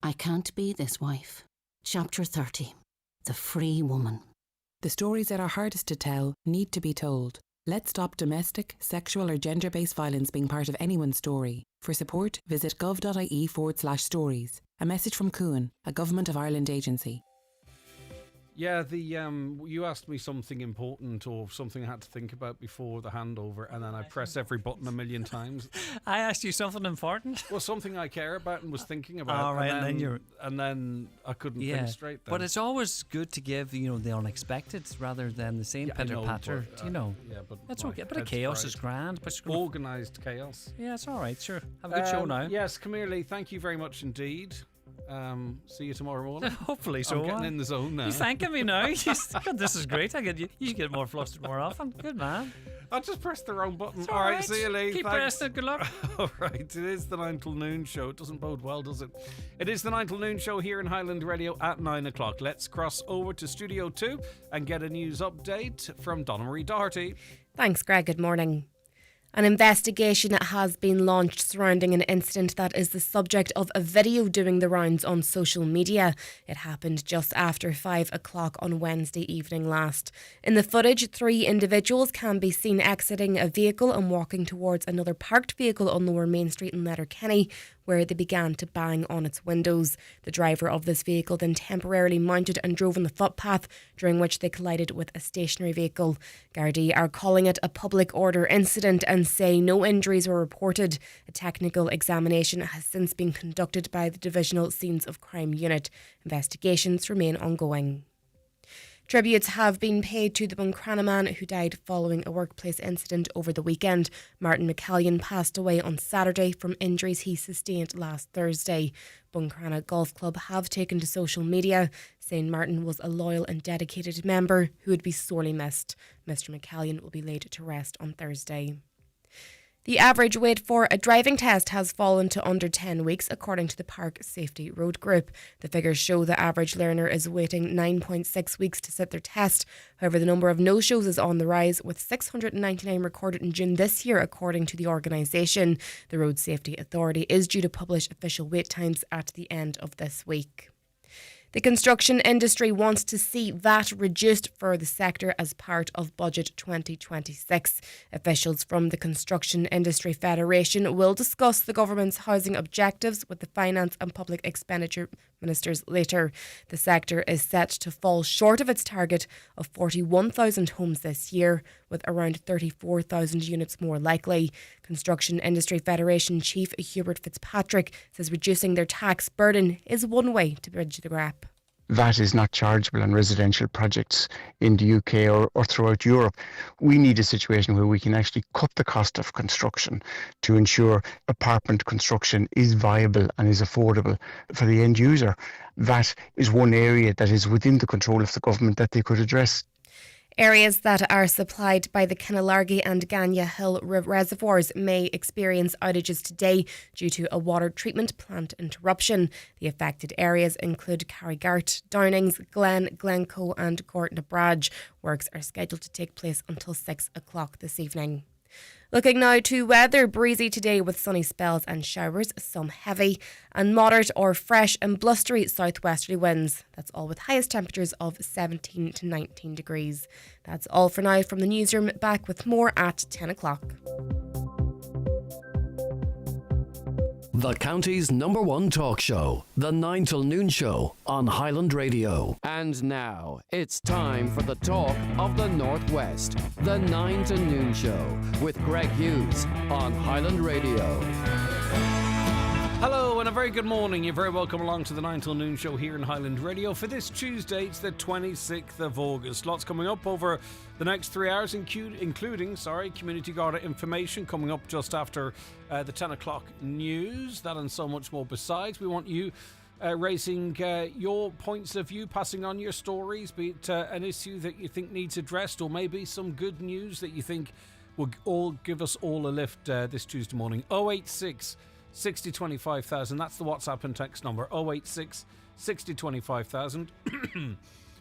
I Can't Be This Wife. Chapter 30. The Free Woman. The stories that are hardest to tell need to be told. Let's stop domestic, sexual or gender-based violence being part of anyone's story. For support, visit gov.ie/stories. A message from Cuan, a Government of Ireland agency. Yeah, you asked me something important or something I had to think about before the handover, and then I press every button a million times. I asked you something important. Well, something I care about and was thinking about. All right, and then I couldn't think straight. Then. But it's always good to give the unexpected rather than the same pitter patter. Yeah, but that's okay. But chaos is grand. But organised chaos. Yeah, it's all right. Sure, have a good show now. Yes, Camille Lee, thank you very much indeed. See you tomorrow morning. Hopefully so. I'm getting in the zone now. You're thanking me now. God, this is great. You should get more flustered more often. Good man. I just pressed the wrong button. All right, see you, Lee. Keep pressing. Good luck. All right, it is the 9 till noon show. It doesn't bode well, does it? It is the 9 till noon show here in Highland Radio at 9 o'clock. Let's cross over to Studio 2 and get a news update from Donna Marie Doherty. Thanks, Greg. Good morning. An investigation has been launched surrounding an incident that is the subject of a video doing the rounds on social media. It happened just after 5 o'clock on Wednesday evening last. In the footage, 3 individuals can be seen exiting a vehicle and walking towards another parked vehicle on Lower Main Street in Letterkenny, where they began to bang on its windows. The driver of this vehicle then temporarily mounted and drove on the footpath, during which they collided with a stationary vehicle. Gardaí are calling it a public order incident and say no injuries were reported. A technical examination has since been conducted by the Divisional Scenes of Crime Unit. Investigations remain ongoing. Tributes have been paid to the Buncrana man who died following a workplace incident over the weekend. Martin McCallion passed away on Saturday from injuries he sustained last Thursday. Buncrana Golf Club have taken to social media, saying Martin was a loyal and dedicated member who would be sorely missed. Mr McCallion will be laid to rest on Thursday. The average wait for a driving test has fallen to under 10 weeks, according to the Park Safety Road Group. The figures show the average learner is waiting 9.6 weeks to sit their test. However, the number of no-shows is on the rise, with 699 recorded in June this year, according to the organisation. The Road Safety Authority is due to publish official wait times at the end of this week. The construction industry wants to see VAT reduced for the sector as part of Budget 2026. Officials from the Construction Industry Federation will discuss the government's housing objectives with the Finance and Public Expenditure Ministers later. The sector is set to fall short of its target of 41,000 homes this year, with around 34,000 units more likely. Construction Industry Federation Chief Hubert Fitzpatrick says reducing their tax burden is one way to bridge the gap. VAT is not chargeable on residential projects in the UK or throughout Europe. We need a situation where we can actually cut the cost of construction to ensure apartment construction is viable and is affordable for the end user. VAT is one area that is within the control of the government that they could address. Areas that are supplied by the Kennelargy and Ganya Hill reservoirs may experience outages today due to a water treatment plant interruption. The affected areas include Carrigart, Downings, Glen, Glencoe and Gortnabraj. Works are scheduled to take place until 6 o'clock this evening. Looking now to weather, breezy today with sunny spells and showers, some heavy and moderate or fresh and blustery southwesterly winds. That's all with highest temperatures of 17 to 19 degrees. That's all for now from the newsroom. Back with more at 10 o'clock. The county's #1 talk show, the 9 till noon show on Highland Radio. And now it's time for the talk of the Northwest, the 9 to noon show with Greg Hughes on Highland Radio. Hello and a very good morning. You're very welcome along to the 9 till noon show here in Highland Radio for this Tuesday. It's the 26th of August. Lots coming up over the next 3 hours, including Community Garda information coming up just after the 10 o'clock news. That and so much more besides. We want you raising your points of view, passing on your stories, be it an issue that you think needs addressed or maybe some good news that you think will all give us all a lift this Tuesday morning. 086 60 25,000. That's the WhatsApp and text number. 086 60 25,000.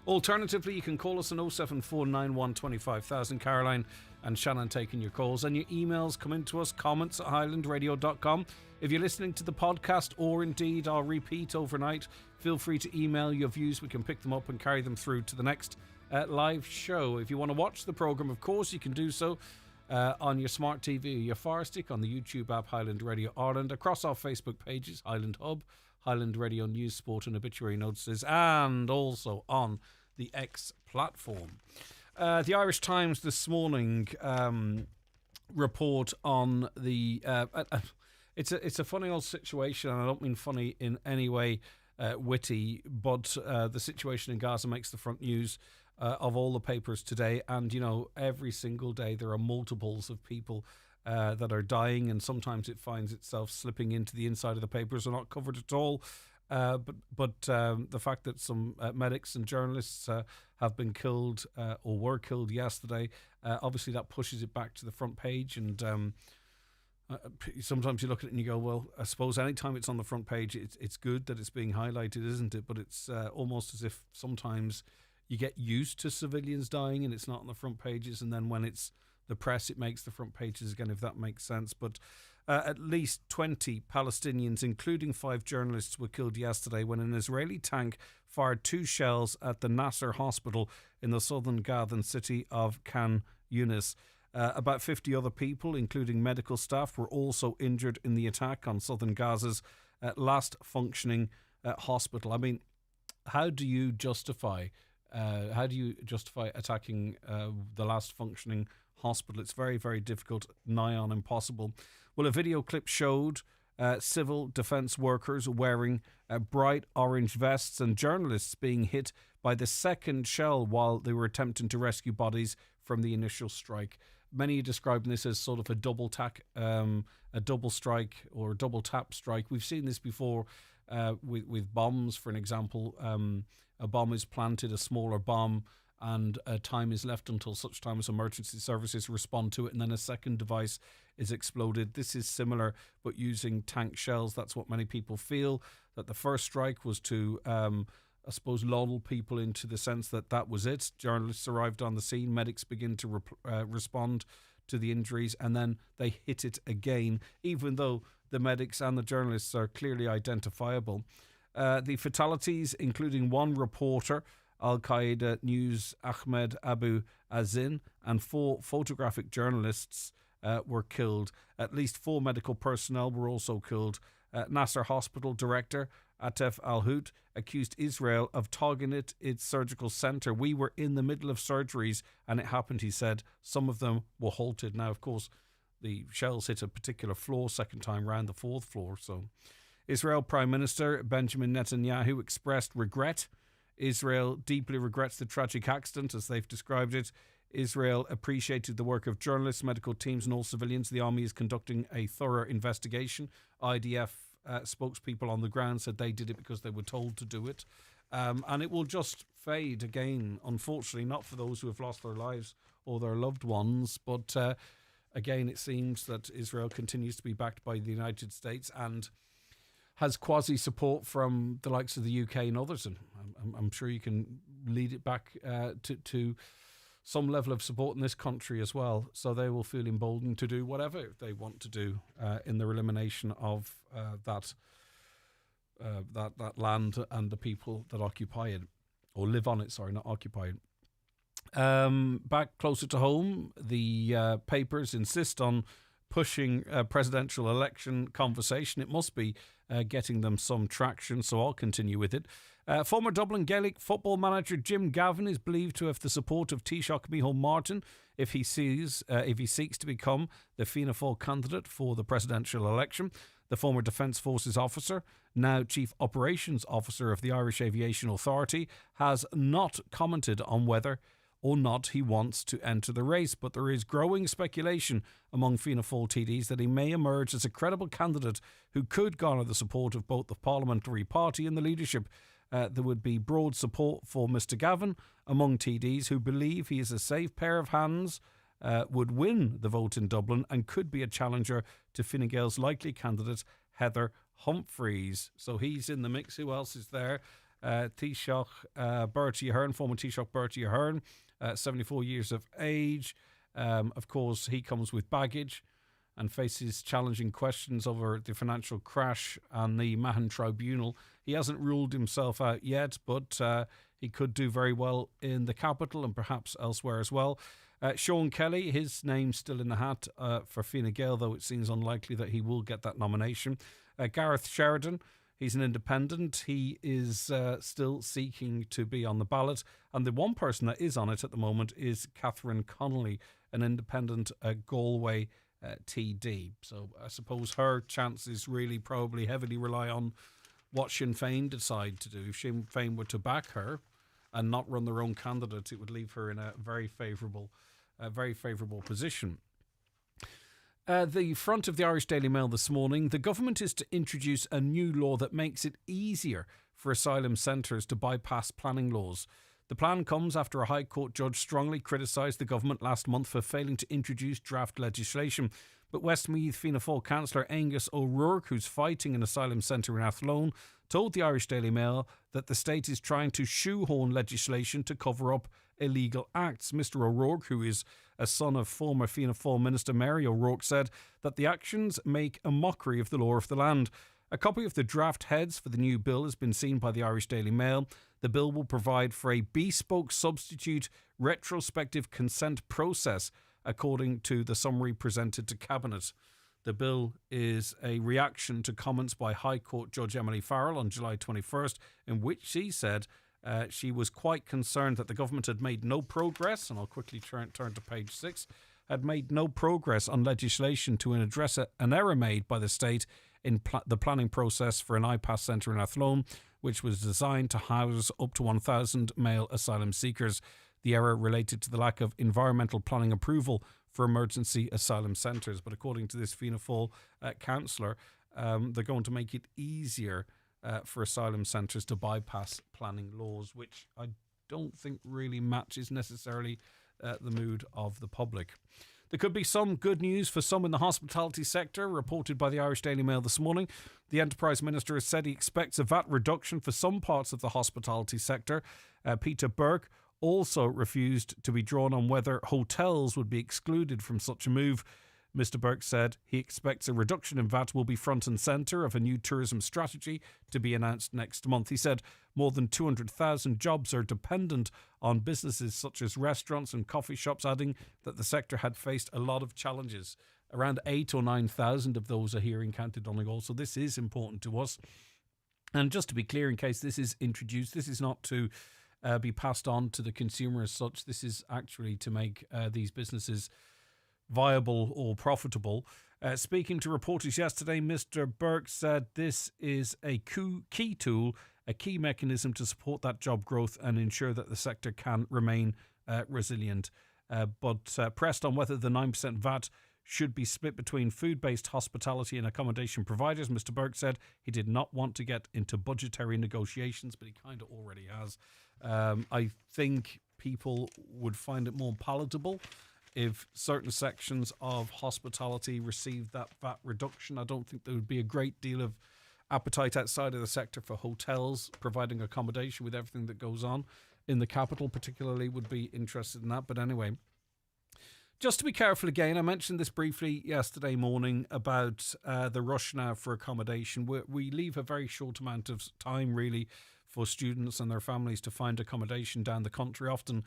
Alternatively, you can call us on 07491 25,000. Caroline and Shannon taking your calls, and your emails come into us, comments at highlandradio.com. If you're listening to the podcast, or indeed I'll repeat overnight, feel free to email your views. We can pick them up and carry them through to the next live show. If you want to watch the programme, of course, you can do so on your smart TV or your Fire Stick, on the YouTube app Highland Radio Ireland, across our Facebook pages, Highland Hub, Highland Radio News, Sport and Obituary Notices, and also on the X platform. The Irish Times this morning report on the... it's a funny old situation, and I don't mean funny in any way witty, but the situation in Gaza makes the front news of all the papers today. And, you know, every single day there are multiples of people that are dying, and sometimes it finds itself slipping into the inside of the papers or not covered at all. But the fact that some medics and journalists have been killed or were killed yesterday, obviously that pushes it back to the front page. And sometimes you look at it and you go, well, I suppose anytime it's on the front page, it's good that it's being highlighted, isn't it? But it's almost as if sometimes you get used to civilians dying and it's not on the front pages, and then when it's the press, it makes the front pages again, if that makes sense. But at least 20 Palestinians, including 5 journalists, were killed yesterday when an Israeli tank fired 2 shells at the Nasser hospital in the southern Gazan city of Khan Yunis. About 50 other people, including medical staff, were also injured in the attack on southern Gaza's last functioning hospital. I mean, how do you justify attacking the last functioning hospital? It's very, very difficult, nigh on impossible. Well, a video clip showed civil defence workers wearing bright orange vests and journalists being hit by the second shell while they were attempting to rescue bodies from the initial strike. Many are describing this as sort of a double strike or a double tap strike. We've seen this before with bombs, for an example. A bomb is planted, a smaller bomb, and time is left until such time as emergency services respond to it, and then a second device is exploded. This is similar, but using tank shells. That's what many people feel, that the first strike was to, I suppose, lull people into the sense that that was it. Journalists arrived on the scene, medics begin to respond to the injuries, and then they hit it again, even though the medics and the journalists are clearly identifiable. The fatalities, including one reporter, Al-Qaeda News Ahmed Abu Azin, and 4 photographic journalists were killed. At least 4 medical personnel were also killed. Nasser Hospital director Atef Al-Hout accused Israel of targeting its surgical centre. "We were in the middle of surgeries and it happened," he said. "Some of them were halted." Now, of course, the shells hit a particular floor, second time round, the 4th floor. So, Israel Prime Minister Benjamin Netanyahu expressed regret. Israel deeply regrets the tragic accident, as they've described it. Israel appreciated the work of journalists, medical teams and all civilians. The army is conducting a thorough investigation. IDF spokespeople on the ground said they did it because they were told to do it. And it will just fade again, unfortunately, not for those who have lost their lives or their loved ones. But again, it seems that Israel continues to be backed by the United States and has quasi-support from the likes of the UK and others. And I'm sure you can lead it back to some level of support in this country as well. So they will feel emboldened to do whatever they want to do in their elimination of that land and the people that occupy it, or live on it, sorry, not occupy it. Back closer to home, the papers insist on pushing a presidential election conversation. It must be getting them some traction, so I'll continue with it. Former Dublin Gaelic football manager Jim Gavin is believed to have the support of Taoiseach Micheál Martin if he seeks to become the Fianna Fáil candidate for the presidential election. The former Defence Forces officer, now Chief Operations Officer of the Irish Aviation Authority, has not commented on whether or not he wants to enter the race, but there is growing speculation among Fianna Fáil TDs that he may emerge as a credible candidate who could garner the support of both the parliamentary party and the leadership. There would be broad support for Mr Gavin among TDs who believe he is a safe pair of hands, would win the vote in Dublin and could be a challenger to Fine Gael's likely candidate Heather Humphreys. So he's in the mix. Who else is there? Taoiseach Bertie Ahern, former Taoiseach Bertie Ahern, 74 years of age. Of course, he comes with baggage and faces challenging questions over the financial crash and the Mahon Tribunal. He hasn't ruled himself out yet, but he could do very well in the capital and perhaps elsewhere as well. Sean Kelly, his name's still in the hat for Fine Gael, though it seems unlikely that he will get that nomination. Gareth Sheridan, he's an independent. He is still seeking to be on the ballot. And the one person that is on it at the moment is Catherine Connolly, an independent Galway TD. So I suppose her chances really probably heavily rely on what Sinn Féin decide to do. If Sinn Féin were to back her and not run their own candidate, it would leave her in a very favourable position. The front of the Irish Daily Mail this morning: the government is to introduce a new law that makes it easier for asylum centres to bypass planning laws. The plan comes after a High Court judge strongly criticised the government last month for failing to introduce draft legislation. But Westmeath Fianna Fáil councillor Angus O'Rourke, who's fighting an asylum centre in Athlone, told the Irish Daily Mail that the state is trying to shoehorn legislation to cover up illegal acts. Mr O'Rourke, who is a son of former Fianna Fáil Minister Mary O'Rourke, said that the actions make a mockery of the law of the land. A copy of the draft heads for the new bill has been seen by the Irish Daily Mail. The bill will provide for a bespoke substitute retrospective consent process, according to the summary presented to Cabinet. The bill is a reaction to comments by High Court Judge Emily Farrell on July 21st, in which she said she was quite concerned that the government had made no progress, and I'll quickly turn to page 6, had made no progress on legislation to address an error made by the state in the planning process for an IPAS centre in Athlone, which was designed to house up to 1,000 male asylum seekers. The error related to the lack of environmental planning approval for emergency asylum centres. But according to this Fianna Fáil councillor, they're going to make it easier for asylum centres to bypass planning laws, which I don't think really matches necessarily the mood of the public. There could be some good news for some in the hospitality sector, reported by the Irish Daily Mail this morning. The Enterprise Minister has said he expects a VAT reduction for some parts of the hospitality sector. Peter Burke also refused to be drawn on whether hotels would be excluded from such a move. Mr Burke said he expects a reduction in VAT will be front and centre of a new tourism strategy to be announced next month. He said more than 200,000 jobs are dependent on businesses such as restaurants and coffee shops, adding that the sector had faced a lot of challenges. Around 8,000 or 9,000 of those are here in County Donegal, so this is important to us. And just to be clear, in case this is introduced, this is not to be passed on to the consumer as such. This is actually to make these businesses viable or profitable. Speaking to reporters yesterday, Mr Burke said this is a key tool, a key mechanism to support that job growth and ensure that the sector can remain resilient. But pressed on whether the 9% VAT should be split between food-based hospitality and accommodation providers, Mr Burke said he did not want to get into budgetary negotiations, but he kind of already has. I think people would find it more palatable if certain sections of hospitality received that VAT reduction. I don't think there would be a great deal of appetite outside of the sector for hotels providing accommodation with everything that goes on in the capital, particularly, would be interested in that. But anyway, just to be careful again, I mentioned this briefly yesterday morning about the rush now for accommodation. We leave a very short amount of time really for students and their families to find accommodation down the country. Often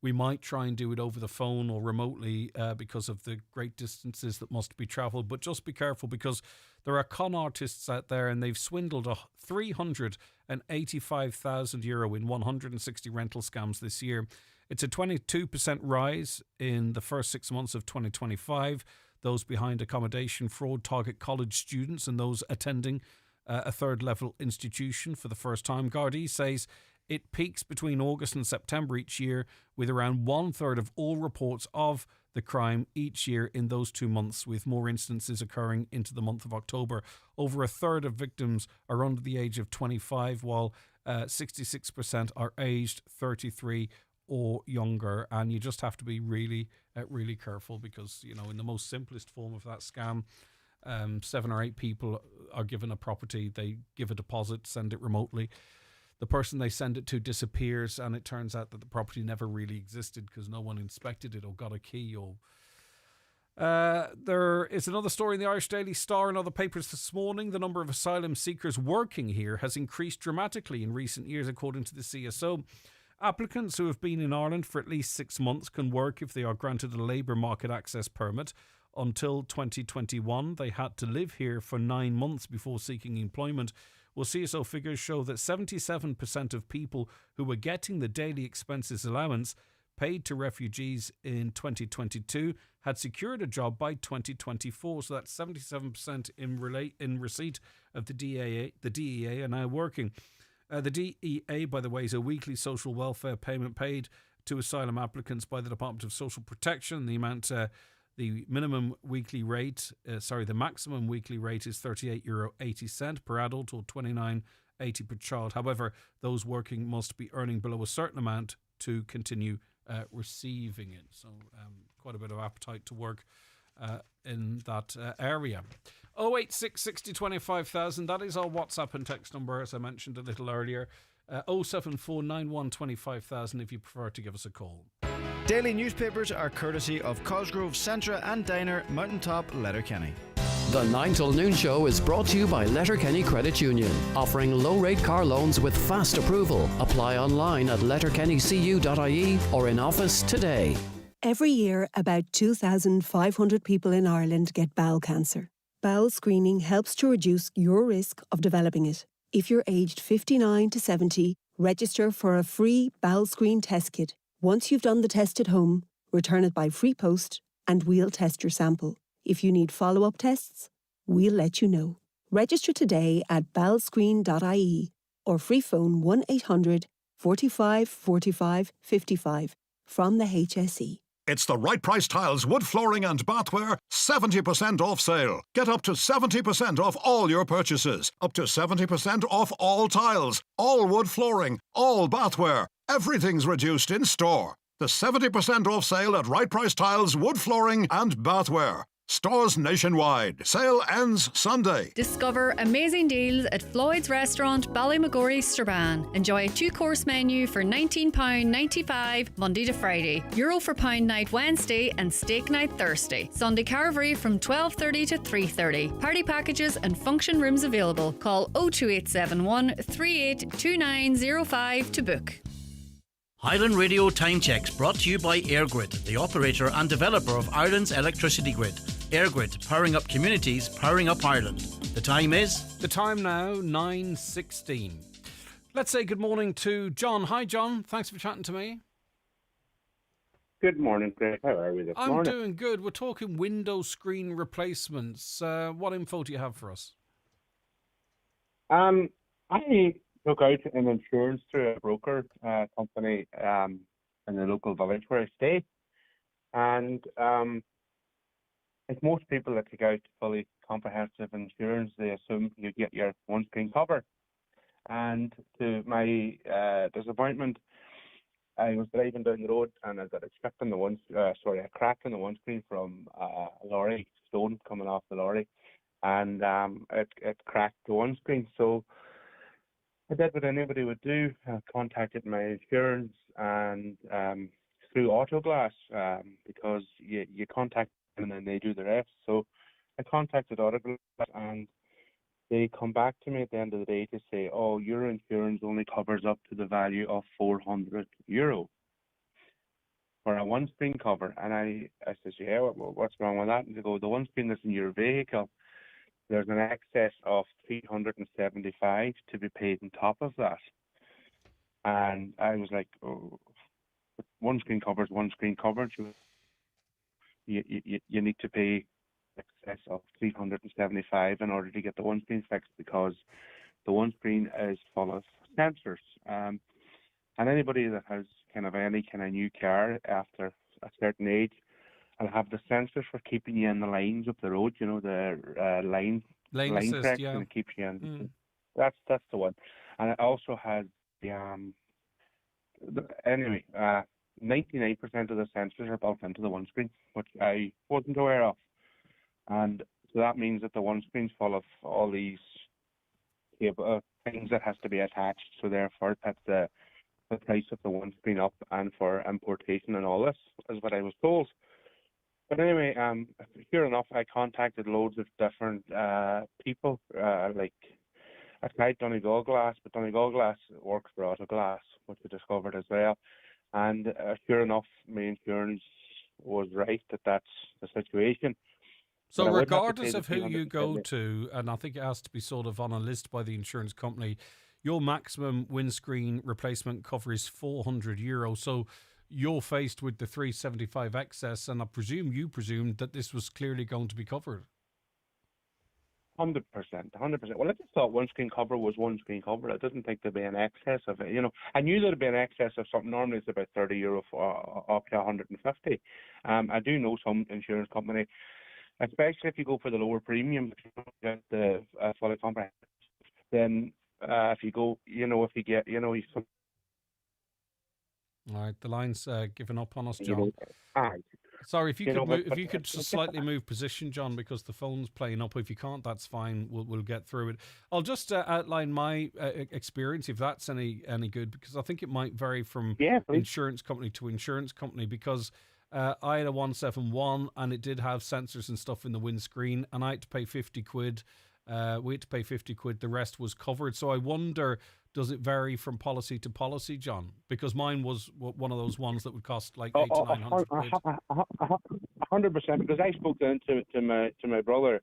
we might try and do it over the phone or remotely because of the great distances that must be travelled. But just be careful, because there are con artists out there and they've swindled €385,000 in 160 rental scams this year. It's a 22% rise in the first 6 months of 2025. Those behind accommodation fraud target college students and those attending a third level institution for the first time. Gardaí says it peaks between August and September each year, with around 1/3 of all reports of the crime each year in those 2 months, with more instances occurring into the month of October. Over 1/3 of victims are under the age of 25, while 66% are aged 33 or younger. And you just have to be really careful, because, you know, in the most simplest form of that scam, 7 or 8 people are given a property, they give a deposit, send it remotely. the person they send it to disappears, and it turns out that the property never really existed because no one inspected it or got a key. Or there is another story in the Irish Daily Star and other papers this morning. The number of asylum seekers working here has increased dramatically in recent years, according to the CSO. Applicants who have been in Ireland for at least 6 months can work if they are granted a labour market access permit. Until 2021, they had to live here for 9 months before seeking employment. Well, CSO figures show that 77% of people who were getting the daily expenses allowance paid to refugees in 2022 had secured a job by 2024. So that's 77% in receipt of the DEA. The DEA are now working. The DEA, by the way, is a weekly social welfare payment paid to asylum applicants by the Department of Social Protection. The amount, the maximum weekly rate is €38.80 per adult or $29.80 per child. However, those working must be earning below a certain amount to continue receiving it. So quite a bit of appetite to work in that area. 086 60 25,000, that is our WhatsApp and text number, as I mentioned a little earlier. 074 91 25,000 if you prefer to give us a call. Daily newspapers are courtesy of Cosgrove, Centra and Diner, Mountaintop, Letterkenny. The 9 till noon show is brought to you by Letterkenny Credit Union, offering low-rate car loans with fast approval. Apply online at letterkennycu.ie or in office today. Every year, about 2,500 people in Ireland get bowel cancer. Bowel screening helps to reduce your risk of developing it. If you're aged 59 to 70, register for a free bowel screen test kit. Once you've done the test at home, return it by free post and we'll test your sample. If you need follow-up tests, we'll let you know. Register today at bowelscreen.ie or free phone 1-800 45 45 55 from the HSE. It's the Right Price Tiles wood flooring and bathware 70% off sale. Get up to 70% off all your purchases. Up to 70% off all tiles, all wood flooring, all bathware. Everything's reduced in store. The 70% off sale at Right Price Tiles wood flooring and bathware. Stores nationwide. Sale ends Sunday. Discover amazing deals at Floyd's Restaurant, Ballymagori, Strabane. Enjoy a 2-course menu for £19.95 Monday to Friday, Euro for pound night Wednesday and steak night Thursday. Sunday carvery from 12:30 to 3:30. Party packages and function rooms available. Call 02871 382905 to book. Highland Radio Time Checks brought to you by EirGrid, the operator and developer of Ireland's electricity grid. EirGrid, powering up communities, powering up Ireland. The time is? The time now, 9:16. Let's say good morning to John. Hi, John. Thanks for chatting to me. Good morning, Greg. How are we this morning? I'm doing good. We're talking window screen replacements. What info do you have for us? I took out an insurance through a broker company in the local village where I stay. And like most people that take out fully comprehensive insurance, they assume you get your one-screen cover. And to my disappointment, I was driving down the road and I got a crack in the windscreen from a lorry, stone coming off the lorry, and it cracked the windscreen. So I did what anybody would do. I contacted my insurance and through Autoglass because you contact them and then they do the rest. So I contacted Autoglass and they come back to me at the end of the day to say, oh, your insurance only covers up to the value of €400 for a one-screen cover. And I said, yeah, what's wrong with that? And they go, the one-screen that's in your vehicle, there's an excess of $375 to be paid on top of that. And I was like, oh, one screen coverage. You need to pay excess of $375 in order to get the one screen fixed, because the one screen is full of sensors. And anybody that has kind of any kind of new car after a certain age and have the sensors for keeping you in the lines of the road, you know, the lane assist, correction, yeah. and keeps you in. That's the one. And it also has the 99% of the sensors are built into the one screen, which I wasn't aware of. And so that means that the one screen's full of all these things that has to be attached. So therefore, that's the price of the windscreen up, and for importation and all this is what I was told. But anyway, sure enough, I contacted loads of different people. Like I tried Donegal Glass, but Donegal Glass works for Auto Glass, which I discovered as well. And sure enough, my insurance was right that that's the situation. So regardless of who you go to, and I think it has to be sort of on a list by the insurance company, your maximum windscreen replacement cover is €400. So you're faced with the 375 excess, and I presume you presumed that this was clearly going to be covered. 100%. Well, I just thought windscreen cover was windscreen cover. I didn't think there'd be an excess of it. I knew there'd be an excess of something. Normally it's about €30 for up to 150. I do know some insurance company, especially if you go for the lower premium, if you don't get the fully comprehensive, then if you go, if you get, some. All right, the line's given up on us, John. Sorry, if you could just slightly move position, John, because the phone's playing up. If you can't, that's fine. We'll get through it. I'll just outline my experience, if that's any good, because I think it might vary from insurance company to insurance company. Because I had a 171 and it did have sensors and stuff in the windscreen, and I had to pay £50. We had to pay £50. The rest was covered. So I wonder, does it vary from policy to policy, John? Because mine was one of those ones that would cost like £800 to £900. 100%. Because I spoke then to my brother,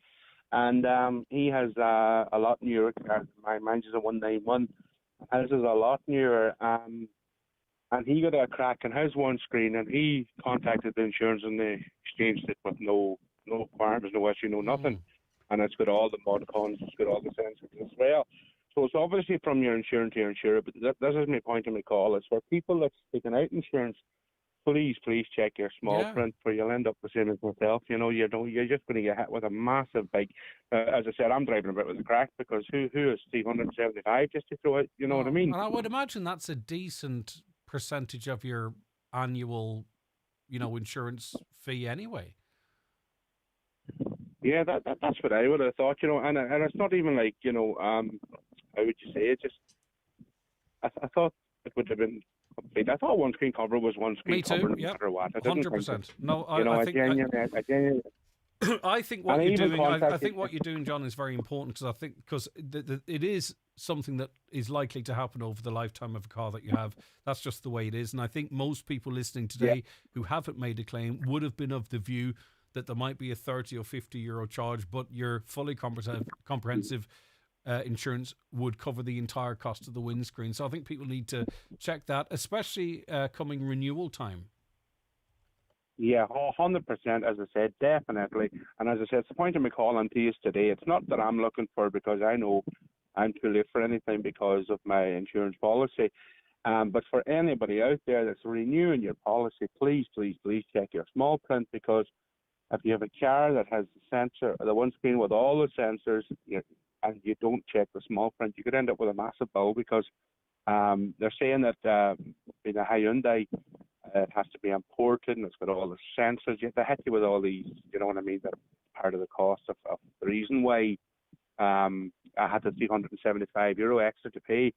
and he has a lot newer. Mine's is a 191. His is a lot newer. And he got a crack in his windscreen, and he contacted the insurance, and they exchanged it with no qualms, no issue, no nothing. And it's got all the mod cons, it's got all the sensors as well. So it's obviously from your insurer to your insurer, but this is my point of my call. It's for people that's taking out insurance, please check your small print, for you'll end up the same as myself. You're just going to get hit with a massive big, as I said, I'm driving about with a crack, because who is 375 just to throw it, you know what I mean? And I would imagine that's a decent percentage of your annual, insurance fee anyway. Yeah, that's what I would have thought, and it's not even like, how would you say it? Just, I thought it would have been complete. I thought one screen cover was one screen cover, no matter what. 100%. No, I think. I think what you're doing, John, is very important, because it is something that is likely to happen over the lifetime of a car that you have. That's just the way it is, and I think most people listening today who haven't made a claim would have been of the view that there might be a 30 or 50 euro charge, but your fully comprehensive insurance would cover the entire cost of the windscreen. So I think people need to check that, especially coming renewal time. Yeah, 100%, as I said, definitely. And as I said, it's the point of my call on to you today. It's not that I'm looking for, because I know I'm too late for anything because of my insurance policy. But for anybody out there that's renewing your policy, please check your small print, because if you have a car that has the sensor, the windscreen with all the sensors, and you don't check the small print, you could end up with a massive bill, because they're saying that in a Hyundai, it has to be imported, and it's got all the sensors. They hit you with all these, you know what I mean? That's part of the cost of the reason why I had the €375 extra to pay.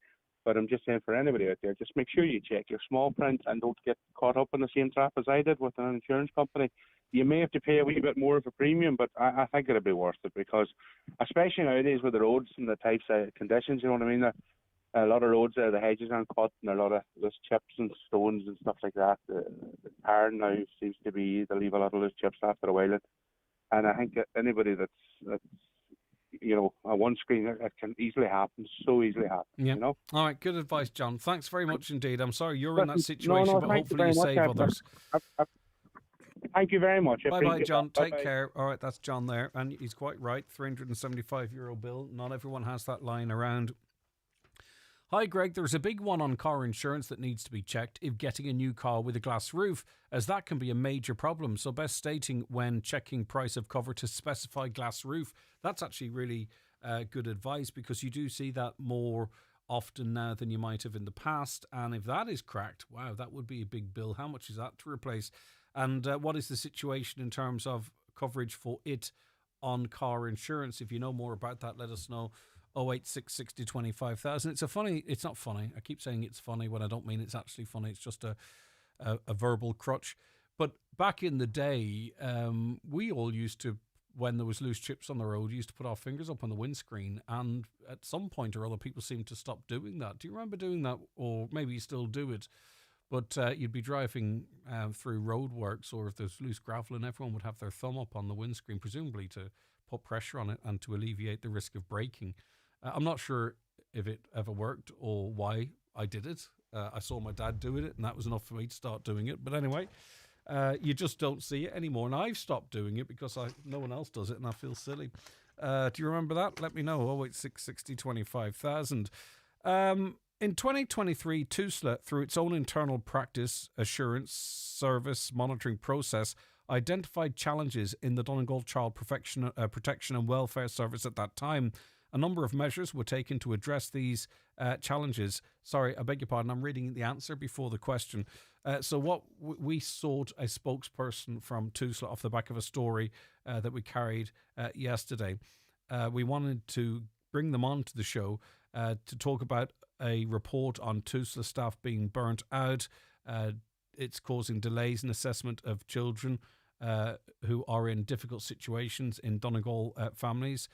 But I'm just saying, for anybody out there, just make sure you check your small print and don't get caught up in the same trap as I did with an insurance company. You may have to pay a wee bit more of a premium, but I think it'll be worth it, because especially nowadays with the roads and the types of conditions, you know what I mean? A lot of roads, the hedges aren't cut, and a lot of loose chips and stones and stuff like that. The tar now seems to be, they leave a lot of loose chips after a while. And I think that anybody that's a one screen, it can easily happen, so easily happen, All right, good advice, John. Thanks very much indeed. I'm sorry you're in that situation, but hopefully you save others. Thank you very much. Bye-bye, John. Take care. All right, that's John there. And he's quite right. €375 bill. Not everyone has that lying around. Hi, Greg. There's a big one on car insurance that needs to be checked if getting a new car with a glass roof, as that can be a major problem. So best stating when checking price of cover to specify glass roof. That's actually really good advice, because you do see that more often now than you might have in the past. And if that is cracked, wow, that would be a big bill. How much is that to replace? And what is the situation in terms of coverage for it on car insurance? If you know more about that, let us know 086 60 25,000. It's not funny. I keep saying it's funny when I don't mean it's actually funny. It's just a verbal crutch. But back in the day, we all used to, when there was loose chips on the road, used to put our fingers up on the windscreen, and at some point or other, people seemed to stop doing that. Do you remember doing that? Or maybe you still do it, but you'd be driving through roadworks, or if there's loose gravel, and everyone would have their thumb up on the windscreen, presumably to put pressure on it and to alleviate the risk of braking. I'm not sure if it ever worked or why I did it. I saw my dad doing it, and that was enough for me to start doing it. But anyway, you just don't see it anymore. And I've stopped doing it because no one else does it, and I feel silly. Do you remember that? Let me know. 086 60 25,000. In 2023, TUSLA, through its own internal practice assurance service monitoring process, identified challenges in the Donegal Child Protection and Welfare Service at that time. A number of measures were taken to address these challenges. Sorry, I beg your pardon, I'm reading the answer before the question. So what we sought a spokesperson from TUSLA off the back of a story that we carried yesterday. We wanted to bring them on to the show to talk about a report on TUSLA staff being burnt out. It's causing delays in assessment of children who are in difficult situations in Donegal families.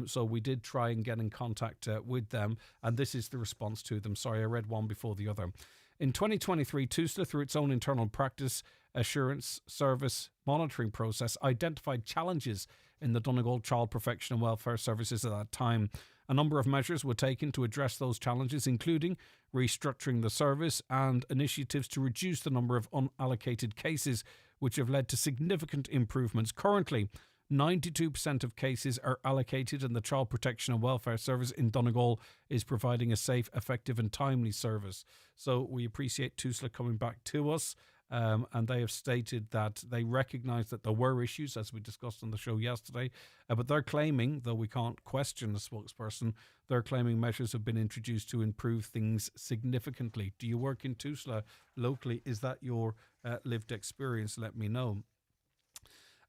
So we did try and get in contact with them, and this is the response to them. Sorry, I read one before the other. In 2023, TUSLA, through its own internal practice assurance service monitoring process, identified challenges in the Donegal Child Protection and Welfare Services at that time. A number of measures were taken to address those challenges, including restructuring the service and initiatives to reduce the number of unallocated cases, which have led to significant improvements. Currently, 92% of cases are allocated, and the Child Protection and Welfare Service in Donegal is providing a safe, effective and timely service. So we appreciate TUSLA coming back to us, and they have stated that they recognise that there were issues, as we discussed on the show yesterday, but they're claiming, though we can't question the spokesperson, they're claiming measures have been introduced to improve things significantly. Do you work in TUSLA locally? Is that your lived experience? Let me know.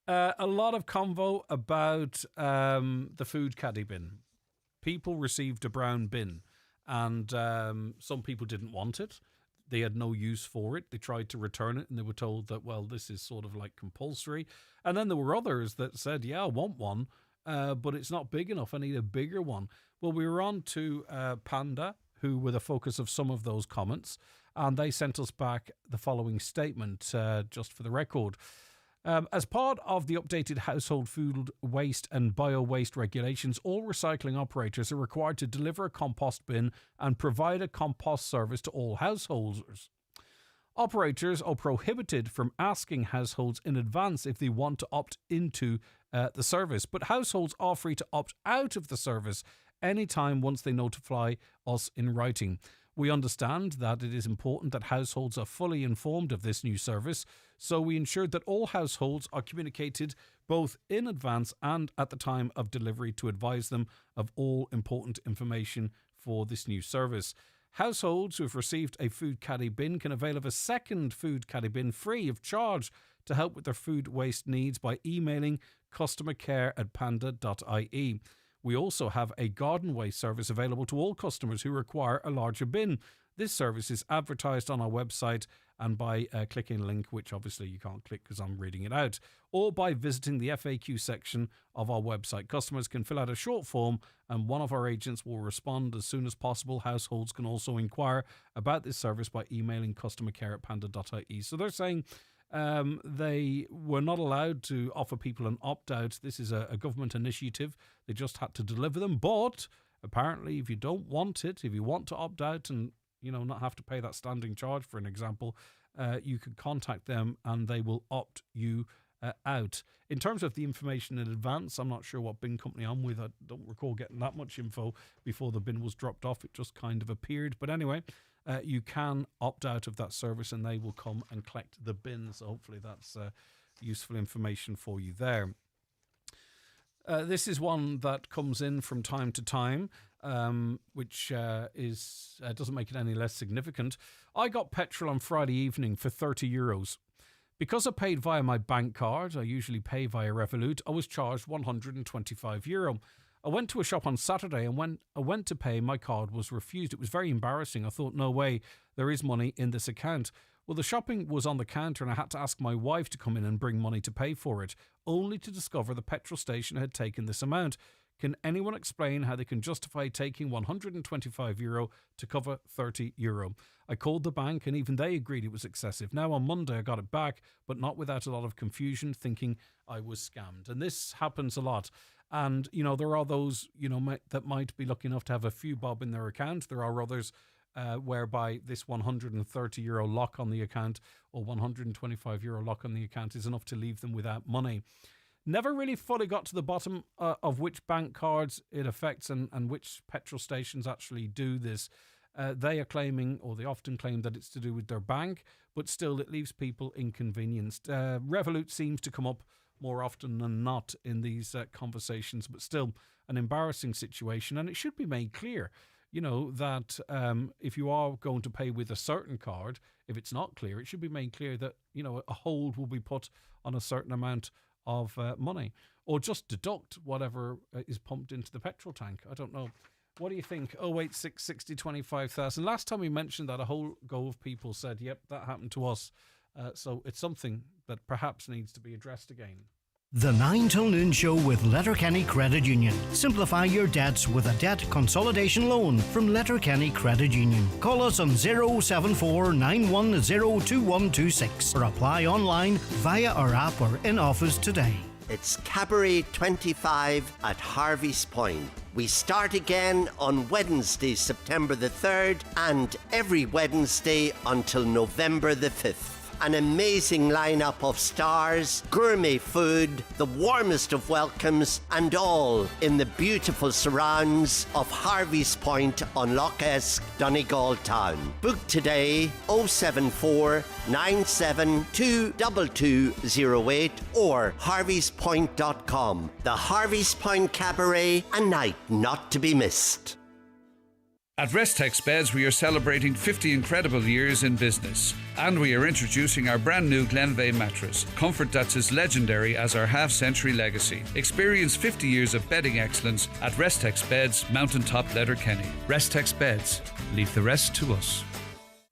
A lot of convo about the food caddy bin. People received a brown bin, and some people didn't want it. They had no use for it. They tried to return it, and they were told that, well, this is sort of like compulsory. And then there were others that said, yeah, I want one, but it's not big enough. I need a bigger one. Well, we were on to Panda, who were the focus of some of those comments, and they sent us back the following statement, just for the record. As part of the updated household food waste and bio-waste regulations, all recycling operators are required to deliver a compost bin and provide a compost service to all householders. Operators are prohibited from asking households in advance if they want to opt into the service, but households are free to opt out of the service anytime once they notify us in writing. We understand that it is important that households are fully informed of this new service, so we ensured that all households are communicated both in advance and at the time of delivery to advise them of all important information for this new service. Households who have received a food caddy bin can avail of a second food caddy bin free of charge to help with their food waste needs by emailing customercare@panda.ie. We also have a garden waste service available to all customers who require a larger bin. This service is advertised on our website and by clicking a link, which obviously you can't click because I'm reading it out, or by visiting the FAQ section of our website. Customers can fill out a short form and one of our agents will respond as soon as possible. Households can also inquire about this service by emailing customercare@panda.ie. So they're saying they were not allowed to offer people an opt-out. This is a government initiative. They just had to deliver them. But apparently, if you don't want it, if you want to opt out and not have to pay that standing charge, for an example, you can contact them and they will opt you out. In terms of the information in advance, I'm not sure what bin company I'm with. I don't recall getting that much info before the bin was dropped off. It just kind of appeared. But anyway, you can opt out of that service and they will come and collect the bins. So hopefully that's useful information for you there. This is one that comes in from time to time, which doesn't make it any less significant. I got petrol on Friday evening for €30. Because I paid via my bank card, I usually pay via Revolut, I was charged €125. I went to a shop on Saturday, and when I went to pay, my card was refused. It was very embarrassing. I thought, no way, there is money in this account. Well, the shopping was on the counter, and I had to ask my wife to come in and bring money to pay for it, only to discover the petrol station had taken this amount. Can anyone explain how they can justify taking €125 to cover €30? I called the bank and even they agreed it was excessive. Now on Monday I got it back, but not without a lot of confusion, thinking I was scammed. And this happens a lot. And, there are those, that might be lucky enough to have a few bob in their account. There are others whereby this €130 lock on the account or €125 lock on the account is enough to leave them without money. Never really fully got to the bottom of which bank cards it affects and which petrol stations actually do this. They are claiming, or they often claim, that it's to do with their bank, but still it leaves people inconvenienced. Revolut seems to come up more often than not in these conversations, but still an embarrassing situation. And it should be made clear, that if you are going to pay with a certain card, if it's not clear, it should be made clear that, a hold will be put on a certain amount of money, or just deduct whatever is pumped into the petrol tank. I don't know. What do you think? 086 60 25,000. Last time we mentioned that, a whole go of people said, yep, that happened to us. So it's something that perhaps needs to be addressed again. The 9 till noon show with Letterkenny Credit Union. Simplify your debts with a debt consolidation loan from Letterkenny Credit Union. Call us on 074 910 2126 or apply online via our app or in office today. It's Cabaret 25 at Harvey's Point. We start again on Wednesday, September the 3rd, and every Wednesday until November the 5th. An amazing lineup of stars, gourmet food, the warmest of welcomes, and all in the beautiful surrounds of Harvey's Point on Lough Esk, Donegal Town. Book today 074 972 2208 or harveyspoint.com. The Harvey's Point Cabaret, a night not to be missed. At Restex Beds, we are celebrating 50 incredible years in business. And we are introducing our brand new Glenveigh mattress, comfort that's as legendary as our half-century legacy. Experience 50 years of bedding excellence at Restex Beds, Mountaintop Letterkenny. Restex Beds, leave the rest to us.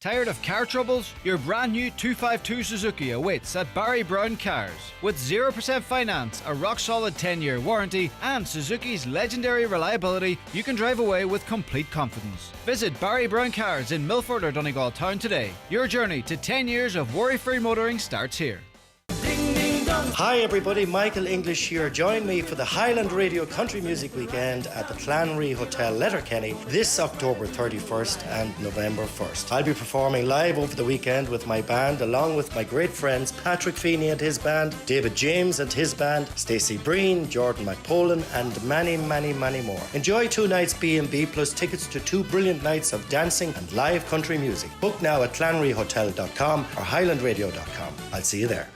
Tired of car troubles? Your brand new 252 Suzuki awaits at Barry Brown Cars. With 0% finance, a rock-solid 10-year warranty, and Suzuki's legendary reliability, you can drive away with complete confidence. Visit Barry Brown Cars in Milford or Donegal Town today. Your journey to 10 years of worry-free motoring starts here. Hi everybody, Michael English here. Join me for the Highland Radio Country Music Weekend at the Clanry Hotel Letterkenny this October 31st and November 1st. I'll be performing live over the weekend with my band, along with my great friends Patrick Feeney and his band, David James and his band, Stacey Breen, Jordan McPolan, and many, many, many more. Enjoy 2 nights B&B plus tickets to 2 brilliant nights of dancing and live country music. Book now at clanryhotel.com or highlandradio.com. I'll see you there.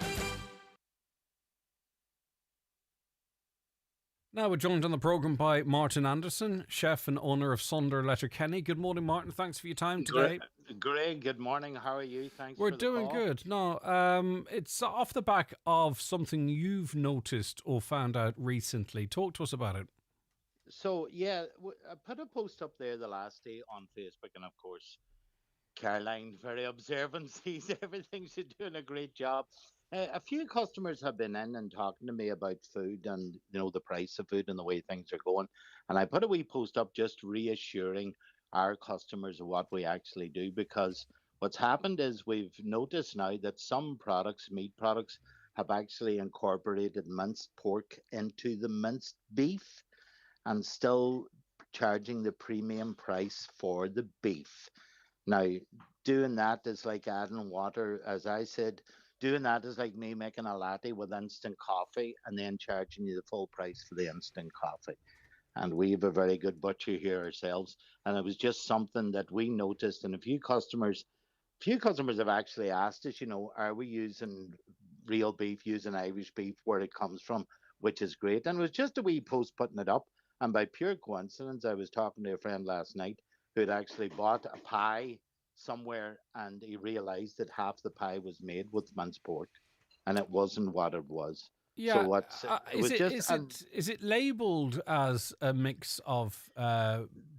Now we're joined on the programme by Martin Anderson, chef and owner of Sunder Letterkenny. Good morning, Martin. Thanks for your time today. Greg, good morning. How are you? Thanks We're for the doing call. good. No, it's off the back of something you've noticed or found out recently. Talk to us about it. So, yeah, I put a post up there the last day on Facebook, and of course, Caroline, very observant, sees everything. She's doing a great job. A few customers have been in and talking to me about food and, the price of food and the way things are going. And I put a wee post up just reassuring our customers of what we actually do, because what's happened is we've noticed now that some products, meat products, have actually incorporated minced pork into the minced beef and still charging the premium price for the beef. Now, doing that is like adding water, as I said. Doing that is like me making a latte with instant coffee and then charging you the full price for the instant coffee. And we have a very good butcher here ourselves. And it was just something that we noticed. And a few customers have actually asked us, are we using real beef, using Irish beef, where it comes from, which is great. And it was just a wee post putting it up. And by pure coincidence, I was talking to a friend last night who had actually bought a pie somewhere, and he realized that half the pie was made with minced pork, and it wasn't what it was. So Yeah, what's it is was it just is it is it labelled as a mix of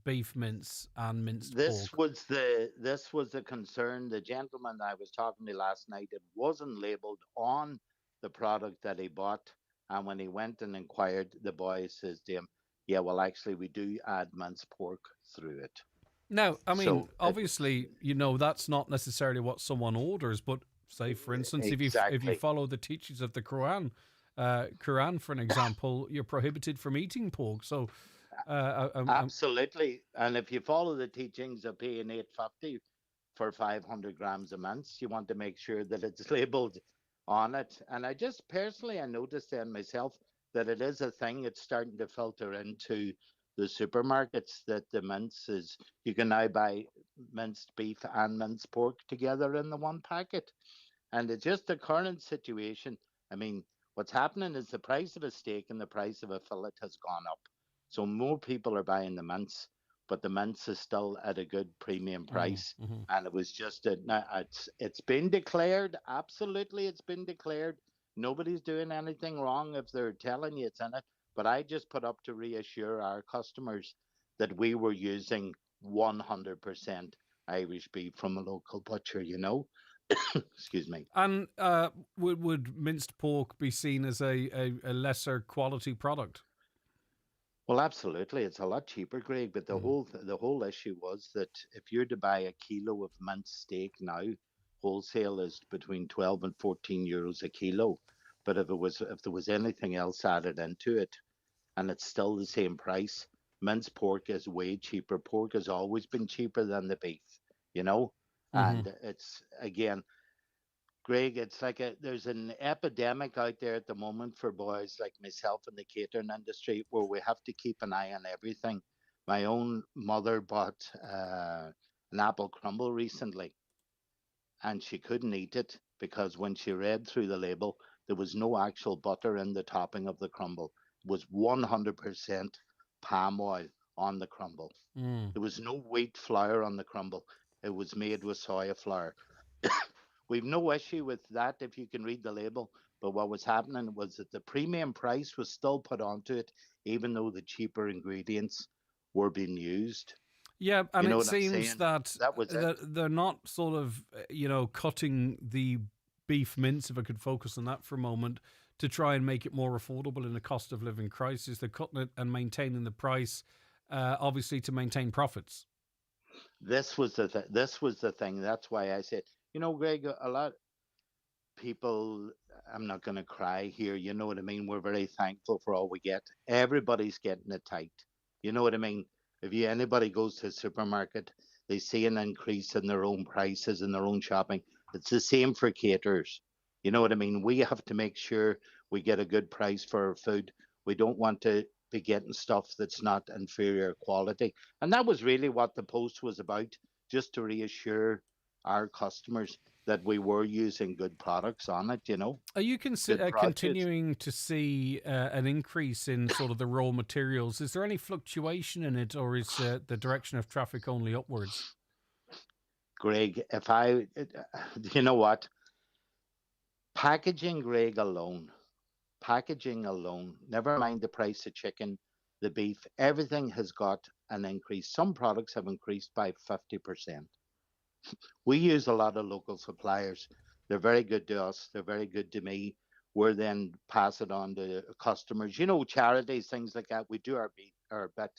beef mince and minced pork? this was the concern. The gentleman I was talking to last night, it wasn't labeled on the product that he bought. And when he went and inquired, the boy says to him, "Yeah, well, actually, we do add minced pork through it." Now, I mean, So obviously, that's not necessarily what someone orders, but say, for instance, if you exactly. follow the teachings of the Quran, for an example, you're prohibited from eating pork. So, Absolutely. And if you follow the teachings of paying 850 for 500 grams of mince, you want to make sure that it's labeled on it. And I just personally, I noticed then myself that it is a thing. It's starting to filter into the supermarkets that the mince is, you can now buy minced beef and minced pork together in the one packet. And it's just the current situation. I mean, what's happening is the price of a steak and the price of a fillet has gone up. So more people are buying the mince, but the mince is still at a good premium price. mhm. And it was just now it's been declared. Absolutely, it's been declared. Nobody's doing anything wrong if they're telling you it's in it. But I just put up to reassure our customers that we were using 100% Irish beef from a local butcher. Excuse me. And would minced pork be seen as a lesser quality product? Well, absolutely, it's a lot cheaper, Greg. But Mm. the whole issue was that if you're to buy a kilo of minced steak now, wholesale is between 12 and 14 euros a kilo. But if there was anything else added into it, and it's still the same price, minced pork is way cheaper. Pork has always been cheaper than the beef, you know. Mm-hmm. And it's again, Greg, it's like there's an epidemic out there at the moment for boys like myself in the catering industry where we have to keep an eye on everything. My own mother bought an apple crumble recently and she couldn't eat it because when she read through the label, there was no actual butter in the topping of the crumble. It was 100% palm oil on the crumble. Mm. There was no wheat flour on the crumble. It was made with soya flour. We've no issue with that if you can read the label. But what was happening was that the premium price was still put onto it, even though the cheaper ingredients were being used. Yeah, and You know it what I'm seems saying? that That was it. they're not sort of, cutting the beef mince, if I could focus on that for a moment, to try and make it more affordable in a cost of living crisis. They're cutting it and maintaining the price, obviously to maintain profits. This was the thing. That's why I said, Greg, a lot people. I'm not going to cry here. You know what I mean? We're very thankful for all we get. Everybody's getting it tight. You know what I mean? If anybody goes to a supermarket, they see an increase in their own prices and their own shopping. It's the same for caterers. You know what I mean? We have to make sure we get a good price for our food. We don't want to be getting stuff that's not inferior quality. And that was really what the post was about, just to reassure our customers that we were using good products on it, Are you good produce. continuing to see an increase in sort of the raw materials? Is there any fluctuation in it, or is the direction of traffic only upwards? Greg, you know what? Packaging, Greg, packaging alone, never mind the price of chicken, the beef, everything has got an increase. Some products have increased by 50%. We use a lot of local suppliers. They're very good to us. They're very good to me. We're then pass it on to customers. Charities, things like that. We do our bit.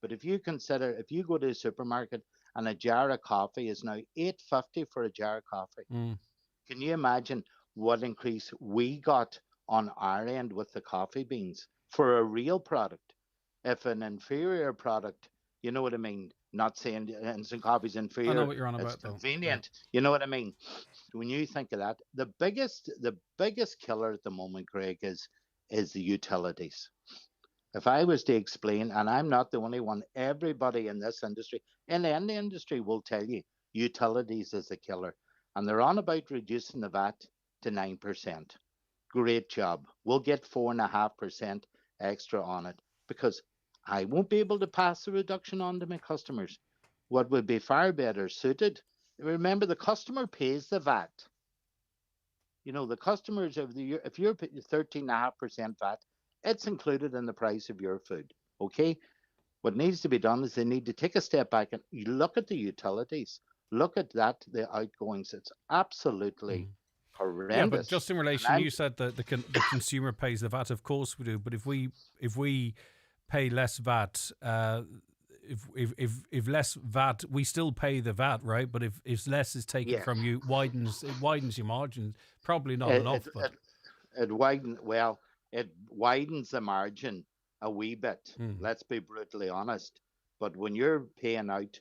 But if you go to a supermarket and a jar of coffee is now 8.50 for a jar of coffee, Mm. can you imagine what increase we got on our end with the coffee beans for a real product? If an inferior product, you know what I mean? Not saying instant coffee's I know inferior, what you're on it's about, though. Yeah. convenient. You know what I mean? When you think of that, the biggest killer at the moment, Greg, is the utilities. If I was to explain, and I'm not the only one, everybody in this industry, in any industry, will tell you utilities is the killer. And they're on about reducing the VAT to 9%. Great job. We'll get 4.5% extra on it because I won't be able to pass the reduction on to my customers. What would be far better suited? Remember, the customer pays the VAT. The customers of the year, if you're paying 13.5% VAT, it's included in the price of your food. Okay. What needs to be done is they need to take a step back and you look at the utilities, look at that, the outgoings. It's absolutely Yeah, but horrendous. just in relation, you said that the consumer pays the VAT. Of course we do. But if we pay less VAT, if less VAT, we still pay the VAT, right? But if less is taken from you, it widens your margins. Probably not enough, but it widens the margin a wee bit. Let's be brutally honest. But when you're paying out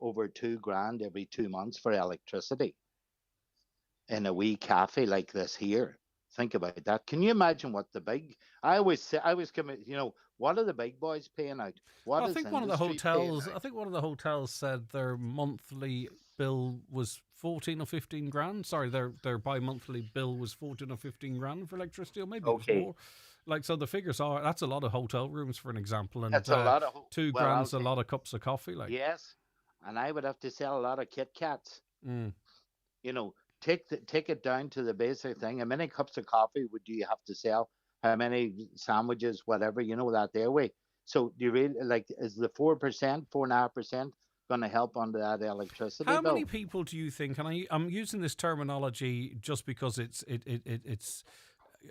over $2,000 every 2 months for electricity in a wee cafe like this here, think about that. Can you imagine what the big? I always come. What are the big boys paying out? I think one of the hotels said their monthly bill was 14 or 15 grand. Sorry, their bi-monthly bill was 14 or 15 grand for electricity, or maybe it was more. So the figures are, that's a lot of hotel rooms, for an example, and that's a lot of $2,000's a lot of cups of coffee. Yes, and I would have to sell a lot of Kit Kats. Take it down to the basic thing. How many cups of coffee would you have to sell? How many sandwiches, whatever, that their way. So do you really is the 4%, 4.5% going to help on that electricity bill? How many people do you think, and I'm using this terminology just because it's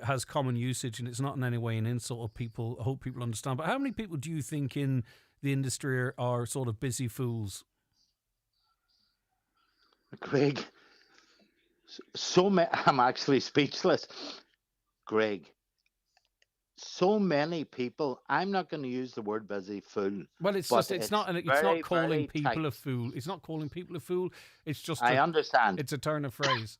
has common usage and it's not in any way an insult of people, I hope people understand, but how many people do you think in the industry are sort of busy fools? Greg, I'm actually speechless. Greg, so many people. I'm not going to use the word busy fool. Well, it's not calling people a fool. It's not calling people a fool. It's just I understand. It's a turn of phrase.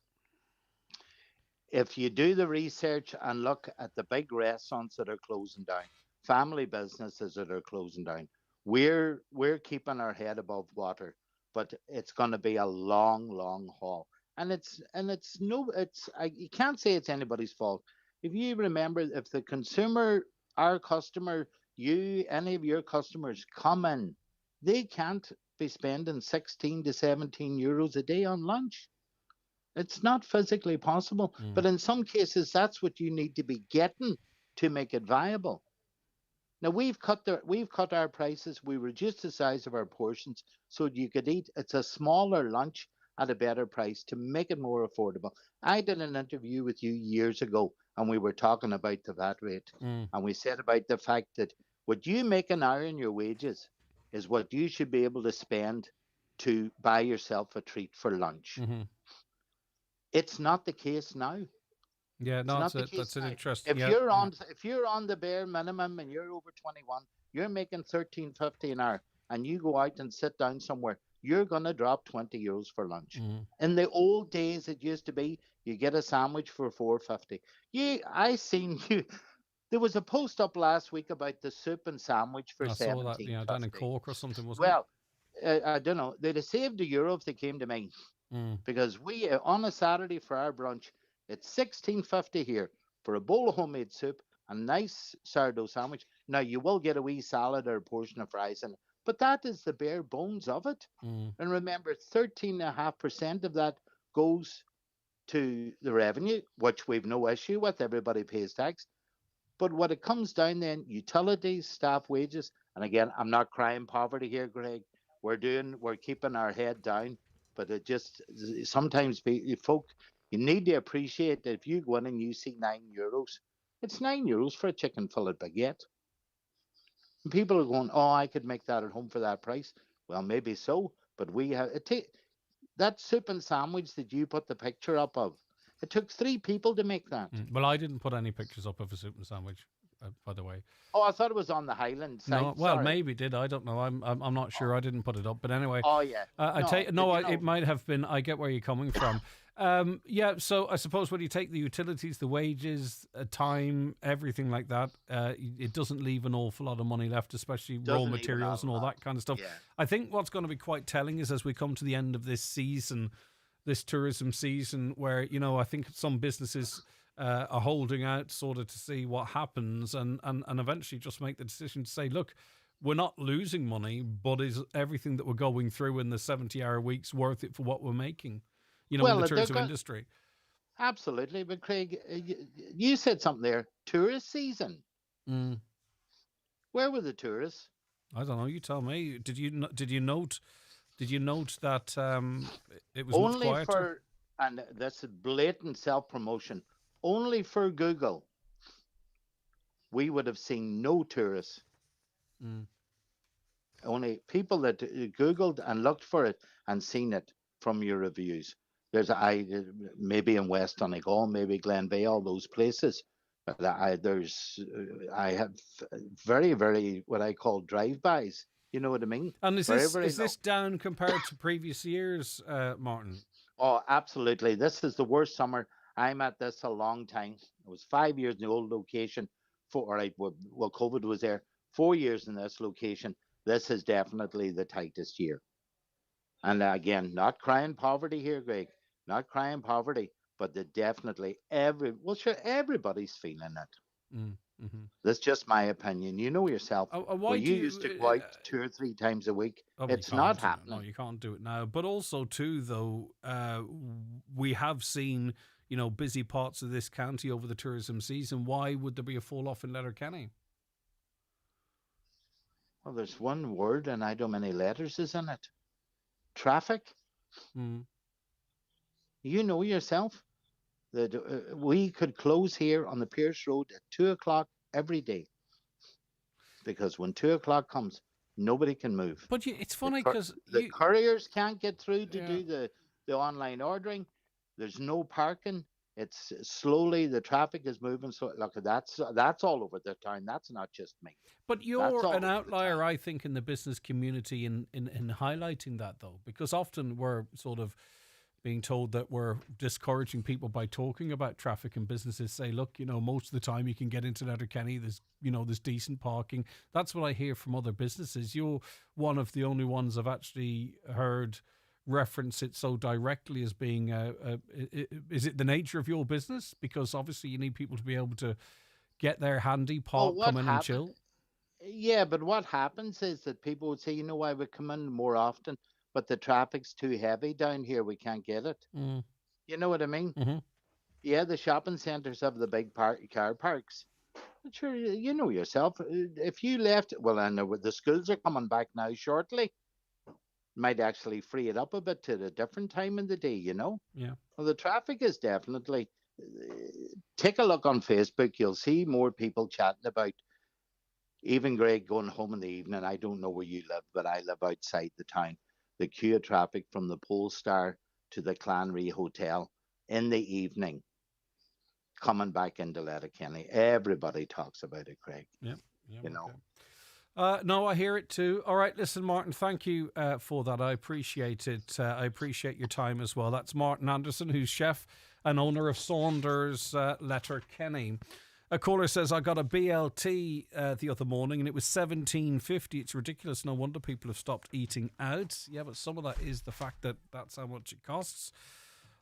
If you do the research and look at the big restaurants that are closing down, family businesses that are closing down, we're keeping our head above water, but it's going to be a long, long haul. And you can't say it's anybody's fault. If you remember, if the consumer, our customer, any of your customers come in, they can't be spending 16 to 17 euros a day on lunch. It's not physically possible. But in some cases, that's what you need to be getting to make it viable. Now we've cut our prices. We reduced the size of our portions so you could eat. It's a smaller lunch at a better price to make it more affordable. I did an interview with you years ago, and we were talking about the VAT rate, and we said about the fact that what you make an hour in your wages is what you should be able to spend to buy yourself a treat for lunch. It's not the case now. Yeah, no, that's an interesting. If you're on the bare minimum and you're over 21, you're making $13.50 an hour, and you go out and sit down somewhere, you're gonna drop 20 euros for lunch. In the old days, it used to be you get a sandwich for $4.50. I seen you. There was a post up last week about the soup and sandwich for $17.50. I saw that, yeah, down in Cork or something, wasn't it? I don't know. They'd have saved €1 if they came to me. Because we on a Saturday for our brunch, it's $16.50 here for a bowl of homemade soup, a nice sourdough sandwich. Now you will get a wee salad or a portion of fries in it, but that is the bare bones of it. And remember, 13.5% of that goes to the revenue, which we've no issue with. Everybody pays tax. But what it comes down then, utilities, staff wages, and again, I'm not crying poverty here, Greg. We're keeping our head down. But it just sometimes folk, you need to appreciate that if you go in and you see €9, it's €9 for a chicken fillet baguette. And people are going, "Oh, I could make that at home for that price." Well, maybe so, but we have that soup and sandwich that you put the picture up of. It took 3 people to make that. Well, I didn't put any pictures up of a soup and sandwich, by the way. Oh, I thought it was on the Highland site. No, well, maybe did. I don't know. I'm not sure. I didn't put it up, but anyway. Oh yeah. It might have been. I get where you're coming from. Yeah. So I suppose when you take the utilities, the wages, time, everything like that, it doesn't leave an awful lot of money left, especially raw materials and all that kind of stuff. Yeah. I think what's going to be quite telling is as we come to the end of this season, this tourism season, where I think some businesses are holding out sort of to see what happens and eventually just make the decision to say, look, we're not losing money, but is everything that we're going through in the 70-hour weeks worth it for what we're making, in the tourism industry? Absolutely. But Craig, you said something there. Tourist season. Mm. Where were the tourists? I don't know. You tell me. Did you note that it was much Only quieter? for, and this is blatant self promotion, only for Google, we would have seen no tourists. Mm. Only people that Googled and looked for it and seen it from your reviews. Maybe in West Donegal, maybe Glenveigh, those places. But I have very, very what I call drive-bys. You know what I mean? And is Very, this very is low. this down compared to previous years, Martin? Oh, absolutely. This is the worst summer. I'm at this a long time. It was 5 years in the old location. All right, well, COVID was there. 4 years in this location. This is definitely the tightest year. And again, not crying poverty here, Greg. Not crying poverty, but the definitely sure, everybody's feeling it. Mm, mm-hmm. That's just my opinion. You know yourself. Why Well, do you used to you? go out 2 or 3 times a week. Oh, It's not no, happening. you can't do it now. But also, too, though, we have seen, busy parts of this county over the tourism season. Why would there be a fall off in Letterkenny? Well, there's one word and I don't know many letters is in it. Traffic. Mm. You know yourself that we could close here on the Pierce Road at 2 o'clock every day because when 2 o'clock comes, nobody can move. But it's funny because the couriers can't get through to Yeah. do the online ordering. There's no parking. It's slowly the traffic is moving. So look, that's all over the town. That's not just me. But you're an outlier, I think, in the business community in highlighting that, though, because often we're sort of being told that we're discouraging people by talking about traffic, and businesses say, look, most of the time you can get into Letterkenny, there's decent parking. That's what I hear from other businesses. You're one of the only ones I've actually heard reference it so directly as being is it the nature of your business? Because obviously you need people to be able to get there handy, park, come in and chill. Yeah, but what happens is that people would say, I would come in more often, but the traffic's too heavy down here. We can't get it. Mm. You know what I mean? Mm-hmm. Yeah, the shopping centres have the big car parks. But sure, you know yourself. If you left, well, I know the schools are coming back now shortly. Might actually free it up a bit to a different time in the day, Yeah. Well, the traffic is definitely. Take a look on Facebook. You'll see more people chatting about. Even Greg going home in the evening. I don't know where you live, but I live outside the town. The queue of traffic from the Polestar to the Clanry Hotel in the evening, coming back into Letterkenny. Everybody talks about it, Craig. Yeah. Okay. No, I hear it too. All right, listen, Martin, thank you for that. I appreciate it. I appreciate your time as well. That's Martin Anderson, who's chef and owner of Saunders Letterkenny. A caller says, I got a BLT the other morning and it was $17.50. It's ridiculous. No wonder people have stopped eating out. Yeah, but some of that is the fact that that's how much it costs.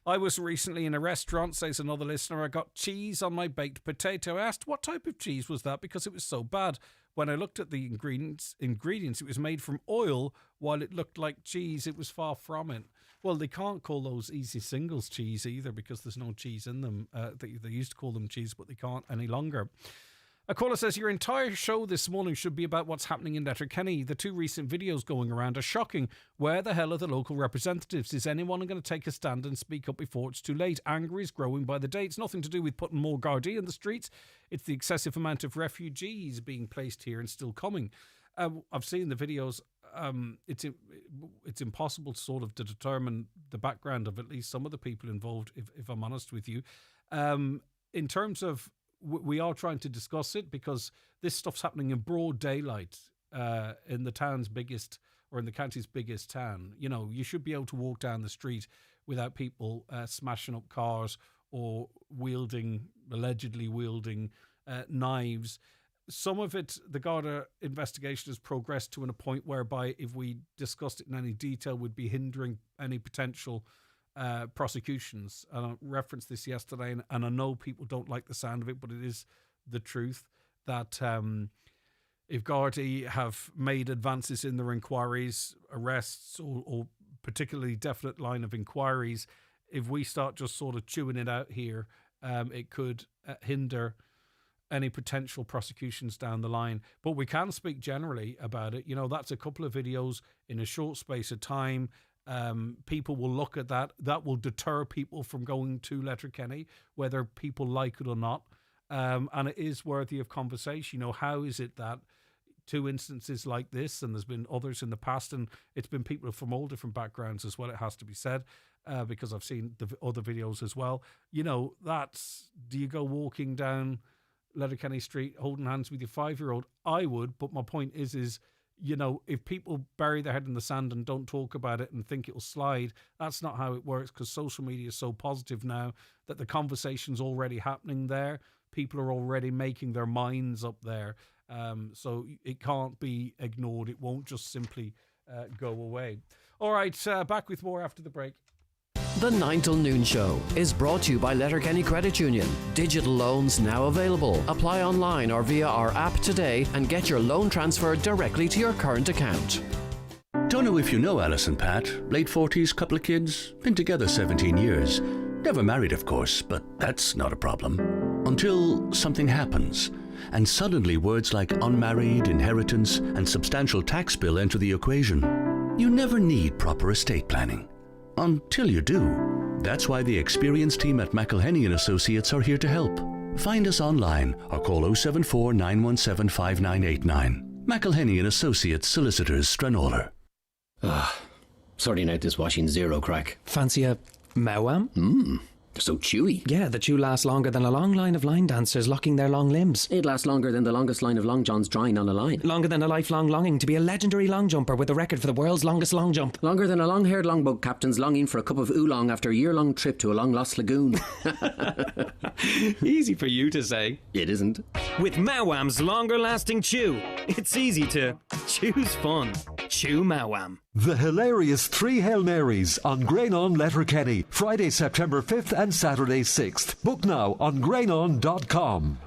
I was recently in a restaurant, says another listener. I got cheese on my baked potato. I asked what type of cheese was that because it was so bad. When I looked at the ingredients, it was made from oil. While it looked like cheese, it was far from it. Well, they can't call those easy singles cheese either because there's no cheese in them. They used to call them cheese, but they can't any longer. A caller says, your entire show this morning should be about what's happening in Letterkenny. The two recent videos going around are shocking. Where the hell are the local representatives? Is anyone going to take a stand and speak up before it's too late? Anger is growing by the day. It's nothing to do with putting more Gardaí in the streets. It's the excessive amount of refugees being placed here and still coming. I've seen the videos. It's impossible to determine the background of at least some of the people involved, if I'm honest with you. In terms of, we are trying to discuss it because this stuff's happening in broad daylight in the town's biggest, or in the county's biggest town. You should be able to walk down the street without people smashing up cars or allegedly wielding knives. Some of it, the Garda investigation has progressed to a point whereby if we discussed it in any detail would be hindering any potential prosecutions. And I referenced this yesterday, and I know people don't like the sound of it, but it is the truth that if Gardaí have made advances in their inquiries, arrests, or particularly definite line of inquiries, if we start just sort of chewing it out here, it could hinder any potential prosecutions down the line. But we can speak generally about it. That's a couple of videos in a short space of time. People will look at that. That will deter people from going to Letterkenny, whether people like it or not. And it is worthy of conversation. How is it that two instances like this, and there's been others in the past, and it's been people from all different backgrounds as well, it has to be said, because I've seen the other videos as well. Do you go walking down Letterkenny Street holding hands with your 5-year-old? I would, but my point is if people bury their head in the sand and don't talk about it and think it'll slide, that's not how it works, because social media is so positive now that the conversation's already happening there. People are already making their minds up there. So it can't be ignored. It won't just simply go away. All right, back with more after the break. The 9 till noon show is brought to you by Letterkenny Credit Union. Digital loans now available. Apply online or via our app today and get your loan transferred directly to your current account. Don't know if you know Alison Pat. Late 40s, couple of kids, been together 17 years. Never married, of course, but that's not a problem. Until something happens, and suddenly words like unmarried, inheritance, and substantial tax bill enter the equation. You never need proper estate planning. Until you do. That's why the experienced team at McElhenney & Associates are here to help. Find us online or call 074 917 5989. McElhenney & Associates Solicitors, Stranoller. Sorting out this washing zero crack. Fancy a Mawam? They're so chewy. Yeah, the chew lasts longer than a long line of line dancers locking their long limbs. It lasts longer than the longest line of long johns drying on a line. Longer than a lifelong longing to be a legendary long jumper with the record for the world's longest long jump. Longer than a long-haired longboat captain's longing for a cup of oolong after a year-long trip to a long-lost lagoon. Easy for you to say. It isn't. With Mawam's longer-lasting chew, it's easy to choose fun. Chew Mawam. The hilarious 3 Hail Marys on Grainon Letterkenny, Friday, September 5th and Saturday 6th. Book now on grainon.com.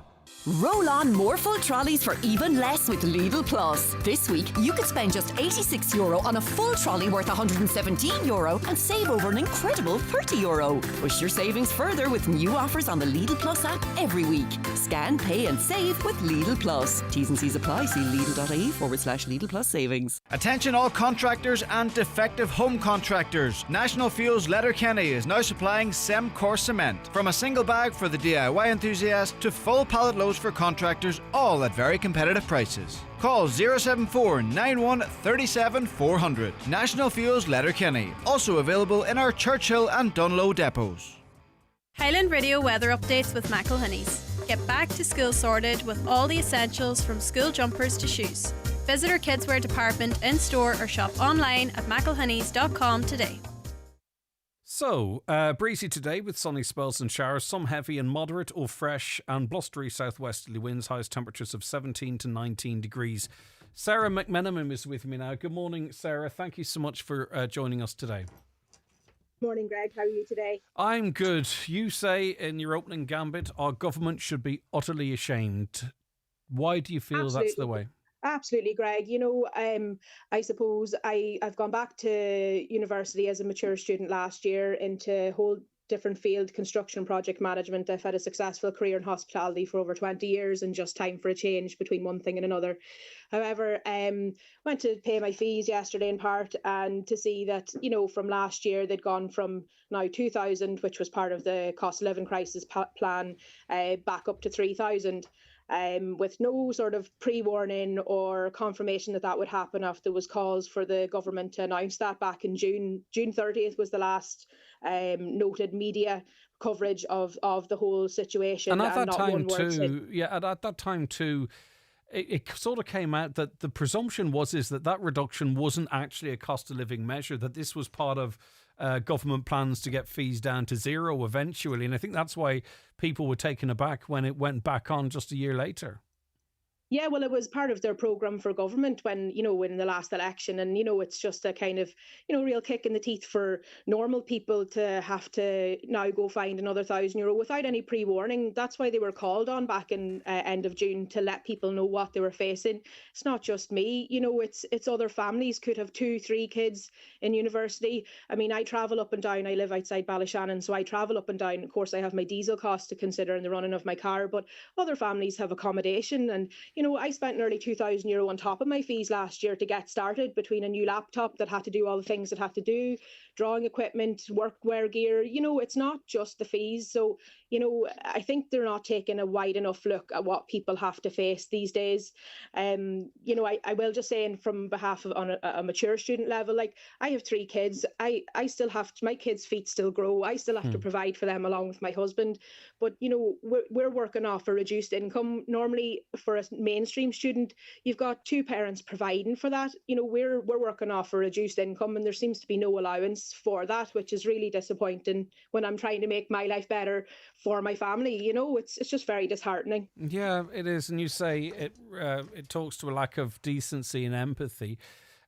Roll on more full trolleys for even less with Lidl Plus. This week, you could spend just €86 on a full trolley worth €117 and save over an incredible €30. Push your savings further with new offers on the Lidl Plus app every week. Scan, pay and save with Lidl Plus. T's and C's apply. See Lidl.ie/Lidl Plus savings. Attention all contractors and defective home contractors. National Fuels Letterkenny is now supplying Semcor cement. From a single bag for the DIY enthusiast to full pallet loads for contractors, all at very competitive prices. Call 074 91 37 400. National Fuels Letterkenny. Also available in our Churchill and Dunlow depots. Highland Radio weather updates with McElhenney's. Get back to school sorted with all the essentials from school jumpers to shoes. Visit our kidswear department in store or shop online at mcelhenneys.com today. So, breezy today with sunny spells and showers, some heavy and moderate or fresh and blustery southwesterly winds, highest temperatures of 17 to 19 degrees. Sarah McMenamin is with me now. Good morning, Sarah. Thank you so much for joining us today. Morning, Greg. How are you today? I'm good. You say in your opening gambit, our government should be utterly ashamed. Why do you feel that's the way? Absolutely, Greg. I suppose I've gone back to university as a mature student last year into a whole different field, construction and project management. I've had a successful career in hospitality for over 20 years and just time for a change between one thing and another. However, went to pay my fees yesterday in part and to see that, from last year they'd gone from now 2,000, which was part of the cost of living crisis plan, back up to 3,000. With no sort of pre-warning or confirmation that would happen after there was calls for the government to announce that back in June. June 30th was the last noted media coverage of the whole situation. And at that time too, it sort of came out that the presumption is that reduction wasn't actually a cost of living measure, that this was part of government plans to get fees down to zero eventually. And I think that's why people were taken aback when it went back on just a year later. Yeah, well, it was part of their programme for government when, in the last election. And, it's just a kind of, real kick in the teeth for normal people to have to now go find another €1,000 without any pre-warning. That's why they were called on back in end of June, to let people know what they were facing. It's not just me, it's other families could have 2-3 kids in university. I mean, I travel up and down. I live outside Ballyshannon, so I travel up and down. Of course, I have my diesel costs to consider in the running of my car, but other families have accommodation. And, I spent nearly €2,000 on top of my fees last year to get started, between a new laptop that had to do all the things it had to do, drawing equipment, workwear gear. It's not just the fees. So, I think they're not taking a wide enough look at what people have to face these days. I will just say, and from behalf of on a mature student level, like, I have 3 kids. I still have my kids' feet still grow. I still have to provide for them along with my husband. But, we're working off a reduced income. Normally, for a mainstream student, you've got 2 parents providing for that. We're working off a reduced income, and there seems to be no allowance for that, which is really disappointing when I'm trying to make my life better for my family. It's just very disheartening. Yeah, it is. And you say it talks to a lack of decency and empathy.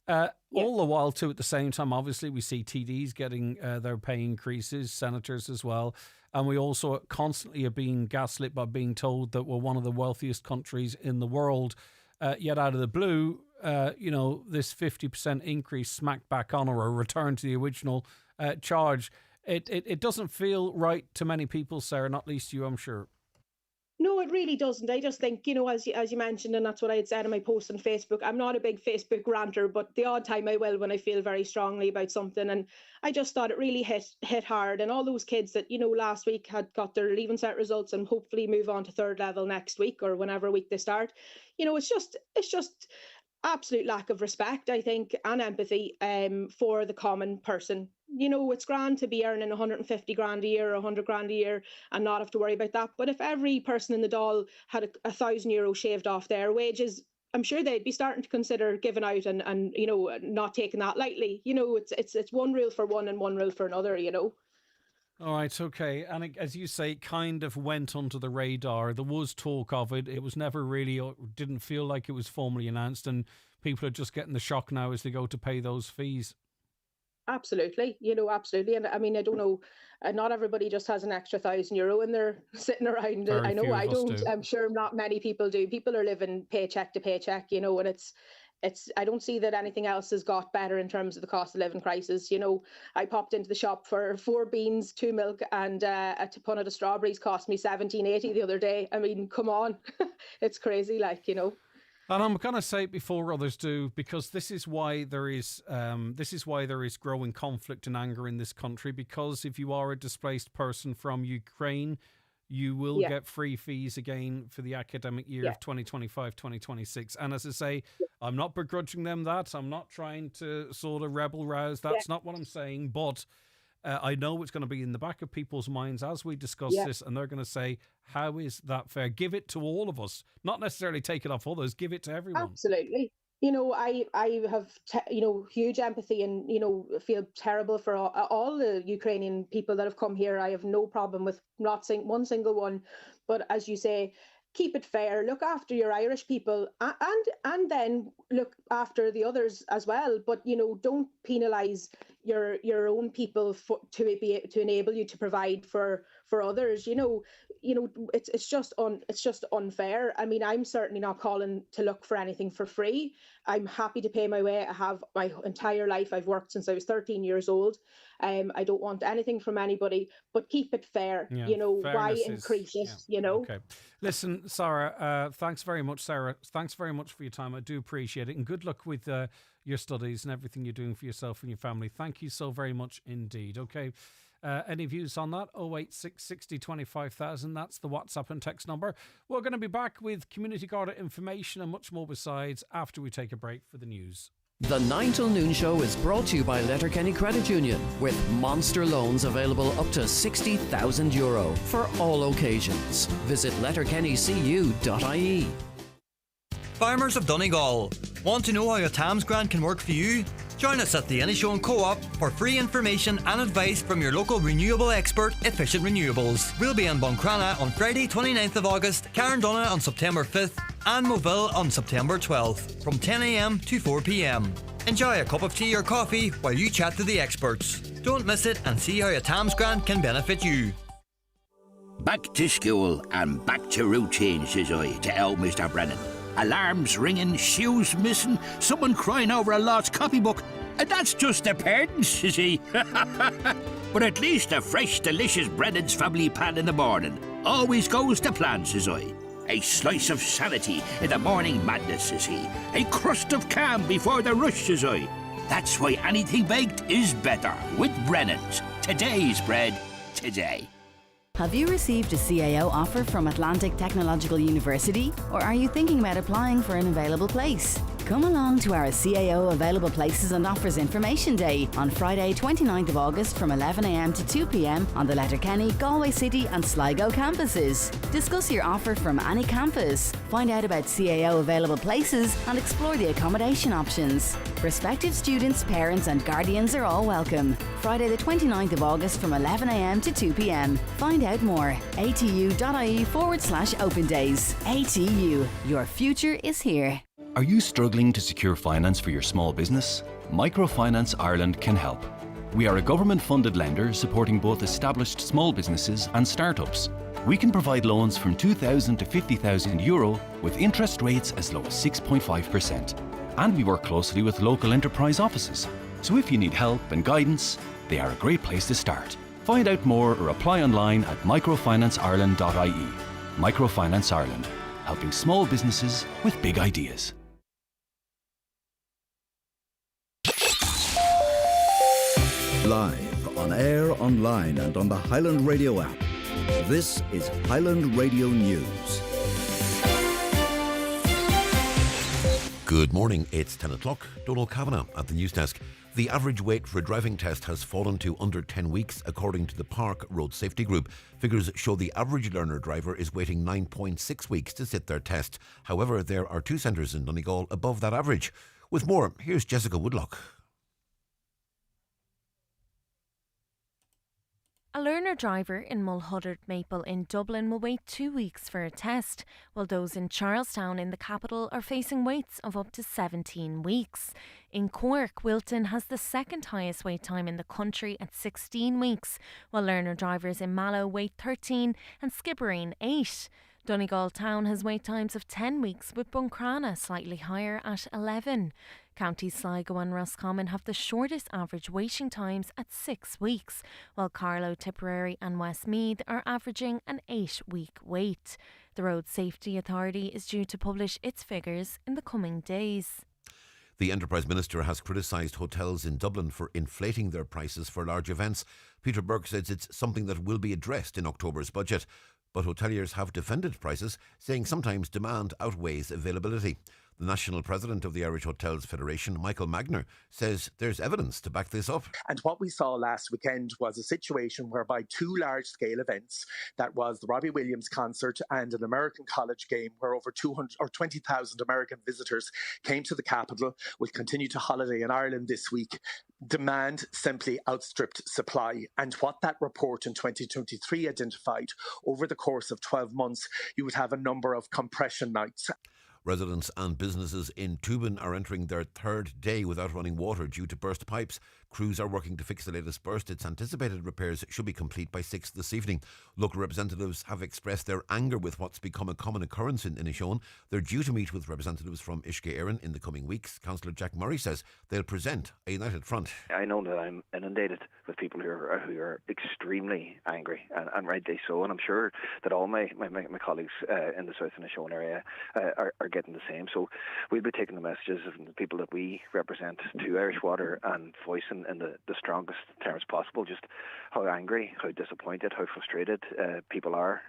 All the while, too, at the same time, obviously, we see TDs getting their pay increases, senators as well. And we also constantly are being gaslit by being told that we're one of the wealthiest countries in the world. Yet out of the blue, this 50% increase smacked back on, or a return to the original charge. It doesn't feel right to many people, Sarah, not least you, I'm sure. No, it really doesn't. I just think, as you mentioned, and that's what I had said in my post on Facebook, I'm not a big Facebook ranter, but the odd time I will when I feel very strongly about something. And I just thought it really hit hard. And all those kids that, last week had got their Leaving Cert results and hopefully move on to 3rd level next week or whenever week they start, it's just absolute lack of respect, I think, and empathy for the common person. It's grand to be earning 150 grand a year or 100 grand a year and not have to worry about that. But if every person in the Dáil had €1,000 shaved off their wages, I'm sure they'd be starting to consider giving out and not taking that lightly. It's one rule for one and one rule for another, All right, okay. And as you say, it kind of went under the radar. There was talk of it. It was never really, didn't feel like it was formally announced, and people are just getting the shock now as they go to pay those fees. Absolutely, absolutely. And I mean, I don't know, not everybody just has an extra €1,000 in there sitting around. Very I know I don't. do. I'm sure not many people do. People are living paycheck to paycheck, and it's I don't see that anything else has got better in terms of the cost of living crisis. I popped into the shop for 4 beans, 2 milk, and a punnet of strawberries cost me $17.80 the other day. I mean, come on, it's crazy, And I'm going to say it before others do, because this is why there is growing conflict and anger in this country. Because if you are a displaced person from Ukraine, you will get free fees again for the academic year of 2025-2026. And as I say, I'm not begrudging them that. I'm not trying to sort of rebel rouse. That's not what I'm saying. But I know it's going to be in the back of people's minds as we discuss this, and they're going to say, how is that fair? Give it to all of us, not necessarily take it off others. Give it to everyone. Absolutely. I have, huge empathy and, feel terrible for all the Ukrainian people that have come here. I have no problem with not one single one. But as you say, keep it fair, look after your Irish people and then look after the others as well. But, don't penalise your own people to enable you to provide for others. It's just unfair. I mean, I'm certainly not calling to look for anything for free. I'm happy to pay my way. I have my entire life. I've worked since I was 13 years old. I don't want anything from anybody, but keep it fair. Why increase it? Okay. Listen, Sarah, thanks very much, Sarah. Thanks very much for your time. I do appreciate it. And good luck with your studies and everything you're doing for yourself and your family. Thank you so very much indeed. Okay. Any views on that? 086 60 25,000. That's the WhatsApp and text number. We're going to be back with Community Garda information and much more besides after we take a break for the news. The 9 till noon show is brought to you by Letterkenny Credit Union, with monster loans available up to €60,000 for all occasions. Visit letterkennycu.ie. Farmers of Donegal, want to know how a TAMS grant can work for you? Join us at the Any Show and Co-op for free information and advice from your local renewable expert, Efficient Renewables. We'll be in Buncrana on Friday 29th of August, Carndonagh on September 5th, and Moville on September 12th from 10am to 4pm. Enjoy a cup of tea or coffee while you chat to the experts. Don't miss it and see how a Tams grant can benefit you. Back to school and back to routine, says I to old Mr. Brennan. Alarms ringing, shoes missing, someone crying over a lost copybook. And that's just the parents, says he. But at least a fresh, delicious Brennan's family pan in the morning always goes to plan, says I. A slice of sanity in the morning madness, says he. A crust of calm before the rush, says I. That's why anything baked is better with Brennan's. Today's bread, today. Have you received a CAO offer from Atlantic Technological University? Or are you thinking about applying for an available place? Come along to our CAO Available Places and Offers Information Day on Friday 29th of August from 11am to 2pm on the Letterkenny, Galway City and Sligo campuses. Discuss your offer from any campus, find out about CAO Available Places and explore the accommodation options. Prospective students, parents and guardians are all welcome. Friday the 29th of August from 11am to 2pm. Find out more. atu.ie/open days. ATU, your future is here. Are you struggling to secure finance for your small business? Microfinance Ireland can help. We are a government-funded lender supporting both established small businesses and startups. We can provide loans from €2,000 to €50,000 with interest rates as low as 6.5%. And we work closely with local enterprise offices. So if you need help and guidance, they are a great place to start. Find out more or apply online at microfinanceIreland.ie. Microfinance Ireland, helping small businesses with big ideas. Live, on air, online and on the Highland Radio app. This is Highland Radio News. Good morning, it's 10 o'clock. Donald Kavanagh at the news desk. The average wait for a driving test has fallen to under 10 weeks, according to the Park Road Safety Group. Figures show the average learner driver is waiting 9.6 weeks to sit their test. However, there are 2 centres in Donegal above that average. With more, here's Jessica Woodlock. A learner driver in Mulhuddard Maple in Dublin will wait 2 weeks for a test, while those in Charlestown in the capital are facing waits of up to 17 weeks. In Cork, Wilton has the second highest wait time in the country at 16 weeks, while learner drivers in Mallow wait 13 and Skibbereen 8. Donegal Town has wait times of 10 weeks, with Buncrana slightly higher at 11. Counties Sligo and Roscommon have the shortest average waiting times at 6 weeks, while Carlow, Tipperary and Westmeath are averaging an 8-week wait. The Road Safety Authority is due to publish its figures in the coming days. The Enterprise Minister has criticised hotels in Dublin for inflating their prices for large events. Peter Burke says it's something that will be addressed in October's budget. But hoteliers have defended prices, saying sometimes demand outweighs availability. The national president of the Irish Hotels Federation, Michael Magner, says there's evidence to back this up. And what we saw last weekend was a situation whereby 2 large-scale events, that was the Robbie Williams concert and an American college game where over 200 or 20,000 American visitors came to the capital, will continue to holiday in Ireland this week. Demand simply outstripped supply. And what that report in 2023 identified, over the course of 12 months, you would have a number of compression nights. Residents and businesses in Tubin are entering their 3rd day without running water due to burst pipes. Crews are working to fix the latest burst. Its anticipated repairs should be complete by 6 this evening. Local representatives have expressed their anger with what's become a common occurrence in Inishowen. They're due to meet with representatives from Uisce Éireann in the coming weeks. Councillor Jack Murray says they'll present a united front. I know that I'm inundated with people who are extremely angry, and rightly so, and I'm sure that all my colleagues in the South Inishowen area are getting the same. So we'll be taking the messages of the people that we represent to Irish Water and voicing in the strongest terms possible just how angry, how disappointed, how frustrated people are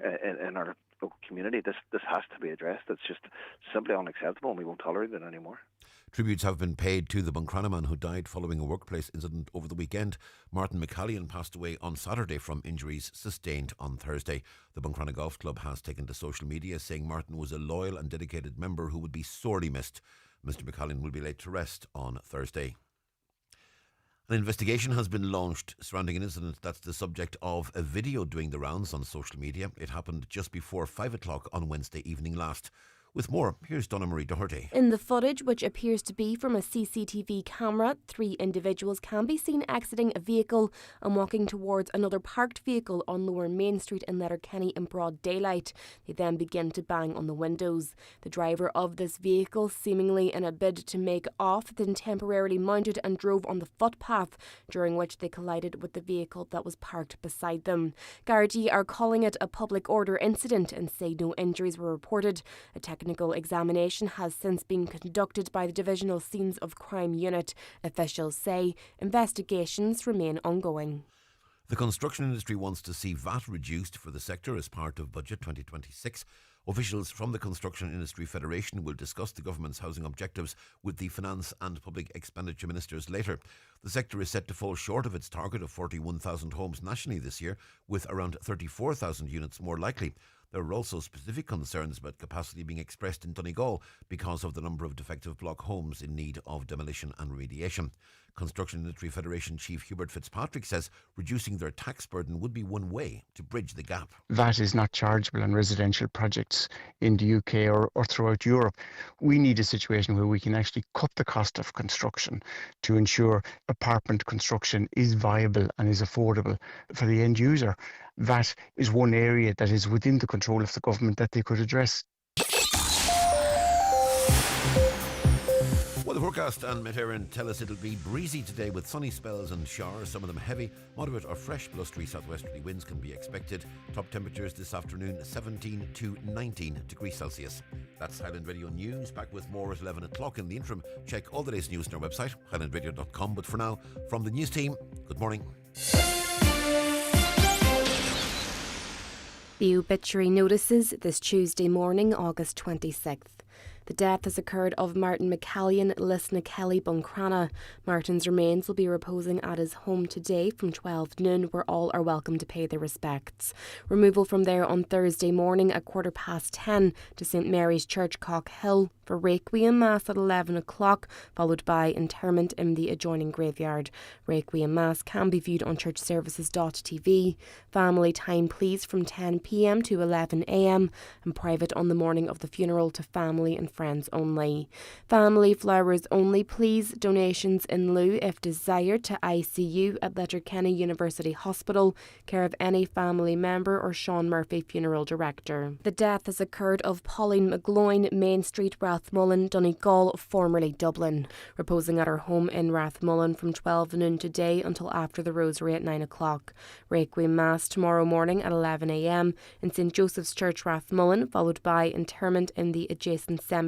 in our local community. This has to be addressed. It's just simply unacceptable, and we won't tolerate it anymore. Tributes have been paid to the Buncrana man who died following a workplace incident over the weekend. Martin McCallion passed away on Saturday from injuries sustained on Thursday. The Buncrana Golf Club has taken to social media saying Martin was a loyal and dedicated member who would be sorely missed. Mr McCallion will be laid to rest on Thursday. An investigation has been launched surrounding an incident that's the subject of a video doing the rounds on social media. It happened just before 5 o'clock on Wednesday evening last. With more, here's Donna Marie Doherty. In the footage, which appears to be from a CCTV camera, 3 individuals can be seen exiting a vehicle and walking towards another parked vehicle on Lower Main Street in Letterkenny in broad daylight. They then begin to bang on the windows. The driver of this vehicle, seemingly in a bid to make off, then temporarily mounted and drove on the footpath, during which they collided with the vehicle that was parked beside them. Gardaí are calling it a public order incident and say no injuries were reported. A technical examination has since been conducted by the Divisional Scenes of Crime Unit. Officials say investigations remain ongoing. The construction industry wants to see VAT reduced for the sector as part of Budget 2026. Officials from the Construction Industry Federation will discuss the government's housing objectives with the Finance and Public Expenditure Ministers later. The sector is set to fall short of its target of 41,000 homes nationally this year, with around 34,000 units more likely. There are also specific concerns about capacity being expressed in Donegal because of the number of defective block homes in need of demolition and remediation. Construction Industry Federation Chief Hubert Fitzpatrick says reducing their tax burden would be one way to bridge the gap. VAT is not chargeable on residential projects in the UK or throughout Europe. We need a situation where we can actually cut the cost of construction to ensure apartment construction is viable and is affordable for the end user. VAT is one area that is within the control of the government that they could address. Well, the forecast and Met Éireann tell us it'll be breezy today with sunny spells and showers, some of them heavy. Moderate or fresh blustery southwesterly winds can be expected. Top temperatures this afternoon 17 to 19 degrees Celsius. That's Highland Radio News. Back with more at 11 o'clock. In the interim, check all the latest news on our website, highlandradio.com. But for now, from the news team, good morning. The obituary notices this Tuesday morning, August 26th. The death has occurred of Martin McCallion, Lisna Kelly, Buncrana. Martin's remains will be reposing at his home today from 12 noon, where all are welcome to pay their respects. Removal from there on Thursday morning at 10:15 to St Mary's Church, Cock Hill, for Requiem Mass at 11 o'clock, followed by interment in the adjoining graveyard. Requiem Mass can be viewed on churchservices.tv. Family time please from 10 p.m. to 11 a.m. and private on the morning of the funeral to family and friends only. Family flowers only please. Donations in lieu if desired to ICU at Letterkenny University Hospital, care of any family member or Sean Murphy Funeral Director. The death has occurred of Pauline McGloin, Main Street, Rathmullen, Donegal, formerly Dublin, reposing at her home in Rathmullen from 12 noon today until after the rosary at 9 o'clock. Requiem Mass tomorrow morning at 11 a.m. in St Joseph's Church, Rathmullen, followed by interment in the adjacent cemetery.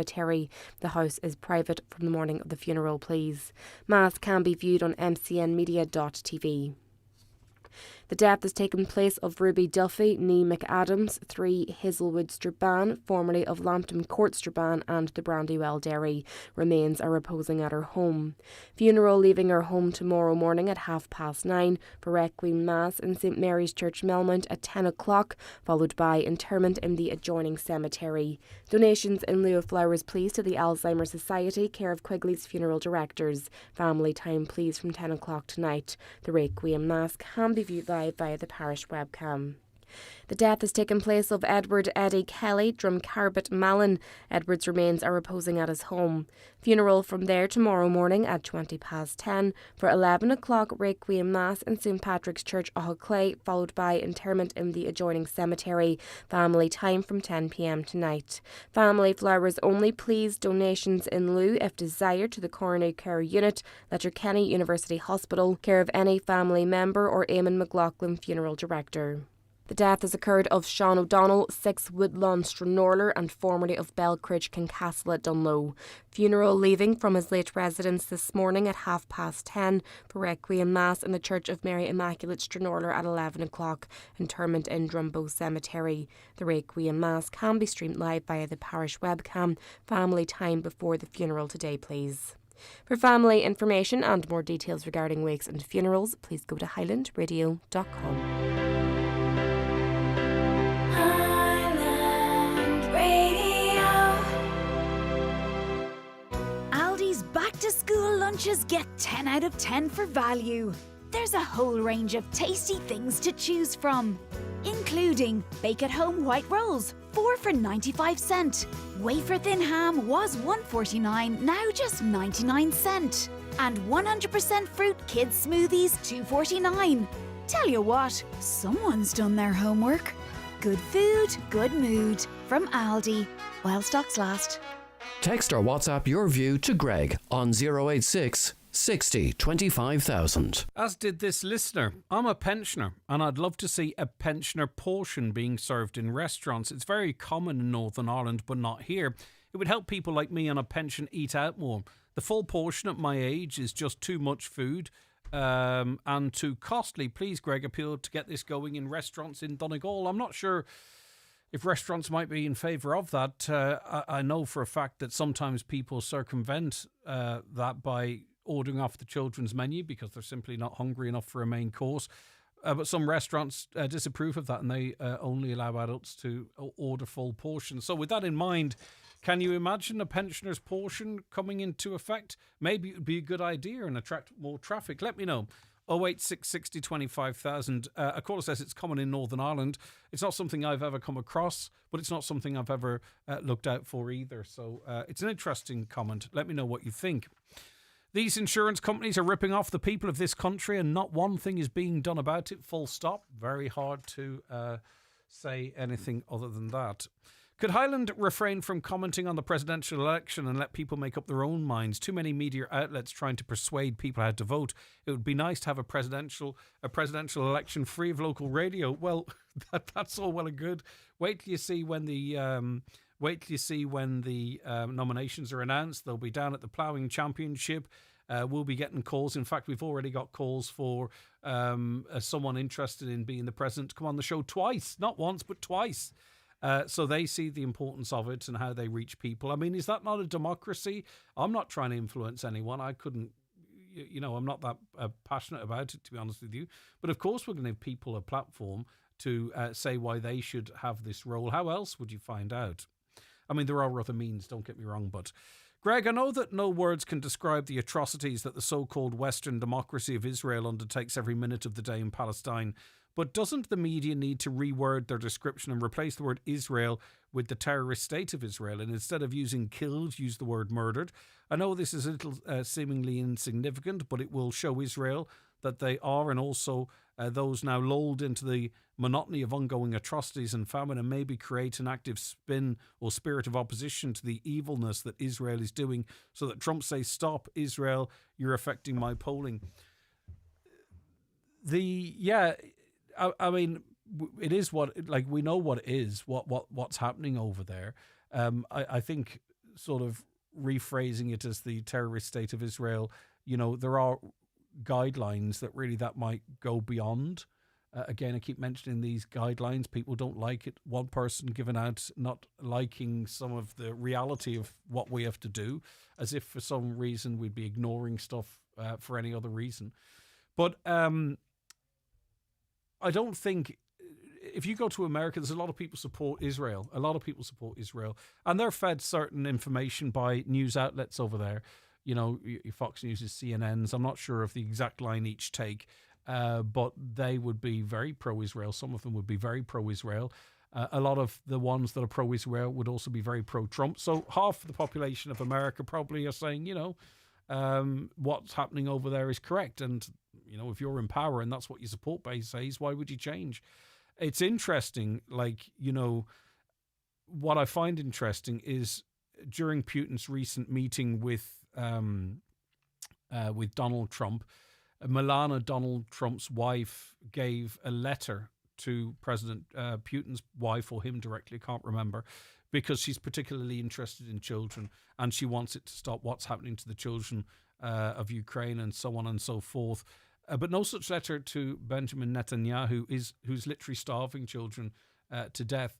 The house is private from the morning of the funeral, please. Mass can be viewed on mcnmedia.tv. The death has taken place of Ruby Duffy, née McAdams, 3 Hazelwood Strabane, formerly of Lambton Court Strabane and the Brandywell Dairy. Remains are reposing at her home. Funeral leaving her home tomorrow morning at 9:30 for Requiem Mass in St Mary's Church, Melmount at 10 o'clock, followed by interment in the adjoining cemetery. Donations in lieu of flowers please to the Alzheimer's Society, care of Quigley's Funeral Directors. Family time please from 10 o'clock tonight. The Requiem Mass can be viewed live via the parish webcam. The death has taken place of Edward Eddie Kelly, Drumcarbet Malin. Edward's remains are reposing at his home. Funeral from there tomorrow morning at 10:20 for 11 o'clock Requiem Mass in St Patrick's Church, Clay, followed by interment in the adjoining cemetery. Family time from 10 p.m. tonight. Family flowers only please. Donations in lieu if desired to the Coronary Care Unit, Letterkenny University Hospital, care of any family member or Eamon McLaughlin Funeral Director. The death has occurred of Sean O'Donnell, 6 Woodlawn Stranorler and formerly of Belcridge, Kincastle at Dunlow. Funeral leaving from his late residence this morning at 10:30 for Requiem Mass in the Church of Mary Immaculate Stranorler at 11 o'clock. Interment in Drumbo Cemetery. The Requiem Mass can be streamed live via the parish webcam. Family time before the funeral today, please. For family information and more details regarding wakes and funerals, please go to highlandradio.com. Aldi's back-to-school lunches get 10 out of 10 for value. there's a whole range of tasty things to choose from, including bake-at-home white rolls, 4 for 95 cent. Wafer-thin ham was $1.49, now just 99 cent. And 100% fruit kids smoothies, $2.49. Tell you what, someone's done their homework. Good food, good mood. From Aldi, while stocks last. Text or WhatsApp your view to Greg on 086 60 25,000. As did this listener. I'm a pensioner and I'd love to see a pensioner portion being served in restaurants. It's very common in Northern Ireland, but not here. It would help people like me on a pension eat out more. The full portion at my age is just too much food and too costly. Please, Greg, appeal to get this going in restaurants in Donegal. I'm not sure if restaurants might be in favour of that. I know for a fact that sometimes people circumvent that by ordering off the children's menu because they're simply not hungry enough for a main course. But some restaurants disapprove of that and they only allow adults to order full portions. So with that in mind, can you imagine a pensioner's portion coming into effect? Maybe it would be a good idea and attract more traffic. Let me know. 086 60 25,000. A caller says it's common in Northern Ireland. It's not something I've ever come across, but it's not something I've ever looked out for either. So it's an interesting comment. Let me know what you think. These insurance companies are ripping off the people of this country and not one thing is being done about it. Full stop. Very hard to say anything other than that. Could Highland refrain from commenting on the presidential election and let people make up their own minds? Too many media outlets trying to persuade people how to vote. It would be nice to have a presidential election free of local radio. Well, that's all well and good. Wait till you see when the nominations are announced. They'll be down at the Ploughing Championship. We'll be getting calls. In fact, we've already got calls for someone interested in being the president to come on the show twice, not once but twice. So they see the importance of it and how they reach people. I mean, is that not a democracy? I'm not trying to influence anyone. I couldn't, I'm not that passionate about it, to be honest with you. But of course, we're going to give people a platform to say why they should have this role. How else would you find out? I mean, there are other means, don't get me wrong. But Greg, I know that no words can describe the atrocities that the so-called Western democracy of Israel undertakes every minute of the day in Palestine. But doesn't the media need to reword their description and replace the word Israel with the terrorist state of Israel? And instead of using killed, use the word murdered. I know this is a little seemingly insignificant, but it will show Israel that they are, and also those now lulled into the monotony of ongoing atrocities and famine, and maybe create an active spin or spirit of opposition to the evilness that Israel is doing, so that Trump says, "Stop, Israel, you're affecting my polling." I mean, it is we know what it is, what's happening over there. I think sort of rephrasing it as the terrorist state of Israel, there are guidelines that might go beyond. Again, I keep mentioning these guidelines. People don't like it. One person given out not liking some of the reality of what we have to do, as if for some reason we'd be ignoring stuff for any other reason. But I don't think, if you go to America, there's a lot of people support Israel. And they're fed certain information by news outlets over there. Your Fox News is CNN's. I'm not sure of the exact line each take, but they would be very pro-Israel. Some of them would be very pro-Israel. A lot of the ones that are pro-Israel would also be very pro-Trump. So half the population of America probably are saying, what's happening over there is correct. And, if you're in power and that's what your support base says, why would you change? It's interesting, what I find interesting is during Putin's recent meeting with Donald Trump, Melania, Donald Trump's wife, gave a letter to President Putin's wife, or him directly, I can't remember, because she's particularly interested in children and she wants it to stop what's happening to the children of Ukraine and so on and so forth. But no such letter to Benjamin Netanyahu, who's literally starving children to death.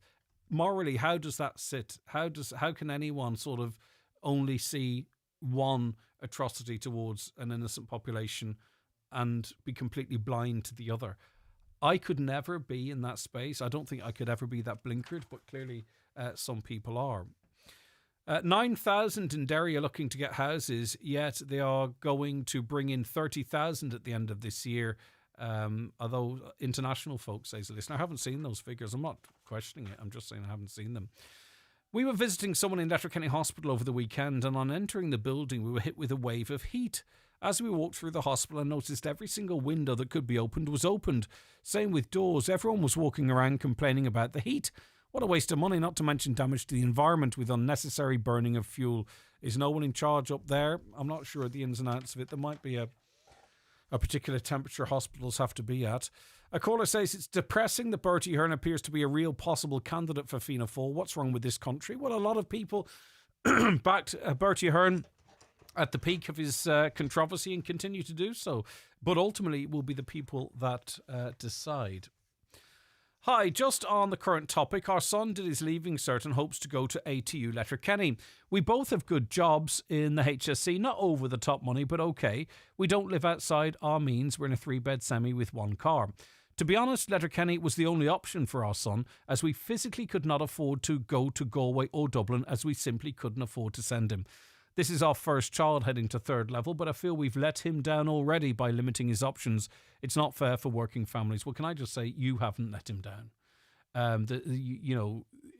Morally, how does that sit? How can anyone sort of only see one atrocity towards an innocent population and be completely blind to the other? I could never be in that space. I don't think I could ever be that blinkered, but clearly some people are. 9,000 in Derry are looking to get houses, yet they are going to bring in 30,000 at the end of this year. Although international folks say so. Listen, I haven't seen those figures. I'm not questioning it. I'm just saying I haven't seen them. We were visiting someone in Letterkenny Hospital over the weekend, and on entering the building, we were hit with a wave of heat. As we walked through the hospital, I noticed every single window that could be opened was opened. Same with doors. Everyone was walking around complaining about the heat. What a waste of money, not to mention damage to the environment with unnecessary burning of fuel. Is no one in charge up there? I'm not sure of the ins and outs of it. There might be a particular temperature hospitals have to be at. A caller says it's depressing that Bertie Ahern appears to be a real possible candidate for Fianna Fáil. What's wrong with this country? Well, a lot of people backed Bertie Ahern at the peak of his controversy and continue to do so. But ultimately, it will be the people that decide. Hi, just on the current topic, our son did his leaving cert and hopes to go to ATU Letterkenny. We both have good jobs in the HSC, not over the top money, but okay. We don't live outside our means. We're in a 3-bed semi with 1 car. To be honest, Letterkenny was the only option for our son, as we physically could not afford to go to Galway or Dublin, as we simply couldn't afford to send him. This is our first child heading to 3rd level, but I feel we've let him down already by limiting his options. It's not fair for working families. Well, can I just say, you haven't let him down.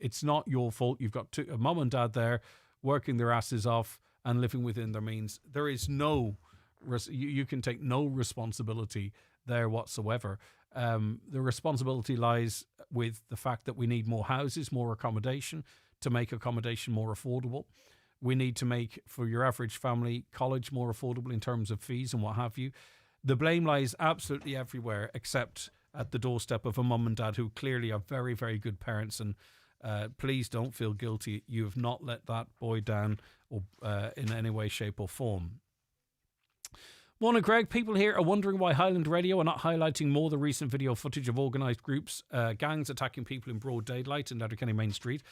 It's not your fault. You've got a mum and dad there working their asses off and living within their means. There is you can take no responsibility there whatsoever. The responsibility lies with the fact that we need more houses, more accommodation, to make accommodation more affordable. We need to make, for your average family, college more affordable in terms of fees and what have you. The blame lies absolutely everywhere, except at the doorstep of a mum and dad who clearly are very, very good parents. And please don't feel guilty. You have not let that boy down or in any way, shape or form. Morning, Greg. People here are wondering why Highland Radio are not highlighting more the recent video footage of organised groups, gangs attacking people in broad daylight in Letterkenny Main Street.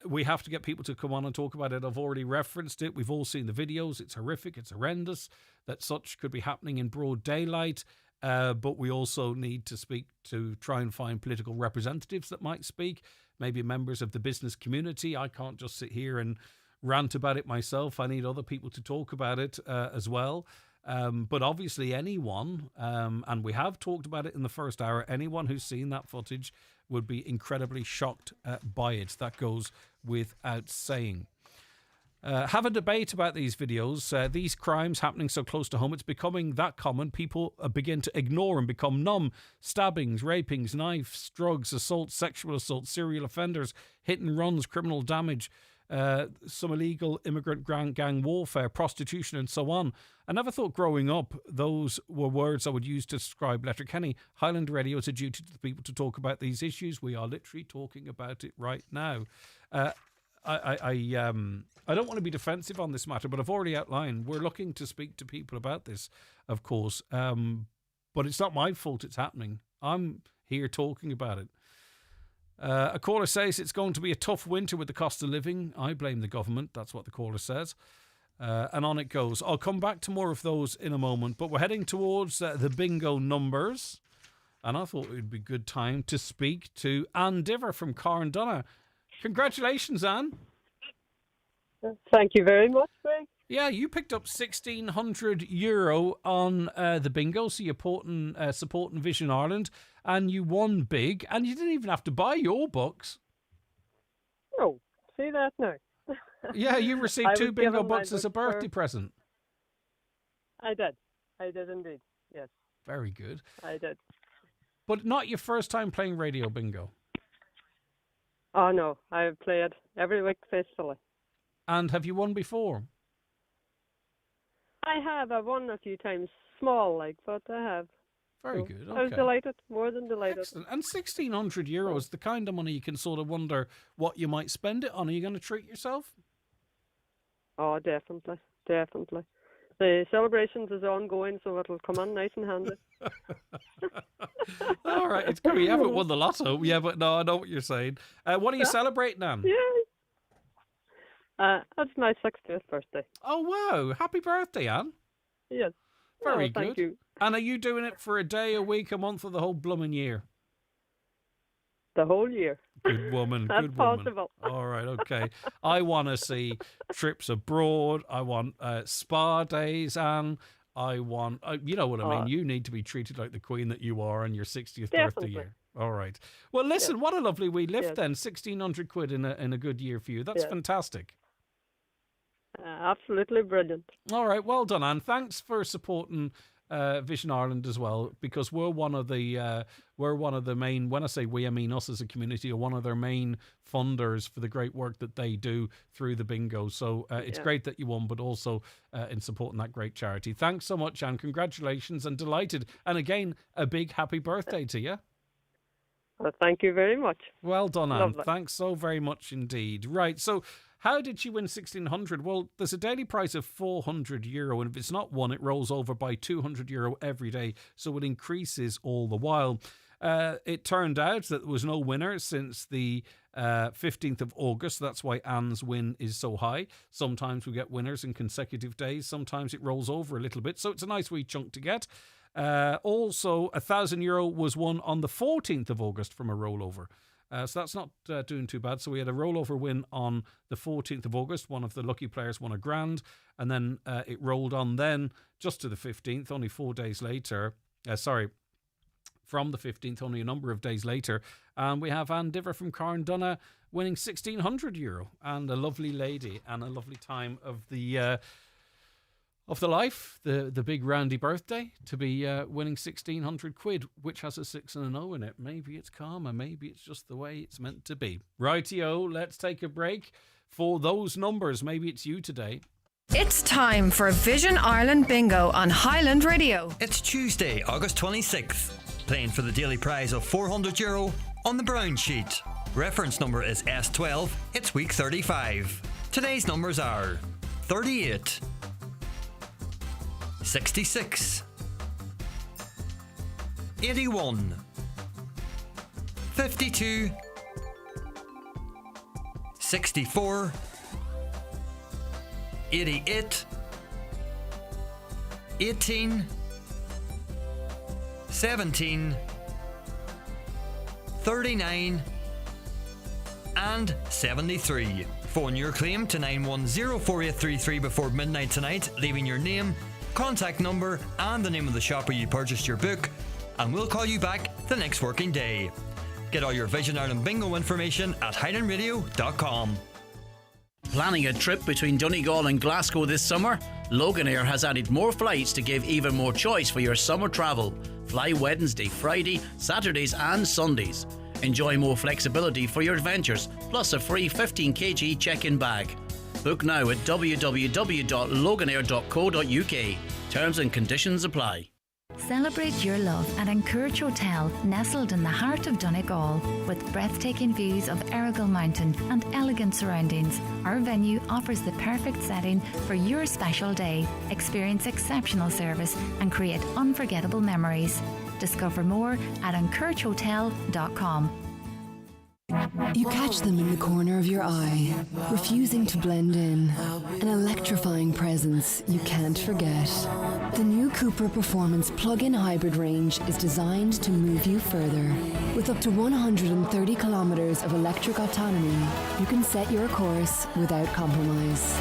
We have to get people to come on and talk about it. I've already referenced it. We've all seen the videos. It's horrific. It's horrendous that such could be happening in broad daylight. But we also need to try and find political representatives that might speak, maybe members of the business community. I can't just sit here and rant about it myself. I need other people to talk about it as well. But obviously anyone, and we have talked about it in the first hour, anyone who's seen that footage would be incredibly shocked by it. That goes without saying. Have a debate about these videos. These crimes happening so close to home, it's becoming that common. People begin to ignore and become numb. Stabbings, rapings, knives, drugs, assaults, sexual assault, serial offenders, hit and runs, criminal damage, some illegal immigrant gang warfare, prostitution and so on. I never thought growing up those were words I would use to describe Letterkenny. Highland Radio is a duty to the people to talk about these issues. We are literally talking about it right now. I don't want to be defensive on this matter, but I've already outlined we're looking to speak to people about this, of course. But it's not my fault it's happening. I'm here talking about it. A caller says it's going to be a tough winter with the cost of living. I blame the government. That's what the caller says. And on it goes. I'll come back to more of those in a moment, but we're heading towards the bingo numbers. And I thought it would be a good time to speak to Anne Diver from Carndonagh. Congratulations, Anne. Thank you very much, Greg. Yeah, you picked up €1,600 on the bingo, so you're supporting Vision Ireland, and you won big, and you didn't even have to buy your books. Oh, see that now. Yeah, you received 2 bingo books as a birthday present. I did indeed, yes. Very good. I did. But not your first time playing radio bingo. Oh, no, I've played every week faithfully. And have you won before? I have. I've won a few times, small, but I have. Very good. Okay. I was delighted, more than delighted. Excellent. And €1,600, the kind of money you can sort of wonder what you might spend it on. Are you going to treat yourself? Oh, definitely. The celebrations is ongoing, so it'll come in nice and handy. All right, it's good. You haven't won the lotto. Yeah, but no, I know what you're saying. What are you celebrating, Anne? Yeah. That's my 60th birthday. Oh, wow. Happy birthday, Anne. Yes. Very good. Thank you. And are you doing it for a day, a week, a month, or the whole blooming year? The whole year. Good woman. That's Good woman. possible. All right, okay. I want to see trips abroad. I want spa days, and I want, you know what I mean? You need to be treated like the queen that you are on your 60th birthday year. All right. Well, listen, what a lovely wee lift then. 1,600 quid in a good year for you. That's fantastic. Absolutely brilliant. All right, well done, Anne. Thanks for supporting Vision Ireland as well, because we're one of the main, when I say we, I mean us as a community, are one of their main funders for the great work that they do through the bingo. So it's great that you won, but also in supporting that great charity. Thanks so much, Anne. Congratulations, and delighted. And again, a big happy birthday to you. Well, thank you very much. Well done, Anne. Lovely. Thanks so very much indeed. Right, so how did she win 1,600? Well, there's a daily prize of €400, and if it's not won, it rolls over by €200 every day, so it increases all the while. It turned out that there was no winner since the 15th of August. That's why Anne's win is so high. Sometimes we get winners in consecutive days. Sometimes it rolls over a little bit, so it's a nice wee chunk to get. Also, €1,000 was won on the 14th of August from a rollover. So that's not doing too bad. So we had a rollover win on the 14th of August. One of the lucky players won £1,000. And then it rolled on then just to the 15th, only 4 days later. From the 15th, only a number of days later. And we have Anne Diver from Carndonagh winning €1,600. And a lovely lady and a lovely time of the life, the big roundy birthday, to be winning 1,600 quid, which has a 6 and an O in it. Maybe it's karma, maybe it's just the way it's meant to be. Rightio, let's take a break for those numbers. Maybe it's you today. It's time for Vision Ireland Bingo on Highland Radio. It's Tuesday, August 26th. Playing for the daily prize of €400 on the brown sheet. Reference number is S12. It's week 35. Today's numbers are 38, 66, 81, 52, 64, 88, 18, 17, 39 and 73. Phone your claim to 910-4833 before midnight tonight, leaving your name, contact number and the name of the shop where you purchased your book, and we'll call you back the next working day. Get all your Vision Ireland bingo information at highlandradio.com. Planning a trip between Donegal and Glasgow this summer? Loganair has added more flights to give even more choice for your summer travel. Fly Wednesday, Friday, Saturdays and Sundays. Enjoy more flexibility for your adventures, plus a free 15 kg check-in bag. Book now at www.loganair.co.uk. Terms and conditions apply. Celebrate your love at Anchorage Hotel, nestled in the heart of Donegal. With breathtaking views of Errigal Mountain and elegant surroundings, our venue offers the perfect setting for your special day. Experience exceptional service and create unforgettable memories. Discover more at anchoragehotel.com. You catch them in the corner of your eye, refusing to blend in. An electrifying presence you can't forget. The new Cupra Performance plug-in hybrid range is designed to move you further. With up to 130 kilometers of electric autonomy, you can set your course without compromise.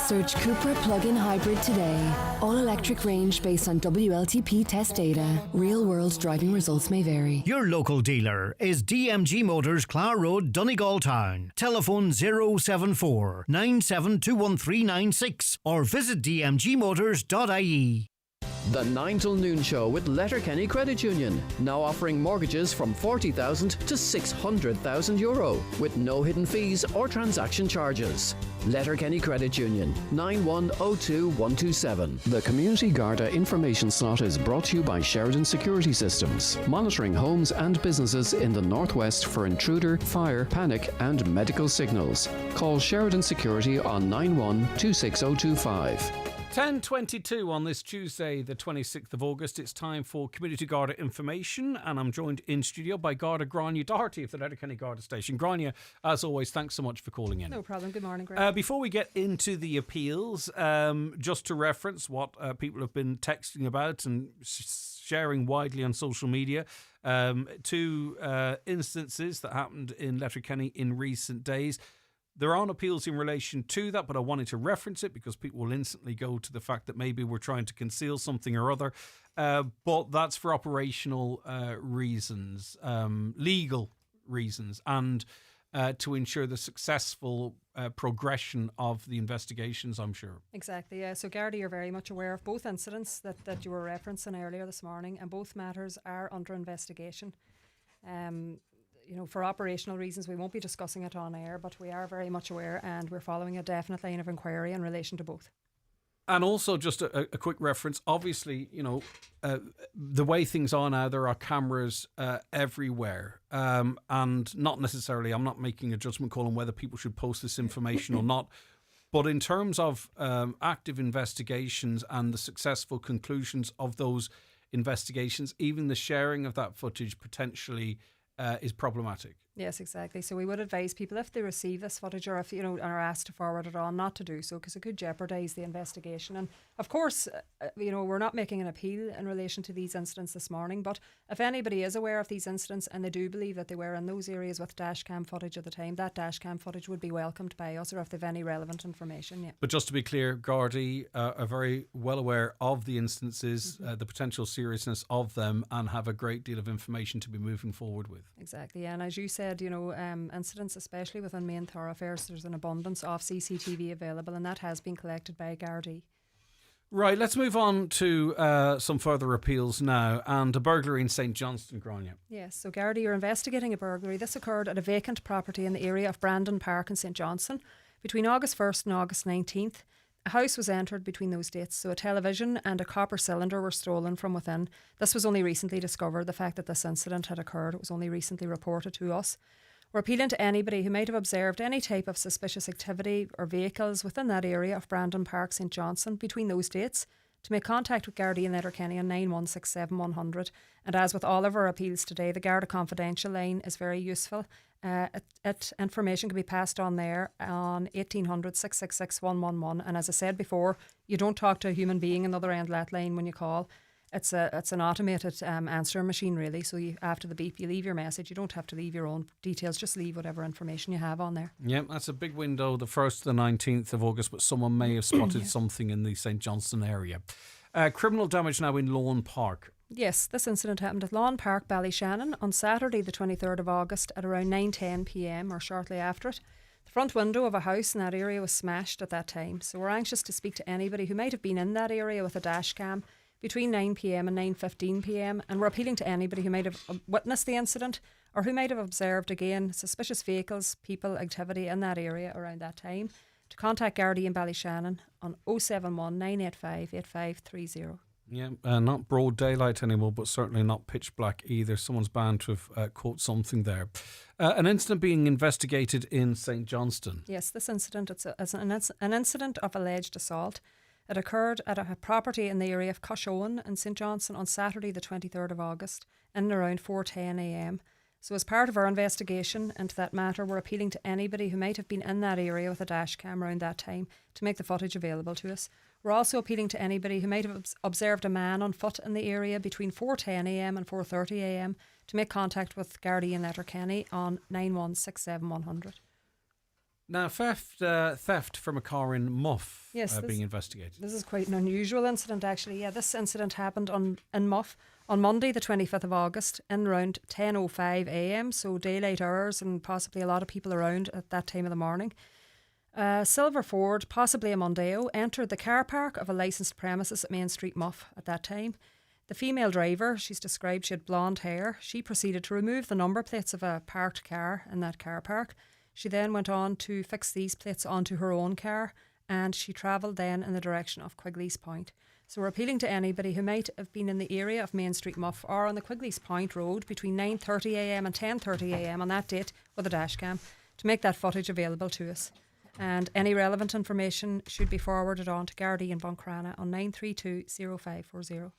Search Cupra plug-in hybrid today. All-electric range based on WLTP test data. Real-world driving results may vary. Your local dealer is DMG Motors, Clough Road, Donegal Town. Telephone 074 9721396 or visit dmgmotors.ie. The 9 till noon show with Letterkenny Credit Union, now offering mortgages from €40,000 to €600,000 with no hidden fees or transaction charges. Letterkenny Credit Union, 9102127. The Community Garda information slot is brought to you by Sheridan Security Systems, monitoring homes and businesses in the northwest for intruder, fire, panic and medical signals. Call Sheridan Security on 91 26025. 10:22 on this Tuesday, the 26th of August. It's time for Community Garda information, and I'm joined in studio by Garda Grania Doherty of the Letterkenny Garda Station. Grania, as always, thanks so much for calling in. No problem. Good morning, Greg. Before we get into the appeals, just to reference what people have been texting about and sharing widely on social media, two instances that happened in Letterkenny in recent days. There aren't appeals in relation to that, but I wanted to reference it because people will instantly go to the fact that maybe we're trying to conceal something or other. But that's for operational reasons, legal reasons, and to ensure the successful progression of the investigations, I'm sure. Exactly, yeah. So Garda, you're very much aware of both incidents that you were referencing earlier this morning, and both matters are under investigation. For operational reasons, we won't be discussing it on air, but we are very much aware and we're following a definite line of inquiry in relation to both. And also just a quick reference, obviously, the way things are now, there are cameras everywhere. And not necessarily, I'm not making a judgment call on whether people should post this information or not. But in terms of active investigations and the successful conclusions of those investigations, even the sharing of that footage potentially is problematic. Yes, exactly. So we would advise people, if they receive this footage or if are asked to forward it on, not to do so, because it could jeopardise the investigation. And of course, we're not making an appeal in relation to these incidents this morning, but if anybody is aware of these incidents and they do believe that they were in those areas with dashcam footage at the time, that dashcam footage would be welcomed by us, or if they've any relevant information. Yeah. But just to be clear, Gardaí are very well aware of the instances, the potential seriousness of them, and have a great deal of information to be moving forward with. Exactly, and as you said, incidents, especially within main thoroughfares, there's an abundance of CCTV available, and that has been collected by Gardaí. Right, let's move on to some further appeals now, and a burglary in St Johnstone, Grania. Yes, so Gardaí are investigating a burglary. This occurred at a vacant property in the area of Brandon Park in St Johnstone between August 1st and August 19th. A house was entered between those dates, so a television and a copper cylinder were stolen from within. This was only recently discovered, the fact that this incident had occurred. It was only recently reported to us. We're appealing to anybody who might have observed any type of suspicious activity or vehicles within that area of Brandon Park, St Johnstone, between those dates, to make contact with Gardaí in Letterkenny on 916 100. And as with all of our appeals today, the Garda Confidential line is very useful. Information can be passed on there on 1800 666 111. And as I said before, you don't talk to a human being on the other end of that line when you call. It's an automated answer machine, really. So after the beep, you leave your message. You don't have to leave your own details. Just leave whatever information you have on there. Yeah, that's a big window, the 1st to the 19th of August, but someone may have spotted something in the St Johnstone area. Criminal damage now in Lawn Park. Yes, this incident happened at Lawn Park, Ballyshannon, on Saturday the 23rd of August at around 9:10 p.m. or shortly after it. The front window of a house in that area was smashed at that time. So we're anxious to speak to anybody who might have been in that area with a dash cam between 9 p.m. and 9:15 p.m. and we're appealing to anybody who might have witnessed the incident or who might have observed, again, suspicious vehicles, people, activity in that area around that time, to contact Gardaí in Ballyshannon on 071 985 8530. Yeah, not broad daylight anymore, but certainly not pitch black either. Someone's bound to have caught something there. An incident being investigated in St Johnstone. Yes, this incident, it's an incident of alleged assault. It occurred at a property in the area of Cushowen in St Johnstone on Saturday the 23rd of August in and around 4:10 a.m. So as part of our investigation into that matter, we're appealing to anybody who might have been in that area with a dash cam around that time to make the footage available to us. We're also appealing to anybody who might have observed a man on foot in the area between 4:10 a.m. and 4:30 a.m. to make contact with Gardaí in Letterkenny on 9167 100. Now, theft from a car in Muff being investigated. This is quite an unusual incident, actually. Yeah, this incident happened in Muff on Monday, the 25th of August, in around 10:05 a.m. So daylight hours, and possibly a lot of people around at that time of the morning. Silver Ford, possibly a Mondeo, entered the car park of a licensed premises at Main Street, Muff, at that time. The female driver, she's described, she had blonde hair. She proceeded to remove the number plates of a parked car in that car park. She then went on to fix these plates onto her own car, and she travelled then in the direction of Quigley's Point. So we're appealing to anybody who might have been in the area of Main Street, Muff, or on the Quigley's Point Road between 9:30 a.m. and 10:30 a.m. on that date with a dash cam to make that footage available to us. And any relevant information should be forwarded on to Gardaí in Buncrana on 932-0540.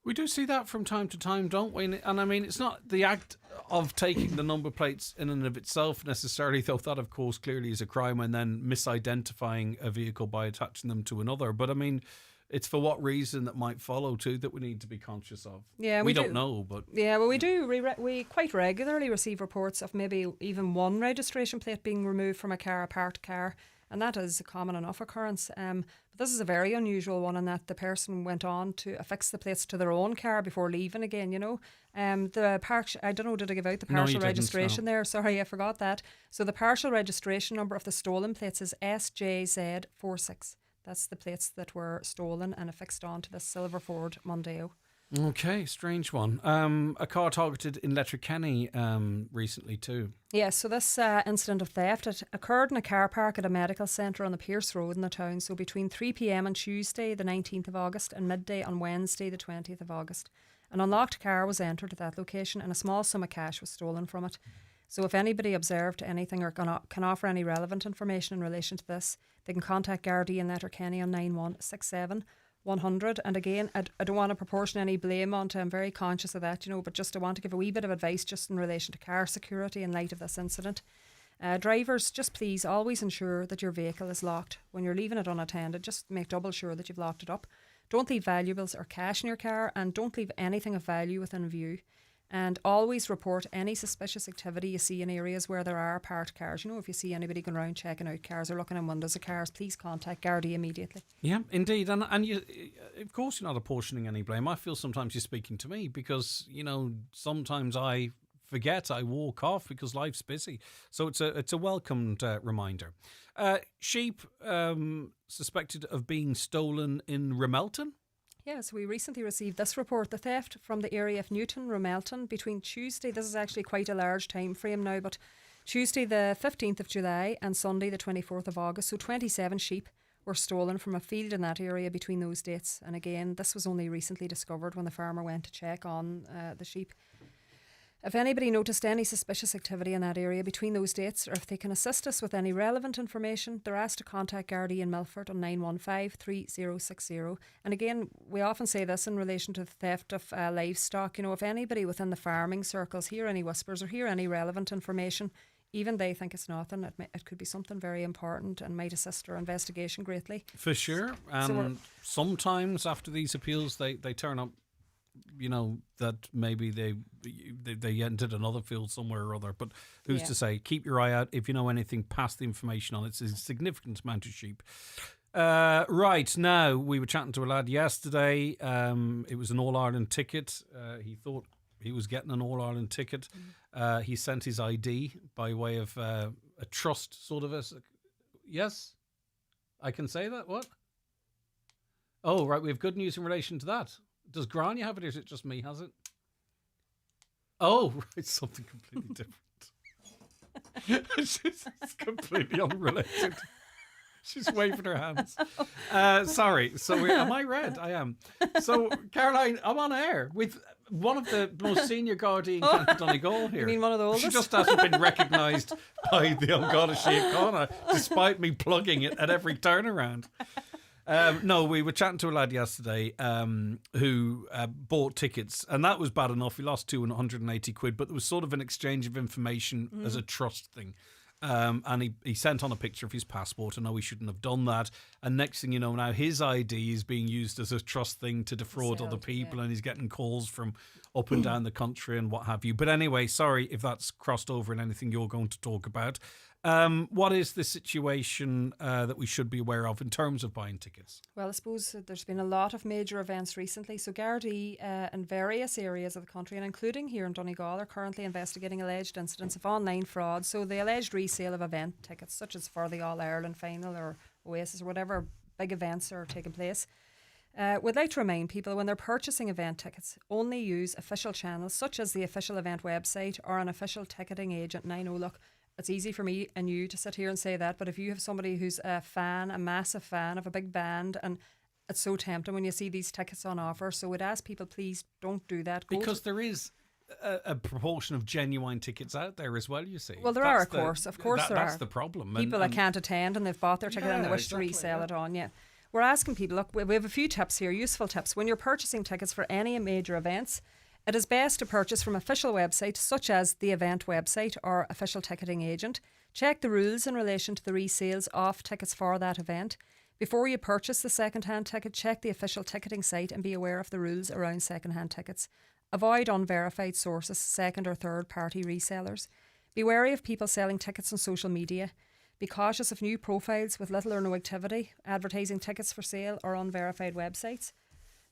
We do see that from time to time, don't we? And I mean, it's not the act of taking the number plates in and of itself necessarily, though that, of course, clearly is a crime, and then misidentifying a vehicle by attaching them to another. But I mean, it's for what reason that might follow too that we need to be conscious of. Yeah, we don't know, but yeah, well, we do. We quite regularly receive reports of maybe even one registration plate being removed from a car, a parked car, and that is a common enough occurrence. But this is a very unusual one in that the person went on to affix the plates to their own car before leaving again. You know, the I don't know, did I give out the partial registration there? Sorry, I forgot that. So the partial registration number of the stolen plates is SJZ46. That's the plates that were stolen and affixed onto the silver Ford Mondeo. Okay, strange one. A car targeted in Letterkenny recently too. Yeah, so this incident of theft, it occurred in a car park at a medical centre on the Pierce Road in the town, so between 3 p.m. on Tuesday the 19th of August and midday on Wednesday the 20th of August. An unlocked car was entered at that location and a small sum of cash was stolen from it. So if anybody observed anything or can offer any relevant information in relation to this, they can contact Gardaí in Letterkenny on 9167 100. And again, I don't want to proportion any blame onto, I'm very conscious of that, you know, but just I want to give a wee bit of advice just in relation to car security in light of this incident. Drivers, just please always ensure that your vehicle is locked. When you're leaving it unattended, just make double sure that you've locked it up. Don't leave valuables or cash in your car, and don't leave anything of value within view. And always report any suspicious activity you see in areas where there are parked cars. You know, if you see anybody going around checking out cars or looking in windows of cars, please contact Gardaí immediately. Yeah, indeed. And you, of course, you're not apportioning any blame. I feel sometimes you're speaking to me because, you know, sometimes I forget, I walk off because life's busy. So it's a welcomed reminder. Sheep suspected of being stolen in Ramelton. Yes, we recently received this report. The theft from the area of Newton, Ramelton, between Tuesday, this is actually quite a large time frame now, but Tuesday the 15th of July and Sunday the 24th of August, so 27 sheep were stolen from a field in that area between those dates. And again, this was only recently discovered when the farmer went to check on the sheep. If anybody noticed any suspicious activity in that area between those dates, or if they can assist us with any relevant information, they're asked to contact Gardaí in Milford on 915-3060. And again, we often say this in relation to the theft of livestock. You know, if anybody within the farming circles hear any whispers or hear any relevant information, even they think it's nothing, it could be something very important and might assist our investigation greatly. For sure. And sometimes after these appeals, they turn up, you know, that maybe they entered another field somewhere or other, but who's to say? Keep your eye out. If you know anything, pass the information on. It's a significant amount of sheep. Right, now we were chatting to a lad yesterday. It was an All-Ireland ticket. He thought he was getting an All-Ireland ticket. He sent his ID by way of a trust sort of yes, I can say that. What? Oh, right, we have good news in relation to that. Does Grania have it, or is it just me has it? Oh, it's something completely different. It's completely unrelated. She's waving her hands. Sorry. So am I red? I am. So, Caroline, I'm on air with one of the most senior Gardaí in County Donegal here. You mean one of the oldest? She just hasn't been recognised by the Garda Síochána, despite me plugging it at every turnaround. No, we were chatting to a lad yesterday who bought tickets, and that was bad enough. He lost 280 quid, but there was sort of an exchange of information as a trust thing. And he sent on a picture of his passport. I know he shouldn't have done that. And next thing you know, now his ID is being used as a trust thing to defraud other people, and he's getting calls from up and down the country and what have you. But anyway, sorry if that's crossed over in anything you're going to talk about. What is the situation that we should be aware of in terms of buying tickets? Well, I suppose there's been a lot of major events recently. So Gardaí in various areas of the country, and including here in Donegal, are currently investigating alleged incidents of online fraud. So the alleged resale of event tickets, such as for the All-Ireland final or Oasis or whatever big events are taking place. We'd like to remind people when they're purchasing event tickets, only use official channels such as the official event website or an official ticketing agent. And I know, look, it's easy for me and you to sit here and say that, but if you have somebody who's a massive fan of a big band, and it's so tempting when you see these tickets on offer, so we'd ask people, please don't do that. Because there is a proportion of genuine tickets out there as well, you see. Well, there are, of course there are. That's the problem. People that can't attend and they've bought their ticket and they wish to resell it on, We're asking people, look, we have a few tips here, useful tips. When you're purchasing tickets for any major events, it is best to purchase from official websites such as the event website or official ticketing agent. Check the rules in relation to the resales of tickets for that event. Before you purchase the second-hand ticket, check the official ticketing site and be aware of the rules around second-hand tickets. Avoid unverified sources, second or third-party resellers. Be wary of people selling tickets on social media. Be cautious of new profiles with little or no activity, advertising tickets for sale or unverified websites.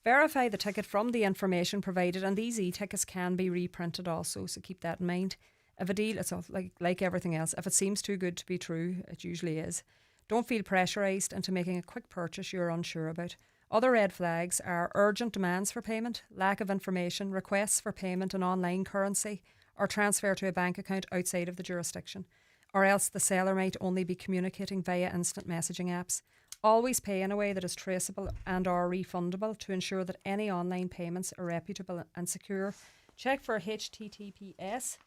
Verify the ticket from the information provided, and these e-tickets can be reprinted also, so keep that in mind. If a deal, it's like everything else, if it seems too good to be true, it usually is. Don't feel pressurised into making a quick purchase you're unsure about. Other red flags are urgent demands for payment, lack of information, requests for payment in online currency, or transfer to a bank account outside of the jurisdiction, or else the seller might only be communicating via instant messaging apps. Always pay in a way that is traceable and or refundable to ensure that any online payments are reputable and secure. Check for HTTPS.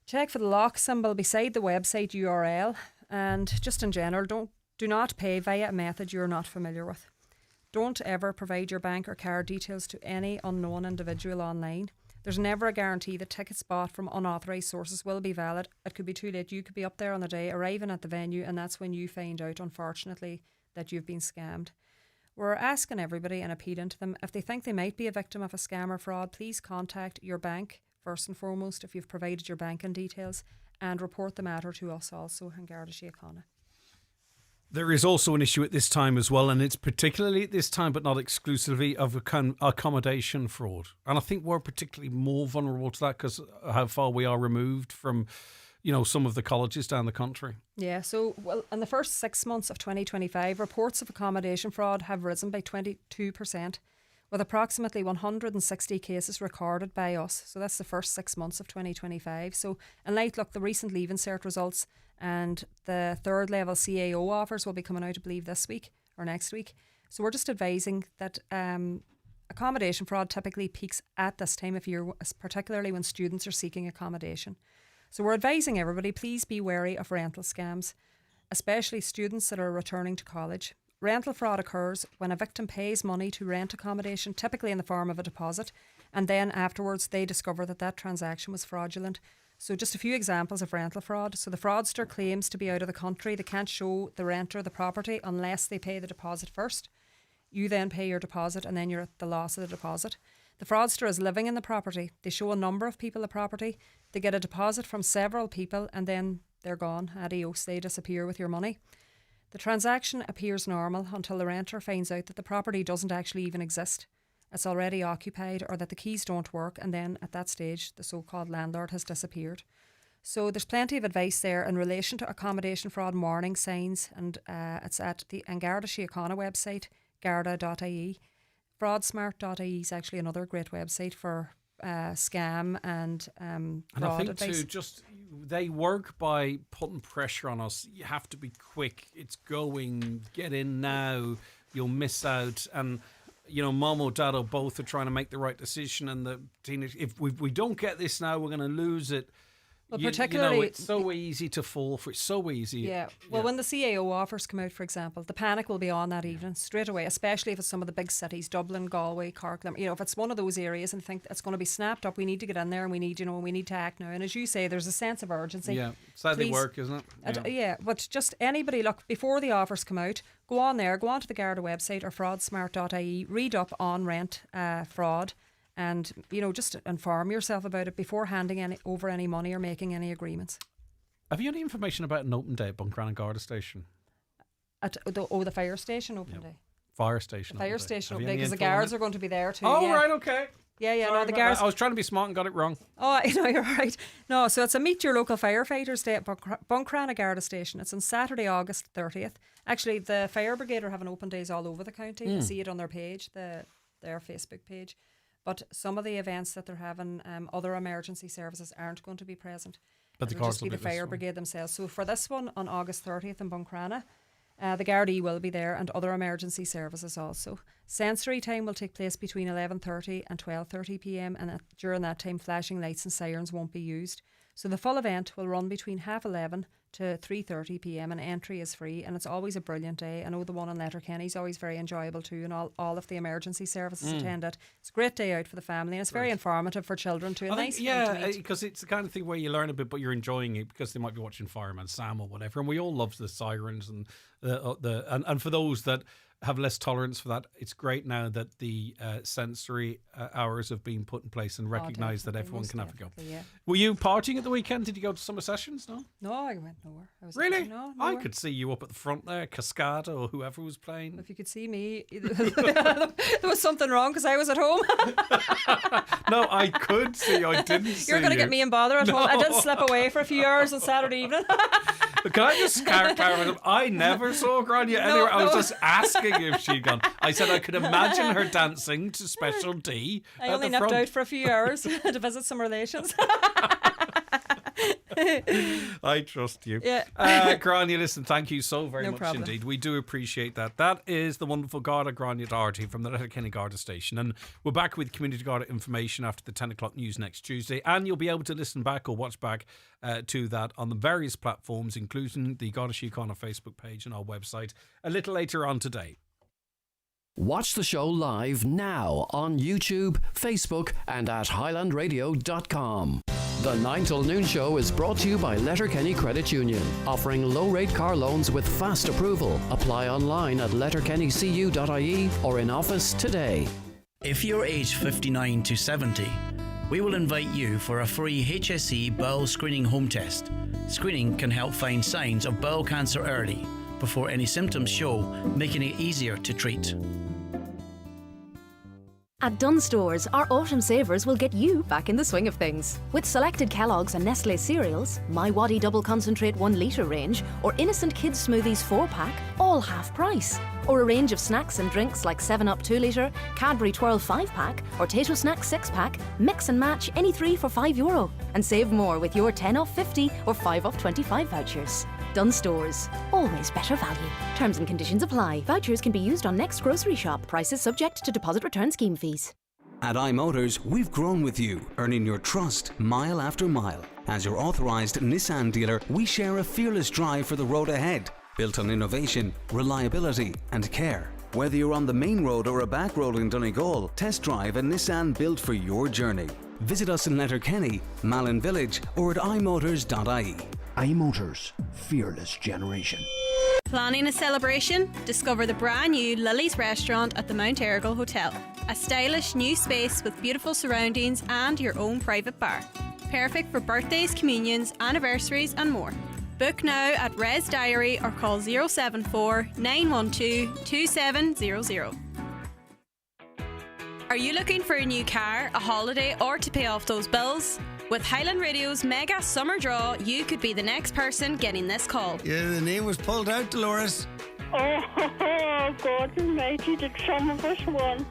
Check for the lock symbol beside the website URL, and just in general, do not pay via a method you're not familiar with. Don't ever provide your bank or card details to any unknown individual online. There's never a guarantee that tickets bought from unauthorised sources will be valid. It could be too late. You could be up there on the day, arriving at the venue, and that's when you find out, unfortunately, that you've been scammed. We're asking everybody and appealing to them, if they think they might be a victim of a scam or fraud, please contact your bank first and foremost if you've provided your banking details, and report the matter to us also in Garda Síochána. There is also an issue at this time as well, and it's particularly at this time, but not exclusively, of accommodation fraud. And I think we're particularly more vulnerable to that because how far we are removed from, some of the colleges down the country. Yeah, so, in the first 6 months of 2025, reports of accommodation fraud have risen by 22%, with approximately 160 cases recorded by us. So that's the first 6 months of 2025. So, in light, the recent Leaving Cert results and the third level CAO offers will be coming out, I believe, this week or next week. So we're just advising that accommodation fraud typically peaks at this time of year, particularly when students are seeking accommodation. So we're advising everybody, please be wary of rental scams, especially students that are returning to college. Rental fraud occurs when a victim pays money to rent accommodation, typically in the form of a deposit, and then afterwards they discover that transaction was fraudulent. So just a few examples of rental fraud. So the fraudster claims to be out of the country. They can't show the renter the property unless they pay the deposit first. You then pay your deposit and then you're at the loss of the deposit. The fraudster is living in the property. They show a number of people the property. They get a deposit from several people and then they're gone. Adios, they disappear with your money. The transaction appears normal until the renter finds out that the property doesn't actually even exist. It's already occupied, or that the keys don't work, and then at that stage the so-called landlord has disappeared. So there's plenty of advice there in relation to accommodation fraud warning signs, and it's at the Garda Síochána website, garda.ie. Fraudsmart.ie is actually another great website for scam and fraud I think advice. too, they work by putting pressure on us. You have to be quick. It's going. Get in now. You'll miss out. And mom or dad or both are trying to make the right decision. And the teenage, if we don't get this now, we're going to lose it. Well, particularly, it's so easy to fall for. It's so easy. Yeah. Well, when the CAO offers come out, for example, the panic will be on that evening straight away, especially if it's some of the big cities, Dublin, Galway, Cork. If it's one of those areas and think it's going to be snapped up, we need to get in there and we need to act now. And as you say, there's a sense of urgency. Yeah, sadly work, isn't it? Yeah, but just anybody, before the offers come out, go onto the Garda website or fraudsmart.ie, read up on rent fraud. And, just inform yourself about it before handing over any money or making any agreements. Have you any information about an open day at Buncrana Garda Station? At the fire station open day? Fire station open day, because the guards are going to be there too. Oh, right, okay. Yeah, Sorry no, the guards. I was trying to be smart and got it wrong. Oh, you're right. No, so it's a Meet Your Local Firefighters Day at Buncrana Garda Station. It's on Saturday, August 30th. Actually, the Fire Brigade are having open days all over the county. You see it on their page, their Facebook page. But some of the events that they're having, other emergency services aren't going to be present. But it'll just be the fire brigade themselves. So for this one on August 30th in Buncrana, The Gardaí will be there and other emergency services also. Sensory time will take place between 11:30 and 12:30 p.m. and during that time flashing lights and sirens won't be used. So the full event will run between 11:30 to 3:30 p.m. and entry is free, and it's always a brilliant day. I know the one in Letterkenny is always very enjoyable too, and all of the emergency services attend it. It's a great day out for the family, and it's very informative for children too. Because it's the kind of thing where you learn a bit, but you're enjoying it because they might be watching Fireman Sam or whatever, and we all love the sirens and and for those that have less tolerance for that, it's great now that the sensory hours have been put in place and recognised that everyone can have a go. Yeah. Were you partying at the weekend? Did you go to summer sessions? No, I went nowhere. Really? No, I nowhere. could see you up at the front there, Cascada or whoever was playing. If you could see me, there was something wrong because I was at home. No, I could see. I didn't see You're going to you. get me in bother at home. I did slip away for a few hours on Saturday evening. Can I just clarify? I never saw Grania anywhere. I was just asking if she'd gone. I said I could imagine her dancing to Special D. I only nipped out for a few hours to visit some relations. I trust you. Yeah. Grania, listen, thank you so very No much problem. indeed. We do appreciate that. That is the wonderful Garda Grania Doherty from the Letterkenny Garda Station. And we're back with Community Garda information after the 10 o'clock news next Tuesday. And you'll be able to listen back or watch back to that on the various platforms, including the Garda Síochána Facebook page and our website a little later on today. Watch the show live now on YouTube, Facebook, and at highlandradio.com. The 9 till noon show is brought to you by Letterkenny Credit Union, offering low-rate car loans with fast approval. Apply online at letterkennycu.ie or in office today. If you're aged 59 to 70, we will invite you for a free HSE bowel screening home test. Screening can help find signs of bowel cancer early, before any symptoms show, making it easier to treat. At Dunnes Stores, our autumn savers will get you back in the swing of things. With selected Kellogg's and Nestle cereals, My Waddy Double Concentrate 1 litre range, or Innocent Kids Smoothies 4-pack, all half price. Or a range of snacks and drinks like 7-Up 2 litre, Cadbury Twirl 5-pack, or Tato Snacks 6-pack, mix and match any 3 for €5. And save more with your 10 off 50 or 5 off 25 vouchers. Dunnes Stores. Always better value. Terms and conditions apply. Vouchers can be used on next grocery shop. Prices subject to deposit return scheme fees. At iMotors, we've grown with you, earning your trust mile after mile. As your authorised Nissan dealer, we share a fearless drive for the road ahead, built on innovation, reliability and care. Whether you're on the main road or a back road in Donegal, test drive a Nissan built for your journey. Visit us in Letterkenny, Malin Village or at imotors.ie. iMotors, fearless generation. Planning a celebration? Discover the brand new Lily's Restaurant at the Mount Errigal Hotel. A stylish new space with beautiful surroundings and your own private bar. Perfect for birthdays, communions, anniversaries and more. Book now at Res Diary or call 074 912 2700. Are you looking for a new car, a holiday or to pay off those bills? With Highland Radio's mega summer draw, you could be the next person getting this call. Yeah, the name was pulled out, Dolores. Oh, God almighty, did some of us won.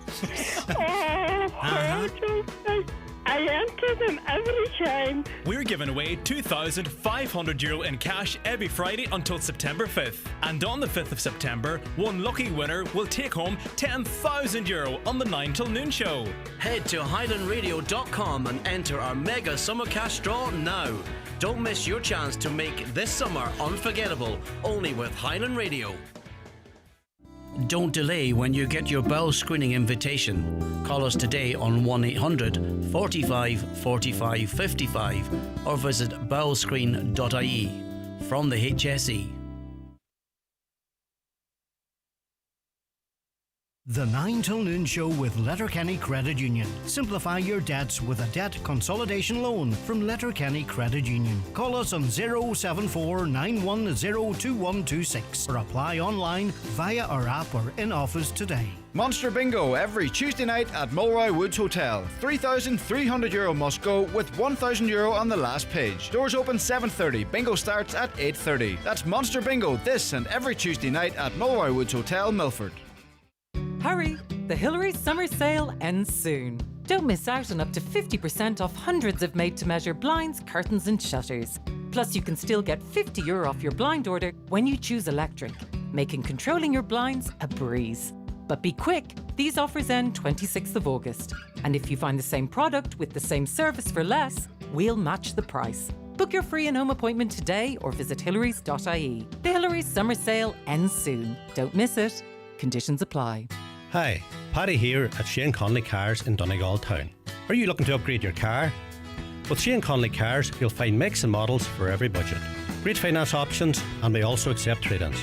I enter them every time. We're giving away €2,500 in cash every Friday until September 5th. And on the 5th of September, one lucky winner will take home €10,000 on the 9 till noon show. Head to highlandradio.com and enter our mega summer cash draw now. Don't miss your chance to make this summer unforgettable, only with Highland Radio. Don't delay when you get your bowel screening invitation. Call us today on 1800 45 45 55 or visit bowelscreen.ie. From the HSE. The 9 till noon show with Letterkenny Credit Union. Simplify your debts with a debt consolidation loan from Letterkenny Credit Union. Call us on 074 910 2126 or apply online via our app or in office today. Monster Bingo every Tuesday night at Mulroy Woods Hotel. €3,300 must go with €1,000 on the last page. Doors open 7:30. Bingo starts at 8:30. That's Monster Bingo this and every Tuesday night at Mulroy Woods Hotel, Milford. Hurry! The Hillary Summer Sale ends soon. Don't miss out on up to 50% off hundreds of made-to-measure blinds, curtains and shutters. Plus, you can still get €50 off your blind order when you choose electric. making controlling your blinds a breeze. But be quick, these offers end 26th of August. And if you find the same product with the same service for less, we'll match the price. Book your free and home appointment today or visit hillarys.ie. The Hillarys summer sale ends soon. Don't miss it. Conditions apply. Hi, Paddy here at Shane Conley Cars in Donegal Town. Are you looking to upgrade your car? With Shane Conley Cars, you'll find makes and models for every budget. Great finance options, and we also accept trade-ins.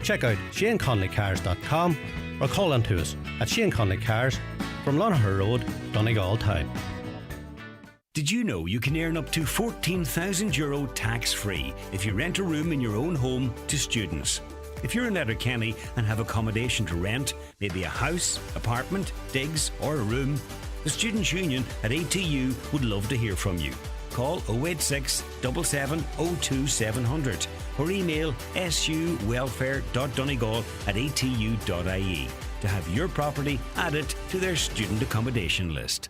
Check out shaneconleycars.com or call in to us at Shane Conley Cars from Lonaher Road, Donegal Town. Did you know you can earn up to €14,000 tax-free if you rent a room in your own home to students? If you're in Letterkenny and have accommodation to rent, maybe a house, apartment, digs or a room, the Students' Union at ATU would love to hear from you. Call 086 77 02 700 or email suwelfare.donegal@atu.ie to have your property added to their student accommodation list.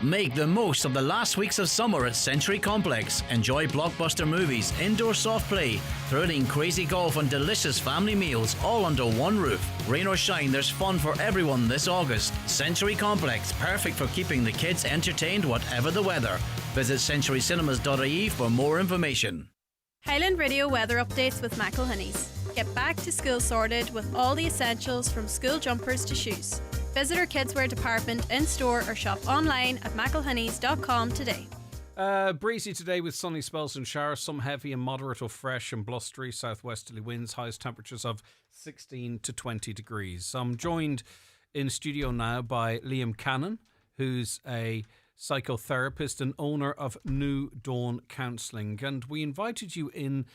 Make the most of the last weeks of summer at Century Complex. Enjoy blockbuster movies, indoor soft play, thrilling crazy golf and delicious family meals all under one roof. Rain or shine, there's fun for everyone this August. Century Complex, perfect for keeping the kids entertained whatever the weather. Visit centurycinemas.ie for more information. Highland Radio weather updates with McElhinney's. Get back to school sorted with all the essentials from school jumpers to shoes. Visit our kidswear department in store or shop online at mcelhinney's.com today. Breezy today with sunny spells and showers, some heavy and moderate or fresh and blustery southwesterly winds, highest temperatures of 16 to 20 degrees. I'm joined in studio now by Liam Cannon, who's a psychotherapist and owner of New Dawn Counselling. And we invited you in,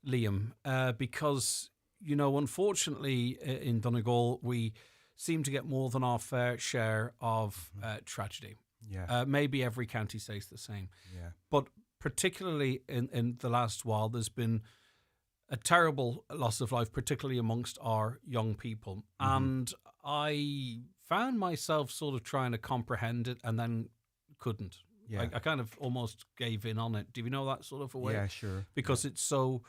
Liam, because, you know, unfortunately in Donegal we seem to get more than our fair share of tragedy. Yeah. Maybe every county says the same. Yeah. But particularly in the last while, there's been a terrible loss of life, particularly amongst our young people. Mm-hmm. And I found myself sort of trying to comprehend it and then couldn't. Yeah. I kind of almost gave in on it. Do you know that sort of a way? Yeah, sure. Because it's so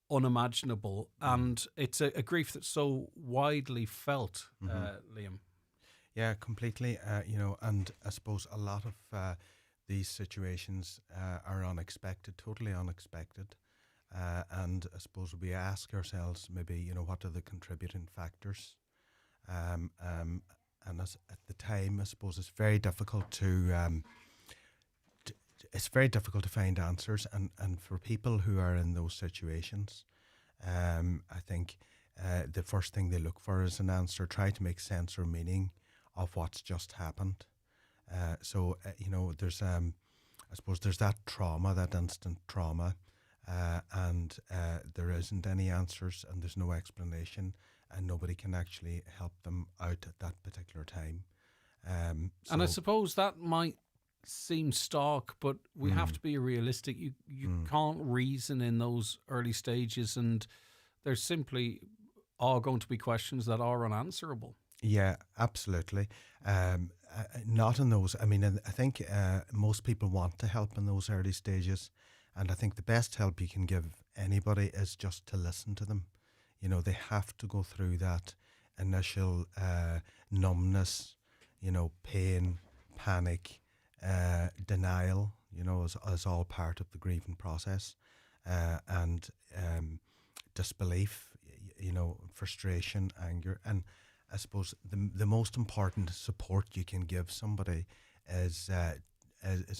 unimaginable, and it's a grief that's so widely felt, Liam. Yeah, completely. You know, and I suppose a lot of these situations are unexpected, totally unexpected. And I suppose we ask ourselves, maybe, you know, what are the contributing factors? And as at the time, I suppose it's very difficult to it's very difficult to find answers, and for people who are in those situations, I think the first thing they look for is an answer, try to make sense or meaning of what's just happened. So you know, there's I suppose there's that trauma, that instant trauma, and there isn't any answers and there's no explanation, and nobody can actually help them out at that particular time. And I suppose that might seem stark, but we have to be realistic. You can't reason in those early stages, and there simply are going to be questions that are unanswerable. Yeah, absolutely. Not in those. I mean, I think most people want to help in those early stages, and I think the best help you can give anybody is just to listen to them. You know, they have to go through that initial numbness, you know, pain, panic, denial, you know, as all part of the grieving process, and disbelief, you know, frustration, anger. And I suppose the most important support you can give somebody is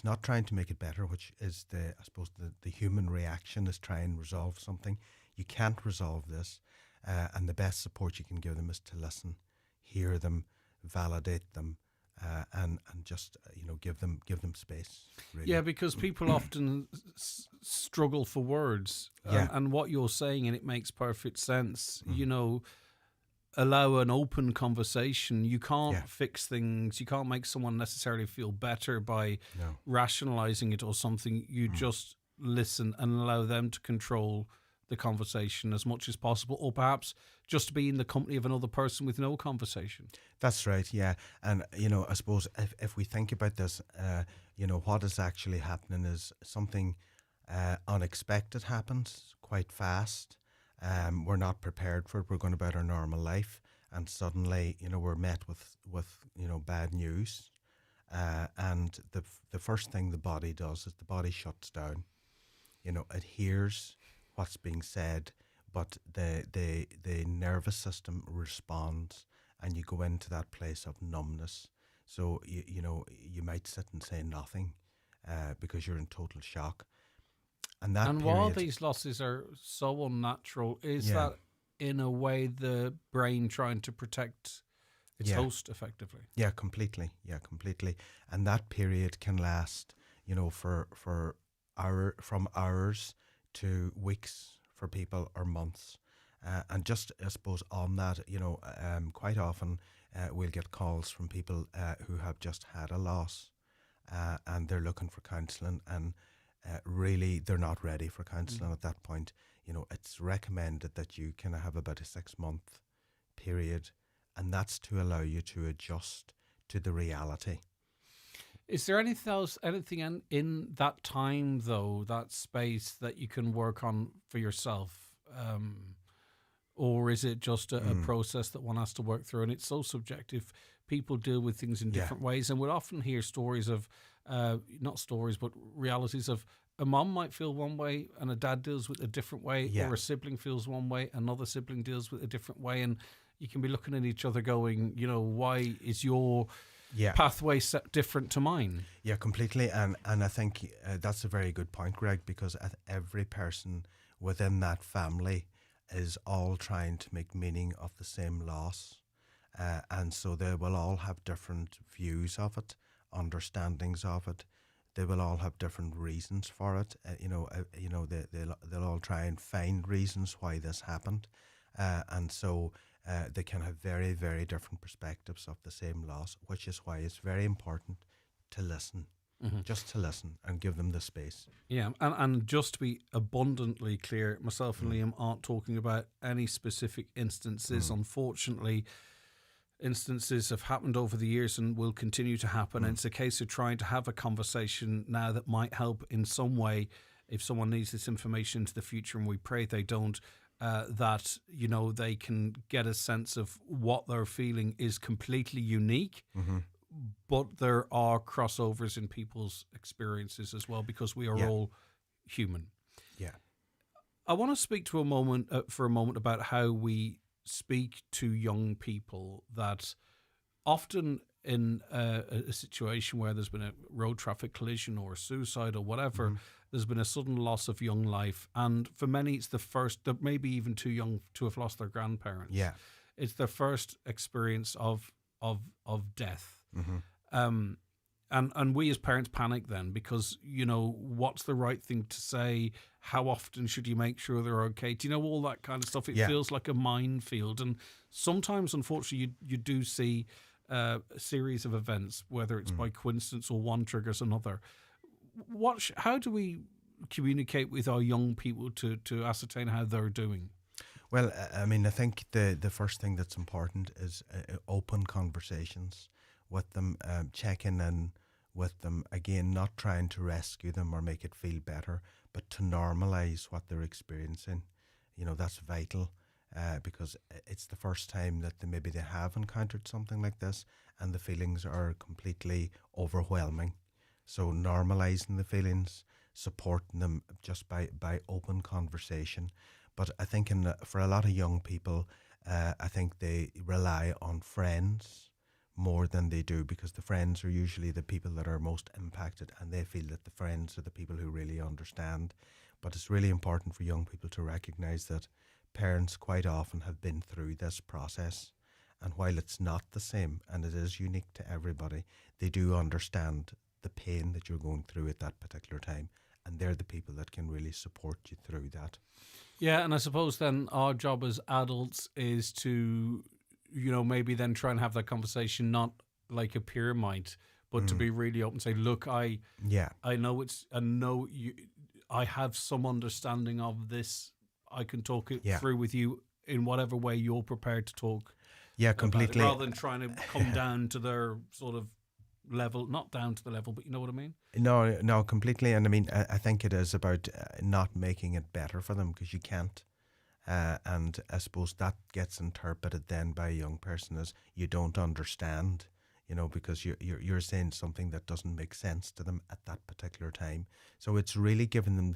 not trying to make it better, which is I suppose the human reaction is try and resolve something. You can't resolve this, and the best support you can give them is to listen, hear them, validate them, and just you know, give them space. Really. Yeah, because people often struggle for words, and what you're saying, and it makes perfect sense. You know, allow an open conversation. You can't fix things. You can't make someone necessarily feel better by rationalizing it or something. You just listen and allow them to control the conversation as much as possible, or perhaps just to be in the company of another person with no conversation. That's right, yeah. And, you know, I suppose if we think about this, you know, what is actually happening is something unexpected happens quite fast. We're not prepared for it. We're going about our normal life, and suddenly, we're met with bad news. And the first thing the body does is the body shuts down. It hears what's being said, but the nervous system responds, and you go into that place of numbness. So you might sit and say nothing because you're in total shock. And while these losses are so unnatural, is that in a way the brain trying to protect its host effectively? Yeah, completely. And that period can last, from hours to weeks for people, or months. And just, I suppose, on that, quite often we'll get calls from people who have just had a loss, and they're looking for counselling, and really they're not ready for counselling at that point. It's recommended that you kind of have about a 6-month period, and that's to allow you to adjust to the reality. Is there anything in that time, though, that space that you can work on for yourself? Or is it just a process that one has to work through? And it's so subjective. People deal with things in different ways. And we'll often hear stories of, not stories, but realities of a mum might feel one way and a dad deals with a different way, or a sibling feels one way, another sibling deals with a different way. And you can be looking at each other going, why is your pathway set different to mine? Yeah, completely. And I think that's a very good point, Greg, because every person within that family is all trying to make meaning of the same loss. And so they will all have different views of it, understandings of it. They will all have different reasons for it. They'll all try and find reasons why this happened. And so they can have very, very different perspectives of the same loss, which is why it's very important to listen. Just to listen and give them the space. Yeah, and just to be abundantly clear, myself and Liam aren't talking about any specific instances. Unfortunately, instances have happened over the years and will continue to happen. And it's a case of trying to have a conversation now that might help in some way if someone needs this information into the future, and we pray they don't, that, they can get a sense of what they're feeling is completely unique. But there are crossovers in people's experiences as well, because we are all human. Yeah. I want to speak to for a moment about how we speak to young people that often in a situation where there's been a road traffic collision or a suicide or whatever, there's been a sudden loss of young life. And for many, it's the first, they're maybe even too young to have lost their grandparents. Yeah. It's their first experience of death. And we as parents panic then, because what's the right thing to say, how often should you make sure they're okay, all that kind of stuff. It feels like a minefield, and sometimes unfortunately you do see a series of events, whether it's by coincidence or one triggers another. How do we communicate with our young people to ascertain how they're doing? Well, I think the first thing that's important is open conversations with them, checking in with them, again, not trying to rescue them or make it feel better, but to normalise what they're experiencing. That's vital, because it's the first time that maybe they have encountered something like this, and the feelings are completely overwhelming. So normalising the feelings, supporting them just by open conversation. But I think for a lot of young people, I think they rely on friends more than they do, because the friends are usually the people that are most impacted, and they feel that the friends are the people who really understand. But it's really important for young people to recognise that parents quite often have been through this process, and while it's not the same and it is unique to everybody, they do understand the pain that you're going through at that particular time, and they're the people that can really support you through that. Yeah, and I suppose then our job as adults is to maybe then try and have that conversation, not like a peer might, but to be really open, say, look, I know I have some understanding of this. I can talk it through with you in whatever way you're prepared to talk. Yeah, completely. Rather than trying to come down to their sort of level, not down to the level, but you know what I mean? No, completely. And I think it is about not making it better for them, because you can't. And I suppose that gets interpreted then by a young person as you don't understand, because you're saying something that doesn't make sense to them at that particular time. So it's really giving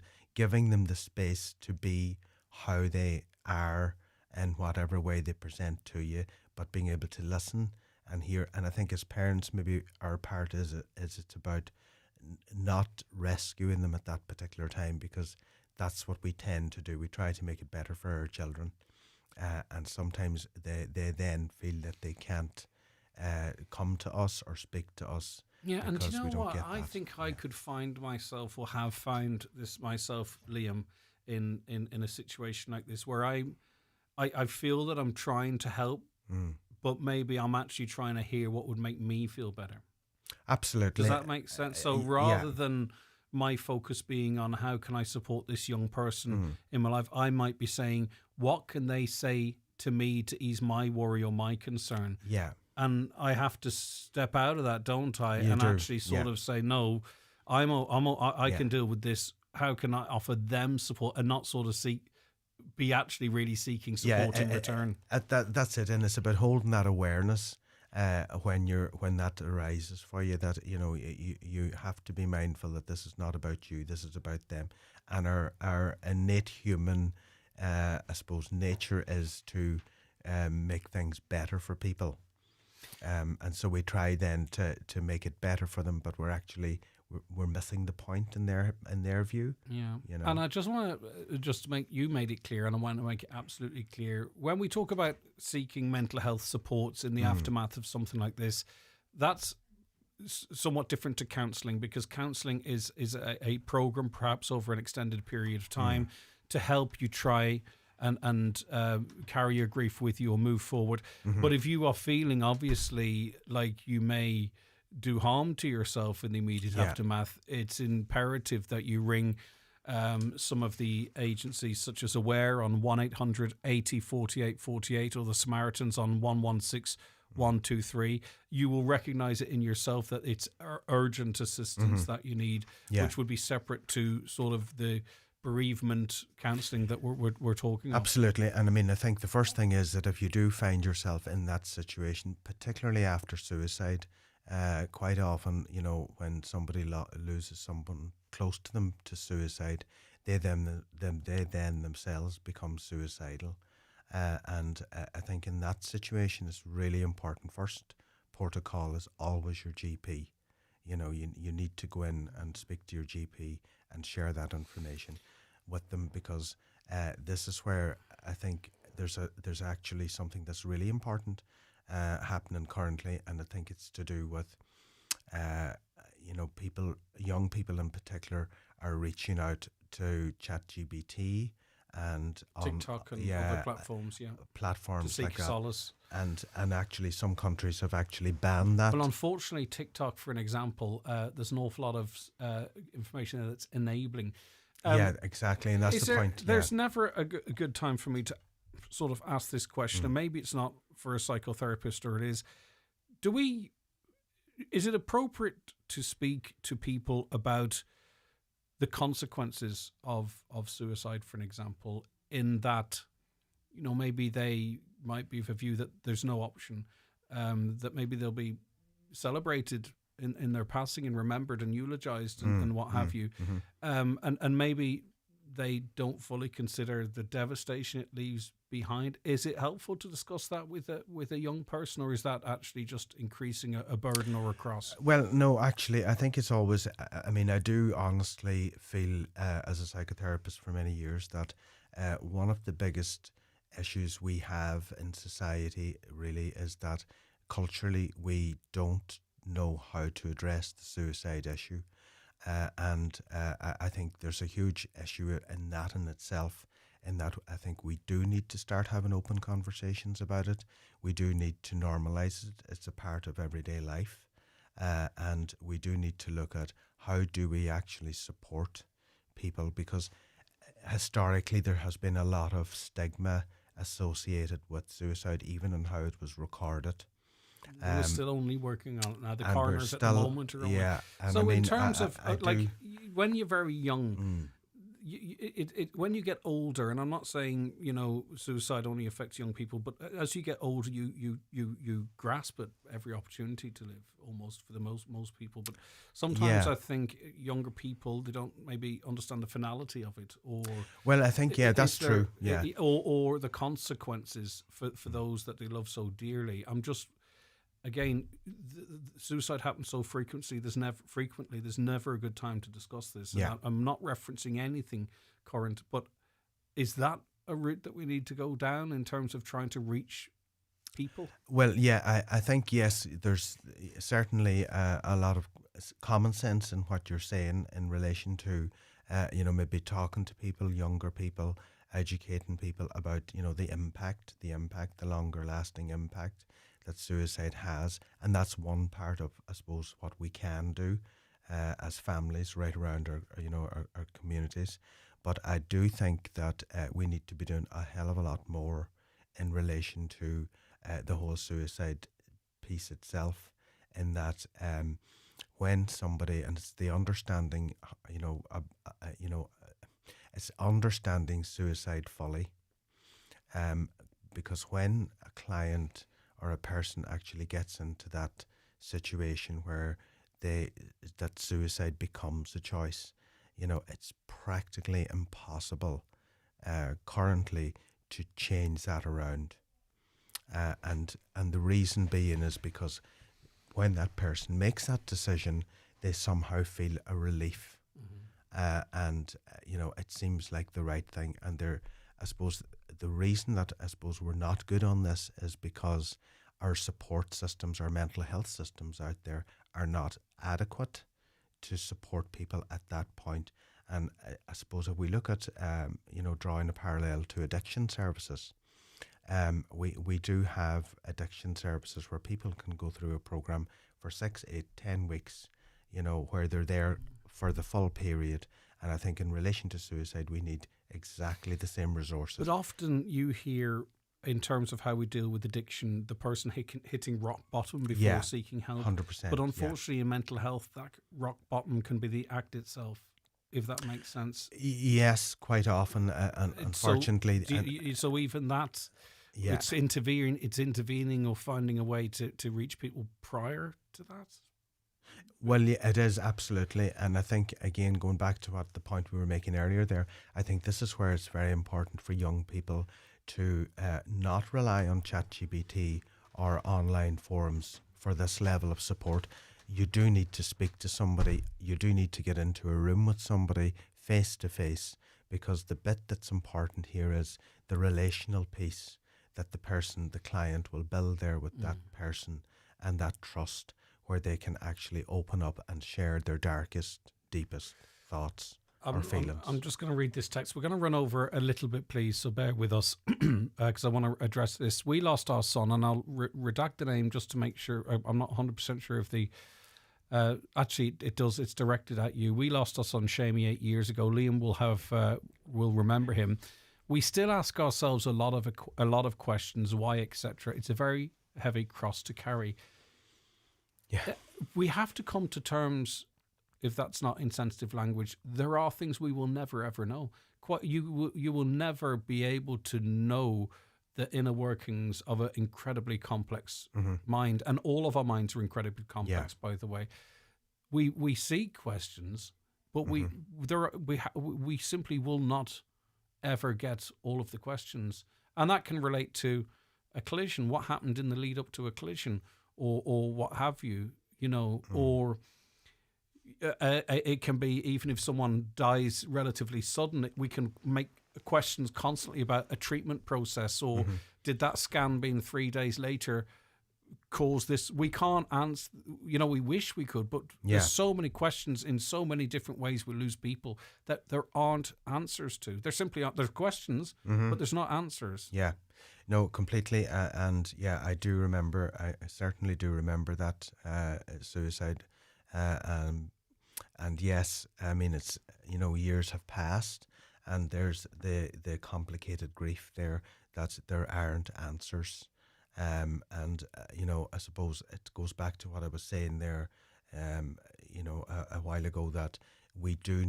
them the space to be how they are in whatever way they present to you, but being able to listen and hear. And I think as parents, maybe our part is it's about not rescuing them at that particular time, because that's what we tend to do. We try to make it better for our children, and sometimes they then feel that they can't come to us or speak to us. Yeah, and do you know what? I that. think I could find myself, or have found this myself, Liam, in a situation like this where I feel that I'm trying to help, but maybe I'm actually trying to hear what would make me feel better. Absolutely. Does that make sense? So rather than my focus being on how can I support this young person in my life, I might be saying, what can they say to me to ease my worry or my concern? Yeah. And I have to step out of that, don't I? You and do, actually sort of say, no, I can deal with this. How can I offer them support and not sort of be actually really seeking support in return? That's it. And it's about holding that awareness when that arises for you, that you have to be mindful that this is not about you, this is about them. And our innate human I suppose nature is to make things better for people, and so we try then to make it better for them, but we're missing the point in their view. Yeah. And I just want to make, you made it clear, and I want to make it absolutely clear, when we talk about seeking mental health supports in the aftermath of something like this, that's somewhat different to counselling, because counselling is a program perhaps over an extended period of time to help you try and carry your grief with you or move forward. But if you are feeling obviously like you may do harm to yourself in the immediate aftermath, it's imperative that you ring some of the agencies such as Aware on 1-800 80 48 48 or the Samaritans on 116 123. You will recognise it in yourself that it's urgent assistance that you need, which would be separate to sort of the bereavement counselling that we're talking about. Absolutely. And I mean, I think the first thing is that if you do find yourself in that situation, particularly after suicide, quite often, when somebody loses someone close to them to suicide, they then themselves become suicidal. And I think in that situation, it's really important. First port of call is always your GP. You need to go in and speak to your GP and share that information with them, because this is where I think there's actually something that's really important happening currently, and I think it's to do with young people in particular are reaching out to ChatGPT and TikTok and other platforms, platforms to seek like that. solace. And actually, some countries have actually banned that. Well, unfortunately, TikTok, for an example, there's an awful lot of information there that's enabling. Exactly, and that's the point. There's never a good time for me to sort of ask this question, and maybe it's not for a psychotherapist, or it is. Is it appropriate to speak to people about the consequences of suicide, for an example, in that, maybe they might be of a view that there's no option, that maybe they'll be celebrated in their passing and remembered and eulogized and what have you, and maybe they don't fully consider the devastation it leaves behind. Is it helpful to discuss that with a young person, or is that actually just increasing a burden or a cross? Well, no, actually, I think it's always, I mean, I do honestly feel as a psychotherapist for many years that one of the biggest issues we have in society really is that culturally we don't know how to address the suicide issue. And I think there's a huge issue in that in itself, in that I think we do need to start having open conversations about it. We do need to normalise it. It's a part of everyday life. And we do need to look at how do we actually support people, because historically there has been a lot of stigma associated with suicide, even in how it was recorded. We're still only working on it now. The coroners at the moment are only. Yeah. So in terms of when you're very young, when you get older, and I'm not saying suicide only affects young people, but as you get older, you grasp at every opportunity to live, almost for the most people. But sometimes I think younger people, they don't maybe understand the finality of it, or I think that's true. Yeah, or the consequences for those that they love so dearly. I'm just. Again, suicide happens so frequently. There's never a good time to discuss this. Yeah. I'm not referencing anything current, but is that a route that we need to go down in terms of trying to reach people? Well, yeah, I think yes. There's certainly a lot of common sense in what you're saying in relation to, maybe talking to people, younger people, educating people about the impact, the longer lasting impact that suicide has. And that's one part of, I suppose, what we can do as families right around our communities. But I do think that we need to be doing a hell of a lot more in relation to the whole suicide piece itself, in that when somebody, and it's the understanding, it's understanding suicide fully, because when a client or a person actually gets into that situation where that suicide becomes a choice, it's practically impossible currently to change that around. And the reason being is because when that person makes that decision, they somehow feel a relief. And it seems like the right thing. And I suppose the reason that we're not good on this is because our support systems, our mental health systems out there are not adequate to support people at that point. And I suppose if we look at, drawing a parallel to addiction services, we do have addiction services where people can go through a program for 6, 8, 10 weeks, where they're there for the full period. And I think in relation to suicide, we need exactly the same resources. But often you hear, in terms of how we deal with addiction, the person hitting rock bottom before seeking help. 100%. But unfortunately, in mental health, that rock bottom can be the act itself, if that makes sense. Yes, quite often, and unfortunately. So even that, it's intervening or finding a way to reach people prior to that. Well, yeah, it is, absolutely. And I think, again, going back to the point we were making earlier there, I think this is where it's very important for young people to not rely on ChatGPT or online forums for this level of support. You do need to speak to somebody. You do need to get into a room with somebody face to face, because the bit that's important here is the relational piece that the client will build there with that person, and that trust where they can actually open up and share their darkest, deepest thoughts or feelings. I'm just going to read this text. We're going to run over a little bit, please, so bear with us, because I want to address this. We lost our son, and I'll redact the name just to make sure. I'm not 100% sure if the... actually, it does. It's directed at you. We lost our son, Shamey, 8 years ago. Liam will remember him. We still ask ourselves a lot of questions, why, etc. It's a very heavy cross to carry. Yeah, we have to come to terms, if that's not insensitive language. There are things we will never ever know. You will never be able to know the inner workings of an incredibly complex mind, and all of our minds are incredibly complex. By the way, we see questions, but we simply will not ever get all of the questions, and that can relate to a collision. What happened in the lead up to a collision? Or what have you, or it can be, even if someone dies relatively sudden, we can make questions constantly about a treatment process, or did that scan being 3 days later cause this? We can't answer, we wish we could, but there's so many questions in so many different ways we lose people that there aren't answers to. There simply aren't. There's questions, but there's not answers. Yeah. No, completely. And I do remember, I certainly do remember that suicide. And yes, I mean, it's, years have passed, and there's the complicated grief there, that there aren't answers. And I suppose it goes back to what I was saying there, a while ago, that we do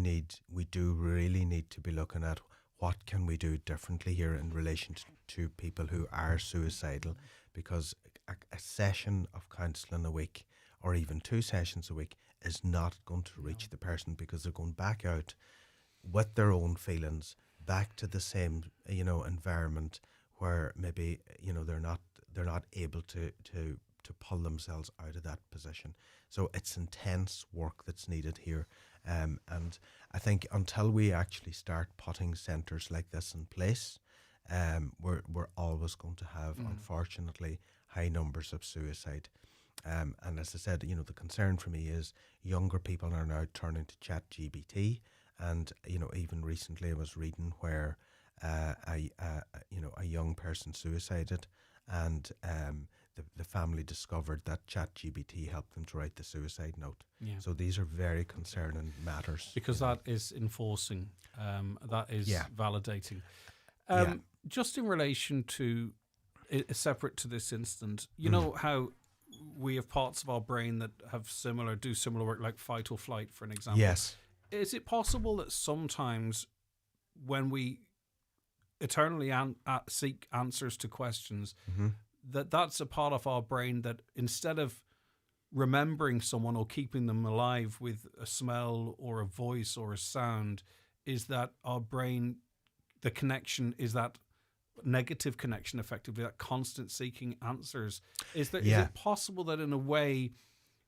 really need to be looking at what can we do differently here in relation to people who are suicidal, because a session of counselling a week or even 2 sessions a week is not going to reach the person, because they're going back out with their own feelings, back to the same environment where maybe they're not able to pull themselves out of that position. So it's intense work that's needed here, and I think until we actually start putting centres like this in place, we're always going to have, unfortunately, high numbers of suicide. And as I said, the concern for me is younger people are now turning to ChatGPT, and even recently I was reading where a young person suicided, and the family discovered that ChatGPT helped them to write the suicide note. Yeah. So these are very concerning matters. Because that is enforcing, that is validating. Just in relation to, separate to this instant, you know how we have parts of our brain that do similar work, like fight or flight, for an example. Yes. Is it possible that sometimes when we eternally seek answers to questions, that's a part of our brain that instead of remembering someone or keeping them alive with a smell or a voice or a sound, is that our brain, the connection is that negative connection, effectively, that constant seeking answers? Is it possible that in a way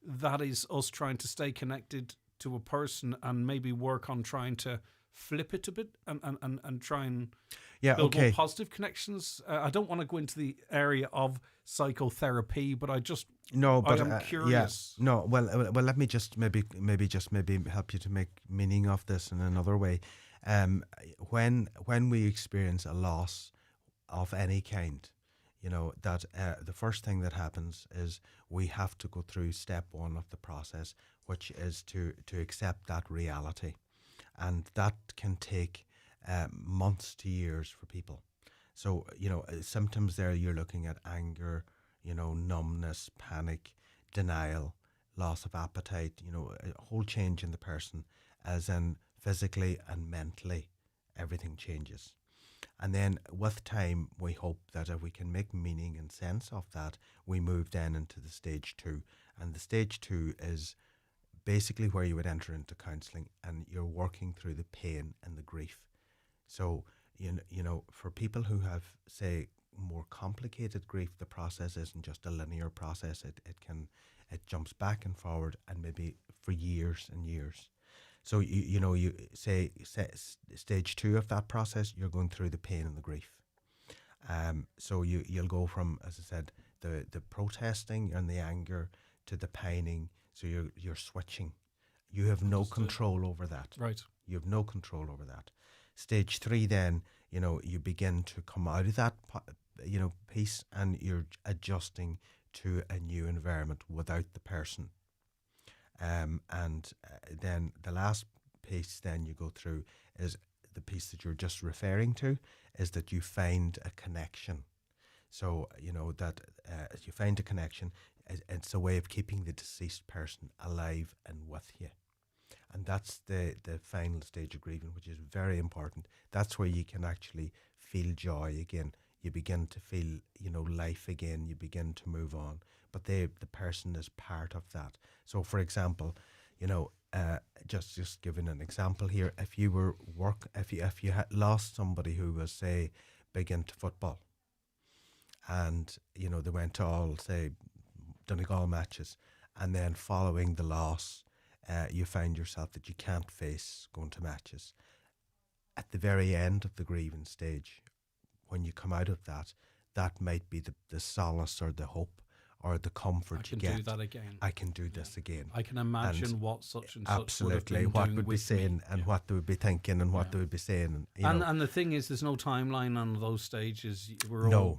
that is us trying to stay connected to a person and maybe work on trying to flip it a bit and try and build more positive connections? I don't want to go into the area of psychotherapy, but I am curious. Well, let me just maybe help you to make meaning of this in another way. When we experience a loss of any kind, that the first thing that happens is we have to go through step 1 of the process, which is to accept that reality. And that can take months to years for people. So, symptoms there, you're looking at anger, numbness, panic, denial, loss of appetite, a whole change in the person, as in physically and mentally, everything changes. And then with time, we hope that if we can make meaning and sense of that, we move then into the stage 2. And the stage 2 is basically where you would enter into counselling, and you're working through the pain and the grief. So, for people who have, say, more complicated grief, the process isn't just a linear process. It jumps back and forward, and maybe for years and years. So you say stage 2 of that process, you're going through the pain and the grief. So you'll go from, as I said, the protesting and the anger to the pining. So you're switching. You have no control over that. Right. You have no control over that. Stage 3, then you begin to come out of that piece, and you're adjusting to a new environment without the person. And then the last piece then you go through is the piece that you're just referring to, is that you find a connection. So, that you find a connection, it's a way of keeping the deceased person alive and with you. And that's the final stage of grieving, which is very important. That's where you can actually feel joy again. You begin to feel, life again. You begin to move on. But the person is part of that. So, for example, just giving an example here, if you had lost somebody who was, say, big into football, and they went to all, say, Donegal matches, and then following the loss, you find yourself that you can't face going to matches. At the very end of the grieving stage, when you come out of that, that might be the solace or the hope or the comfort you get. I can do that again. I can do this again. I can imagine what such and such absolutely would have been what doing would be with saying, and what they would be thinking, and what they would be saying. And the thing is, there's no timeline on those stages. We're all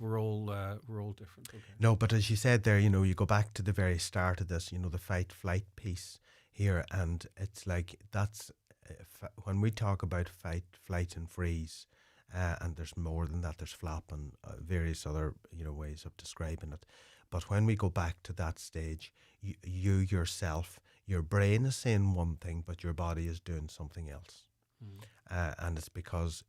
different. Okay. No, but as you said there, you go back to the very start of this, the fight flight piece here, and it's like that's when we talk about fight, flight, and freeze. And there's more than that. There's flop and various other ways of describing it. But when we go back to that stage, you yourself, your brain is saying one thing, but your body is doing something else. And it's because,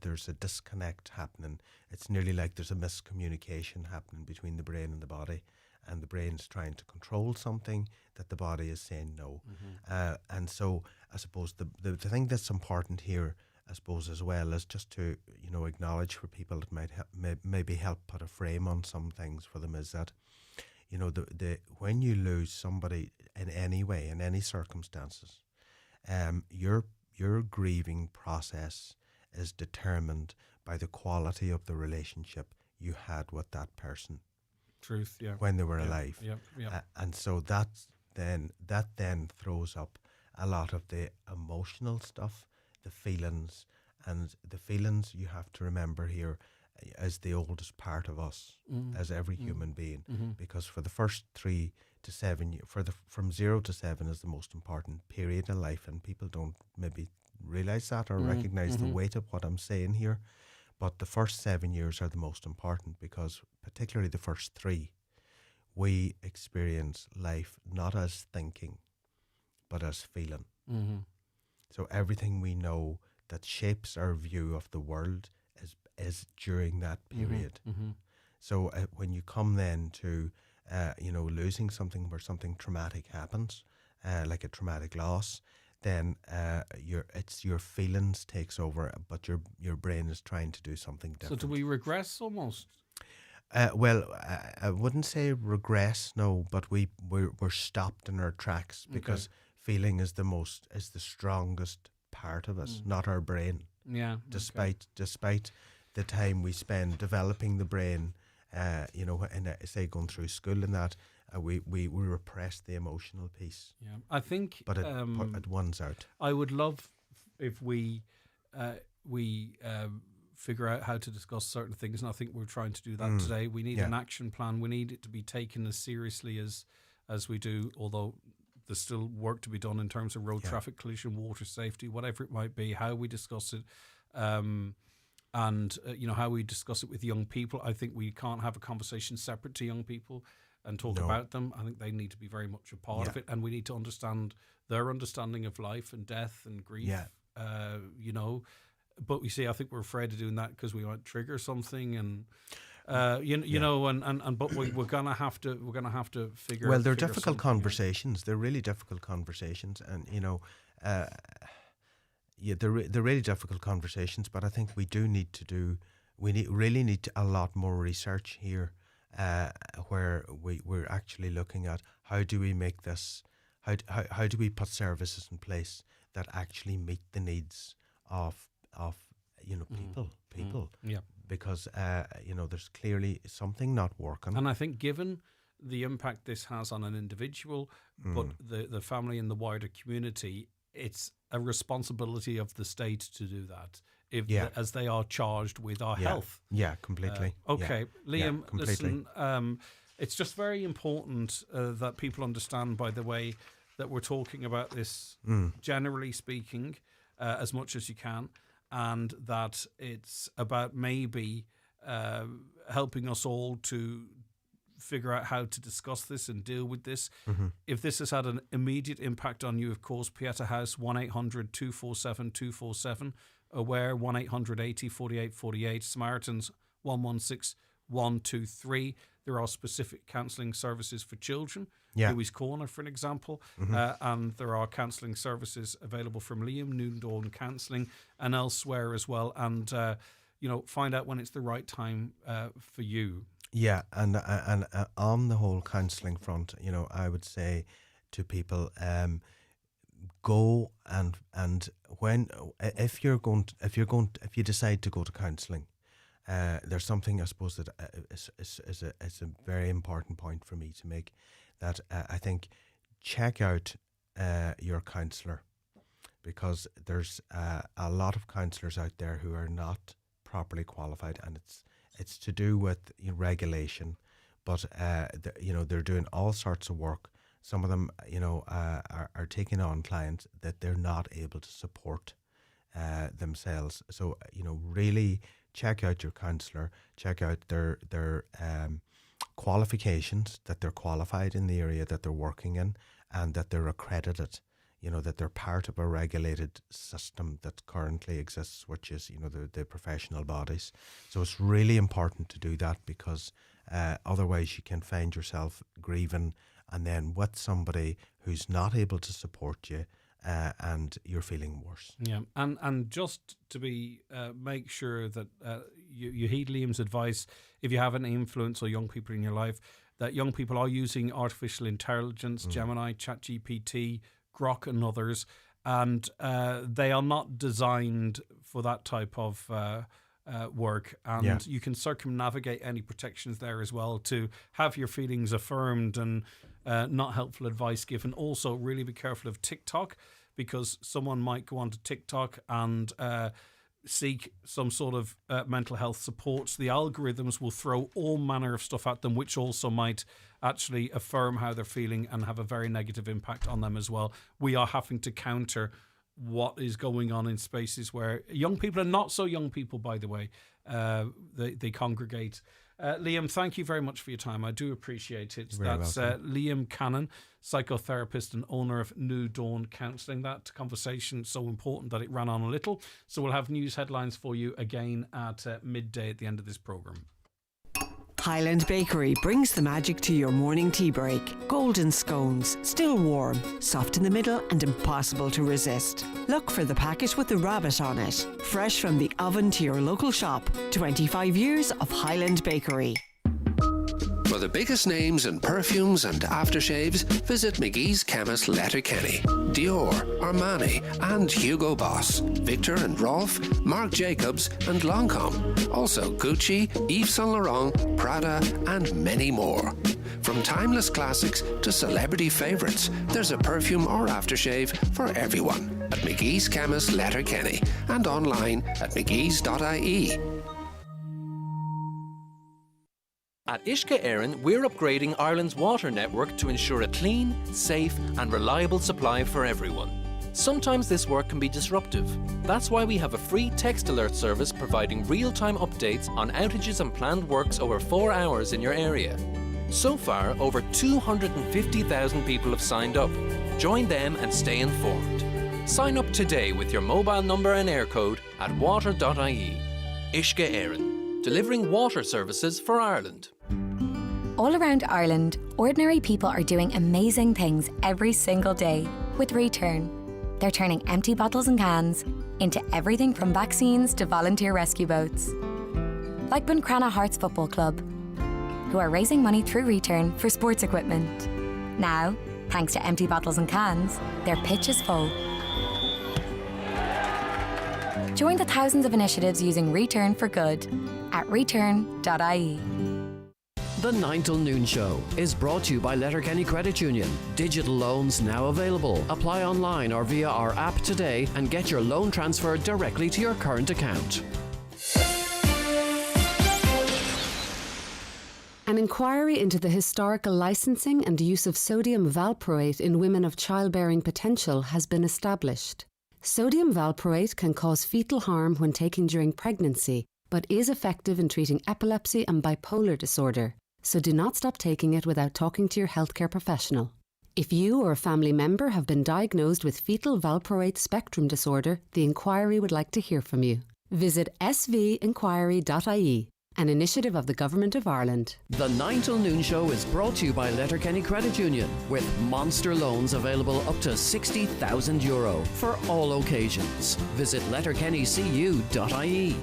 there's a disconnect happening. It's nearly like there's a miscommunication happening between the brain and the body, and the brain's trying to control something that the body is saying no. And so I suppose the thing that's important here, I suppose, as well, is just to, acknowledge for people that might maybe help put a frame on some things for them, is that, when you lose somebody in any way, in any circumstances, your grieving process is determined by the quality of the relationship you had with that person. Truth, yeah. When they were alive. Yeah. And so that then throws up a lot of the emotional stuff, the feelings, and the feelings you have to remember here as the oldest part of us, as every human being, because for the first 3 to 7 years, from 0 to 7 is the most important period in life, and people don't maybe realize that or recognize the weight of what I'm saying here. But the first 7 years are the most important, because particularly the first 3, we experience life not as thinking, but as feeling. So everything we know that shapes our view of the world is during that period. So when you come then to, losing something, where something traumatic happens, like a traumatic loss, then your feelings takes over, but your brain is trying to do something different. So do we regress almost? Well, I wouldn't say regress, no, but we're stopped in our tracks, because feeling is the strongest part of us, not our brain. Yeah. Despite the time we spend developing the brain, and say going through school and that, we repress the emotional piece. Yeah, I think. But it one's out. I would love if we figure out how to discuss certain things, and I think we're trying to do that today. We need an action plan. We need it to be taken as seriously as we do, although there's still work to be done in terms of road traffic collision, water safety, whatever it might be, how we discuss it, and how we discuss it with young people. I think we can't have a conversation separate to young people and talk about them. I think they need to be very much a part of it, and we need to understand their understanding of life and death and grief. But we see, I think we're afraid of doing that because we might trigger something, and but we're gonna have to figure. Well, they're difficult conversations. They're really difficult conversations, and they're really difficult conversations. But I think we really need a lot more research here, where we're actually looking at how do we make this, how do we put services in place that actually meet the needs of people. Yeah. Because there's clearly something not working. And I think given the impact this has on an individual, but the family and the wider community, it's a responsibility of the state to do that, as they are charged with our health. Yeah, completely. Liam, completely. listen, it's just very important that people understand, by the way, that we're talking about this, generally speaking, as much as you can, and that it's about maybe helping us all to figure out how to discuss this and deal with this. If this has had an immediate impact on you, of course, Pieta House, 1-800-247-247, Aware, 1-800-80-48-48, Samaritans, 116-123. There are specific counselling services for children, Dewey's Corner, for an example, and there are counselling services available from Liam, Noon Dawn Counselling, and elsewhere as well. And find out when it's the right time for you. Yeah, and on the whole counselling front, I would say to people, go and when if you decide to go to counselling, there's something I suppose that is a very important point for me to make, that I think check out your counsellor, because there's a lot of counsellors out there who are not properly qualified, and it's to do with regulation, but they're doing all sorts of work. Some of them are taking on clients that they're not able to support themselves. So really check out your counsellor, check out their qualifications, that they're qualified in the area that they're working in, and that they're accredited, that they're part of a regulated system that currently exists, which is, the professional bodies. So it's really important to do that, because otherwise you can find yourself grieving and then with somebody who's not able to support you, and you're feeling worse. Yeah, and just to be make sure that you heed Liam's advice, if you have any influence or young people in your life, that young people are using artificial intelligence, Gemini, ChatGPT, Grok and others, and they are not designed for that type of work, and you can circumnavigate any protections there as well to have your feelings affirmed and not helpful advice given. Also, really be careful of TikTok, because someone might go onto TikTok and seek some sort of mental health support. So the algorithms will throw all manner of stuff at them, which also might actually affirm how they're feeling and have a very negative impact on them as well. We are having to counter what is going on in spaces where young people and not so young people, by the way, they congregate. Liam, thank you very much for your time. I do appreciate it. That's Liam Cannon, psychotherapist and owner of New Dawn Counselling. That conversation so important that it ran on a little. So we'll have news headlines for you again at midday at the end of this programme. Highland Bakery brings the magic to your morning tea break. Golden scones, still warm, soft in the middle and impossible to resist. Look for the packet with the rabbit on it. Fresh from the oven to your local shop. 25 years of Highland Bakery. For the biggest names in perfumes and aftershaves, visit McGee's Chemist Letterkenny. Dior, Armani and Hugo Boss, Victor and Rolf, Marc Jacobs and Lancôme. Also Gucci, Yves Saint Laurent, Prada and many more. From timeless classics to celebrity favourites, there's a perfume or aftershave for everyone at McGee's Chemist Letterkenny and online at mcgees.ie. At Uisce Éireann, we're upgrading Ireland's water network to ensure a clean, safe and reliable supply for everyone. Sometimes this work can be disruptive. That's why we have a free text alert service providing real-time updates on outages and planned works over 4 hours in your area. So far, over 250,000 people have signed up. Join them and stay informed. Sign up today with your mobile number and air code at water.ie. Uisce Éireann, delivering water services for Ireland. All around Ireland, ordinary people are doing amazing things every single day with Return. They're turning empty bottles and cans into everything from vaccines to volunteer rescue boats. Like Buncrana Hearts Football Club, who are raising money through Return for sports equipment. Now, thanks to empty bottles and cans, their pitch is full. Join the thousands of initiatives using Return for Good at return.ie. The 9 till noon show is brought to you by Letterkenny Credit Union. Digital loans now available. Apply online or via our app today and get your loan transferred directly to your current account. An inquiry into the historical licensing and use of sodium valproate in women of childbearing potential has been established. Sodium valproate can cause fetal harm when taken during pregnancy, but is effective in treating epilepsy and bipolar disorder. So do not stop taking it without talking to your healthcare professional. If you or a family member have been diagnosed with fetal valproate spectrum disorder, the inquiry would like to hear from you. Visit svinquiry.ie, an initiative of the Government of Ireland. The 9 till noon show is brought to you by Letterkenny Credit Union, with monster loans available up to €60,000 for all occasions. Visit letterkennycu.ie.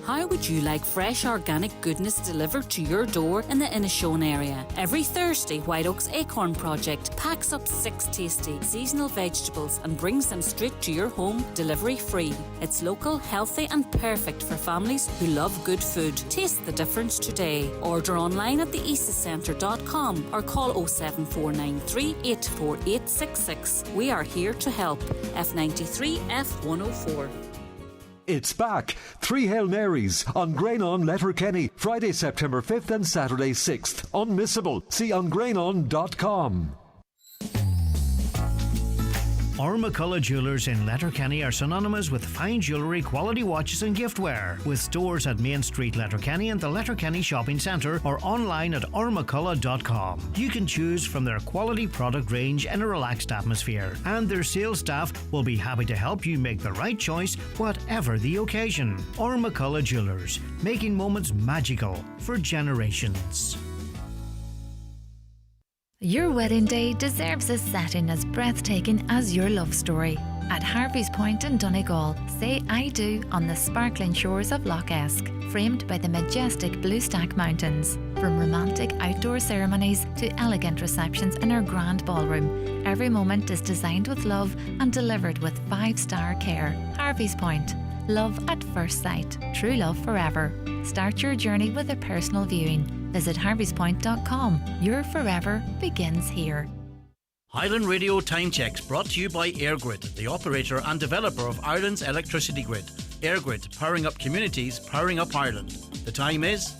How would you like fresh organic goodness delivered to your door in the Inishowen area? Every Thursday, White Oak's Acorn Project packs up 6 tasty seasonal vegetables and brings them straight to your home, delivery free. It's local, healthy and perfect for families who love good food. Taste the difference today. Order online at theasacentre.com or call 07493 84866. We are here to help. F93 F104. It's back. 3 Hail Marys on Grainon Letterkenny, Friday, September 5th and Saturday 6th. Unmissable. See on grainon.com. McCullough Jewellers in Letterkenny are synonymous with fine jewellery, quality watches and giftware, with stores at Main Street, Letterkenny and the Letterkenny Shopping Centre, or online at ormccullough.com. You can choose from their quality product range in a relaxed atmosphere, and their sales staff will be happy to help you make the right choice, whatever the occasion. McCullough Jewellers, making moments magical for generations. Your wedding day deserves a setting as breathtaking as your love story. At Harvey's Point in Donegal, say I do on the sparkling shores of Loch Esk, framed by the majestic Blue Stack Mountains. From romantic outdoor ceremonies to elegant receptions in our grand ballroom, every moment is designed with love and delivered with 5-star care. Harvey's Point. Love at first sight. True love forever. Start your journey with a personal viewing. Visit harveyspoint.com. Your forever begins here. Highland Radio Time Checks brought to you by EirGrid, the operator and developer of Ireland's electricity grid. EirGrid, powering up communities, powering up Ireland. The time is...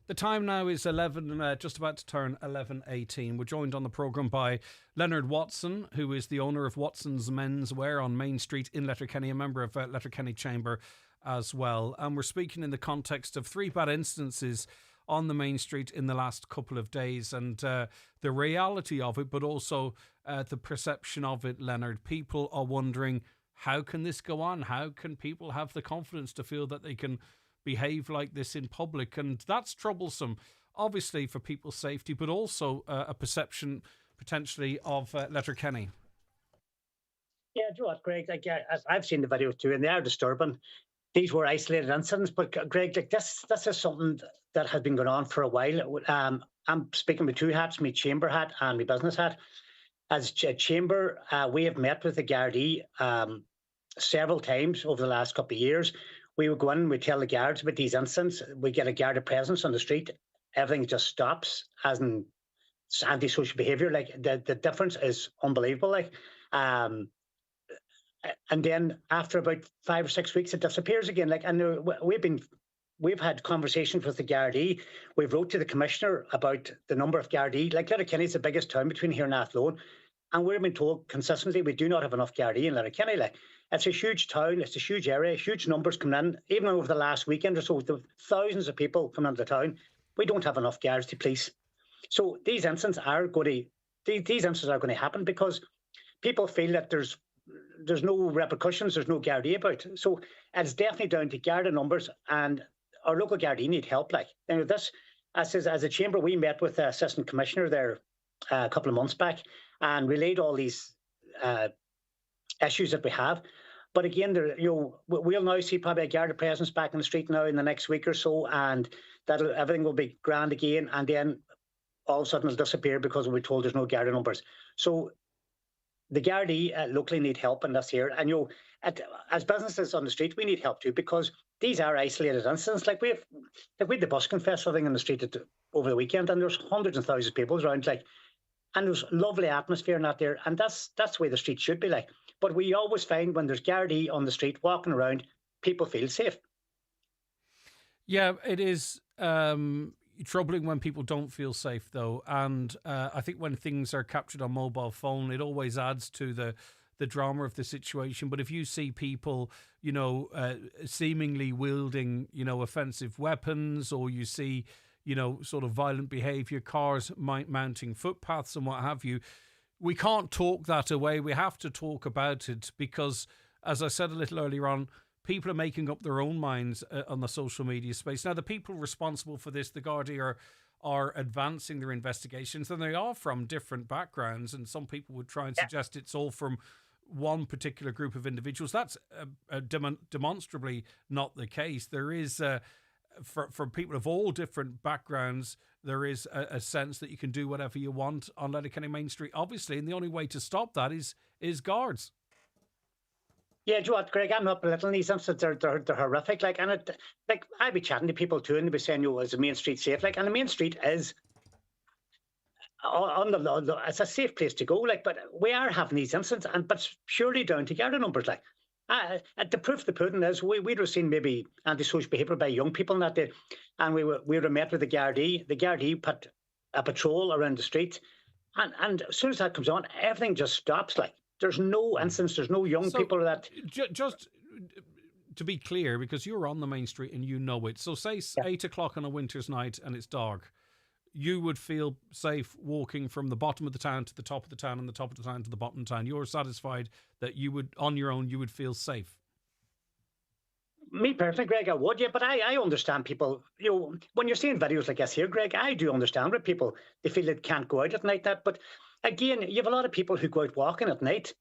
The time now is 11, just about to turn 11:18. We're joined on the programme by Leonard Watson, who is the owner of Watson's Menswear on Main Street in Letterkenny, a member of Letterkenny Chamber as well. And we're speaking in the context of 3 bad instances on the Main Street in the last couple of days, and the reality of it, but also the perception of it, Leonard. People are wondering, how can this go on? How can people have the confidence to feel that they can behave like this in public? And that's troublesome, obviously, for people's safety, but also a perception potentially of Letterkenny. Yeah, do you know what, Greg? I've seen the videos too, and they are disturbing. These were isolated incidents, but Greg, this is something that has been going on for a while. I'm speaking with 2 hats, my chamber hat and my business hat. As a chamber, we have met with the Gardaí several times over the last couple of years. We would go in and we tell the guards about these incidents. We get a Garda presence on the street. Everything just stops, as in antisocial behaviour. Like the difference is unbelievable. And then after about 5 or 6 weeks, it disappears again. And we've had conversations with the Gardaí. We've wrote to the commissioner about the number of Gardaí. Letterkenny is the biggest town between here and Athlone, and we've been told consistently we do not have enough Gardaí in Letterkenny. It's a huge town, it's a huge area, huge numbers coming in. Even over the last weekend or so, thousands of people coming into town. We don't have enough guards to police. So these incidents are going to happen because people feel that there's no repercussions, there's no Gardaí about. So it's definitely down to Garda numbers, and our local Gardaí need help. As a chamber, we met with the assistant commissioner there a couple of months back and relayed all these issues that we have. But again, we'll now see probably a Garda presence back in the street now in the next week or so, and everything will be grand again. And then all of a sudden it'll disappear because we'll be told there's no Garda numbers. So the Gardaí locally need help in this here. And as businesses on the street, we need help too, because these are isolated incidents. We had the busking festival thing in the street over the weekend, and there's hundreds and thousands of people around. And there's lovely atmosphere in that there, and that's the way the street should be like. But we always find when there's Gardaí on the street walking around, people feel safe. Yeah, it is troubling when people don't feel safe, though. And I think when things are captured on mobile phone, it always adds to the drama of the situation. But if you see people, seemingly wielding, offensive weapons, or you see, sort of violent behaviour, cars mounting footpaths and what have you, we can't talk that away. We have to talk about it because, as I said a little earlier on, people are making up their own minds on the social media space. Now, the people responsible for this, the Gardaí, are advancing their investigations, and they are from different backgrounds, and some people would try and suggest it's all from one particular group of individuals. That's demonstrably not the case. There is... For people of all different backgrounds, there is a sense that you can do whatever you want on Letterkenny Main Street, obviously, and the only way to stop that is guards. Yeah, do you know what, Greg? I'm not belittling these incidents. They're horrific. I'd be chatting to people too, and they'd be saying, "Is the Main Street safe?" And the Main Street is on the law. It's a safe place to go. But we are having these incidents, but it's purely down to Garda numbers. The proof of the pudding is we'd have seen maybe antisocial behaviour by young people in that day, and we were met with the Gardaí. The Gardaí put a patrol around the street. And as soon as that comes on, everything just stops. Like, there's no instance, there's no young people that. Just to be clear, because you're on the main street and you know it. So say 8 o'clock on a winter's night and it's dark. You would feel safe walking from the bottom of the town to the top of the town and the top of the town to the bottom of the town. You're satisfied that you would, on your own, you would feel safe. Me personally, Greg, I would, yeah, but I understand people, when you're seeing videos like this here, Greg, I do understand where people, they feel they can't go out at night, but again, you have a lot of people who go out walking at night,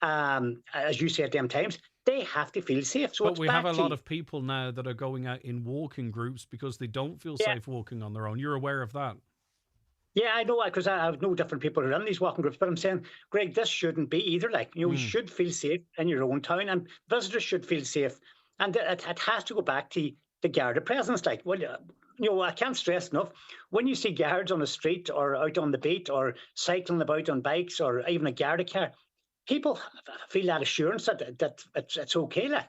as you say at them times, they have to feel safe. So but we have a lot of people now that are going out in walking groups because they don't feel safe walking on their own. You're aware of that? Yeah, I know, because I have no different people who are in these walking groups, but I'm saying, Greg, this shouldn't be either. Like, you should feel safe in your own town, and visitors should feel safe. And it has to go back to the Garda presence. Like, well, I can't stress enough, when you see guards on the street or out on the beat or cycling about on bikes or even a Garda car, people feel that assurance that it's okay. Like,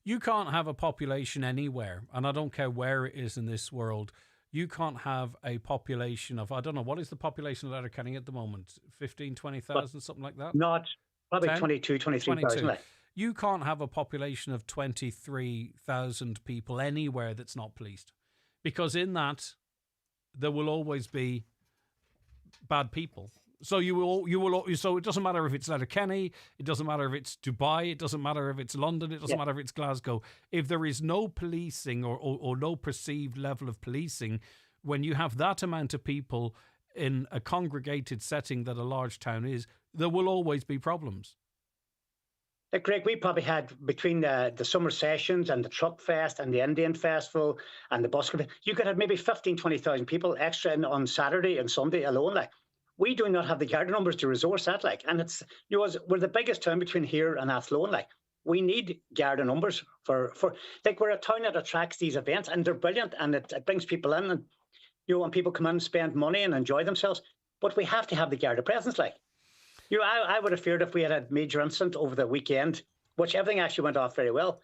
you can't have a population anywhere, and I don't care where it is in this world. You can't have a population of, I don't know, what is the population of Letterkenny at the moment? 15, 20,000, something like that? Not, probably 10? 23,000. Like. You can't have a population of 23,000 people anywhere that's not policed, because in that there will always be bad people. So so it doesn't matter if it's Letterkenny, it doesn't matter if it's Dubai, it doesn't matter if it's London, it doesn't matter if it's Glasgow. If there is no policing or no perceived level of policing, when you have that amount of people in a congregated setting that a large town is, there will always be problems. Greg, we probably had, between the summer sessions and the Truck Fest and the Indian Festival and the Busker, you could have maybe 15, 20,000 people extra in on Saturday and Sunday alone. Like, we do not have the Garda numbers to resource that. Like, and it's, we're the biggest town between here and Athlone. Like, we need Garda numbers for like, we're a town that attracts these events, and they're brilliant, and it brings people in, and and people come in and spend money and enjoy themselves. But we have to have the Garda presence. Like, I would have feared if we had a major incident over the weekend, which everything actually went off very well.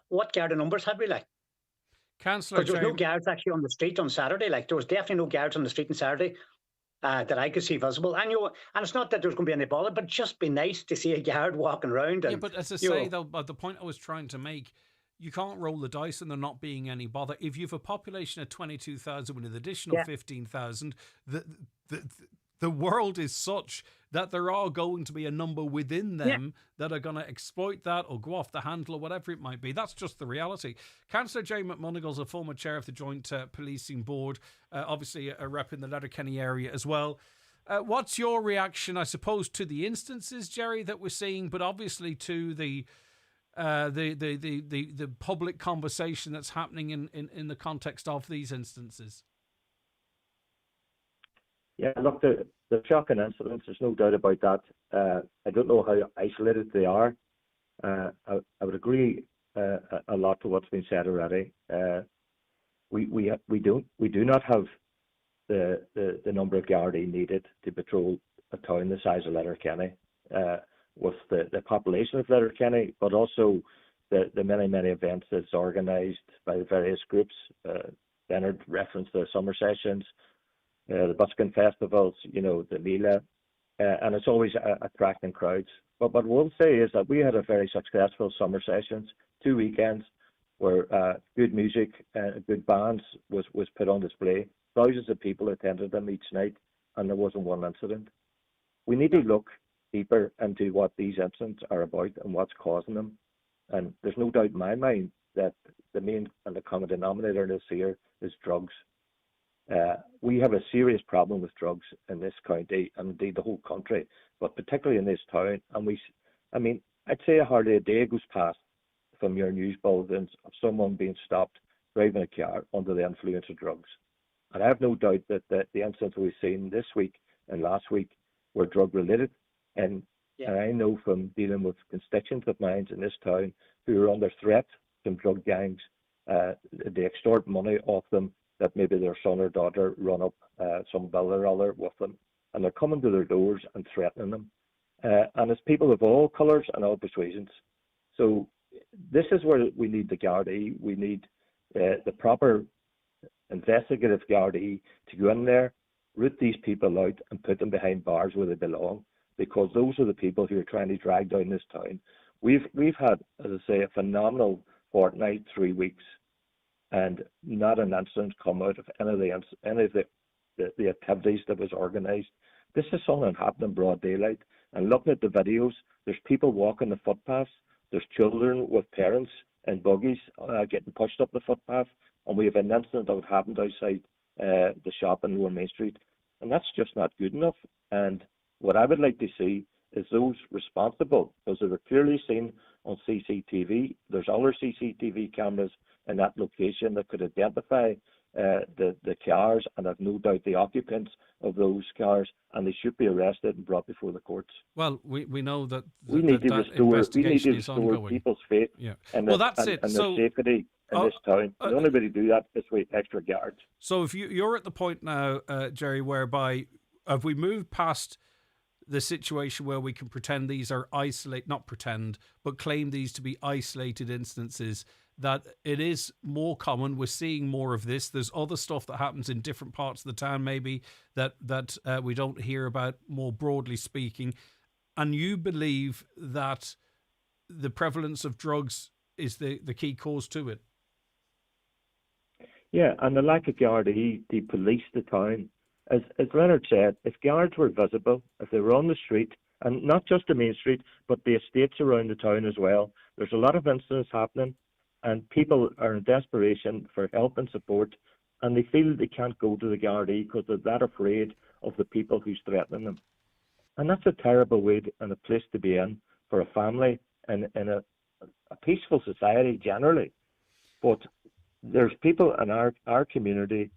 What Garda numbers had we, like? Councillor, because there was no guards actually on the street on Saturday. Like, there was definitely no guards on the street on Saturday that I could see visible. And and it's not that there's going to be any bother, but just be nice to see a guard walking around. And, but as I say, though, the point I was trying to make, you can't roll the dice and there not being any bother. If you have a population of 22,000 with an additional 15,000, the world is such that there are going to be a number within them that are going to exploit that or go off the handle or whatever it might be. That's just the reality. Councillor Jay McMonigal's a former chair of the Joint Policing Board, obviously a rep in the Letterkenny area as well. What's your reaction, I suppose, to the instances, Jerry, that we're seeing, but obviously to the public conversation that's happening in the context of these instances? Yeah, look, the shocking incidents, there's no doubt about that. I don't know how isolated they are. I would agree a lot to what's been said already. We do not have the number of Gardaí needed to patrol a town the size of Letterkenny, with the population of Letterkenny, but also the many events that's organised by the various groups. Leonard referenced the summer sessions, the busking festivals, the Mila, and it's always attracting crowds. But what we'll say is that we had a very successful summer sessions, 2 weekends, where good music, good bands was put on display. Thousands of people attended them each night, and there wasn't one incident. We need to look deeper into what these incidents are about and what's causing them. And there's no doubt in my mind that the main and the common denominator this year is drugs. We have a serious problem with drugs in this county and indeed the whole country, but particularly in this town. And I'd say hardly a day goes past from your news bulletins of someone being stopped driving a car under the influence of drugs. And I have no doubt that the incidents we've seen this week and last week were drug related. And I know from dealing with constituents of mine in this town who are under threat from drug gangs, they extort money off them, that maybe their son or daughter run up some bill or other with them, and they're coming to their doors and threatening them. And it's people of all colours and all persuasions. So this is where we need the Gardaí. We need the proper investigative Gardaí to go in there root these people out and put them behind bars where they belong, because those are the people who are trying to drag down this town. We've had, as I say, a phenomenal fortnight, 3 weeks, and not an incident come out of any of the activities that was organised. This is something that happened in broad daylight. And looking at the videos, there's people walking the footpaths, there's children with parents in buggies getting pushed up the footpath, and we have an incident that happened outside the shop in Lower Main Street, and that's just not good enough. And what I would like to see is those responsible, because they were clearly seen on CCTV. There's other CCTV cameras in that location that could identify the cars, and I've no doubt the occupants of those cars, and they should be arrested and brought before the courts. Well, we know that we need to investigation is ongoing. People's faith and well, that's it. And So, their safety in this town. The only way to do that is with extra guards. So if you're at the point now, Jerry, whereby have we moved past the situation where we can pretend these are not pretend, but claim these to be isolated instances, that it is more common, we're seeing more of this. There's other stuff that happens in different parts of the town maybe that we don't hear about, more broadly speaking. And you believe that the prevalence of drugs is the key cause to it? Yeah, and the lack of Gardaí to police the town. As Leonard said, if guards were visible, if they were on the street, and not just the main street, but the estates around the town as well, there's a lot of incidents happening, and people are in desperation for help and support, and they feel they can't go to the Gardaí because they're that afraid of the people who's threatening them. And that's a terrible way and a place to be in for a family and in a peaceful society generally. But there's people in our community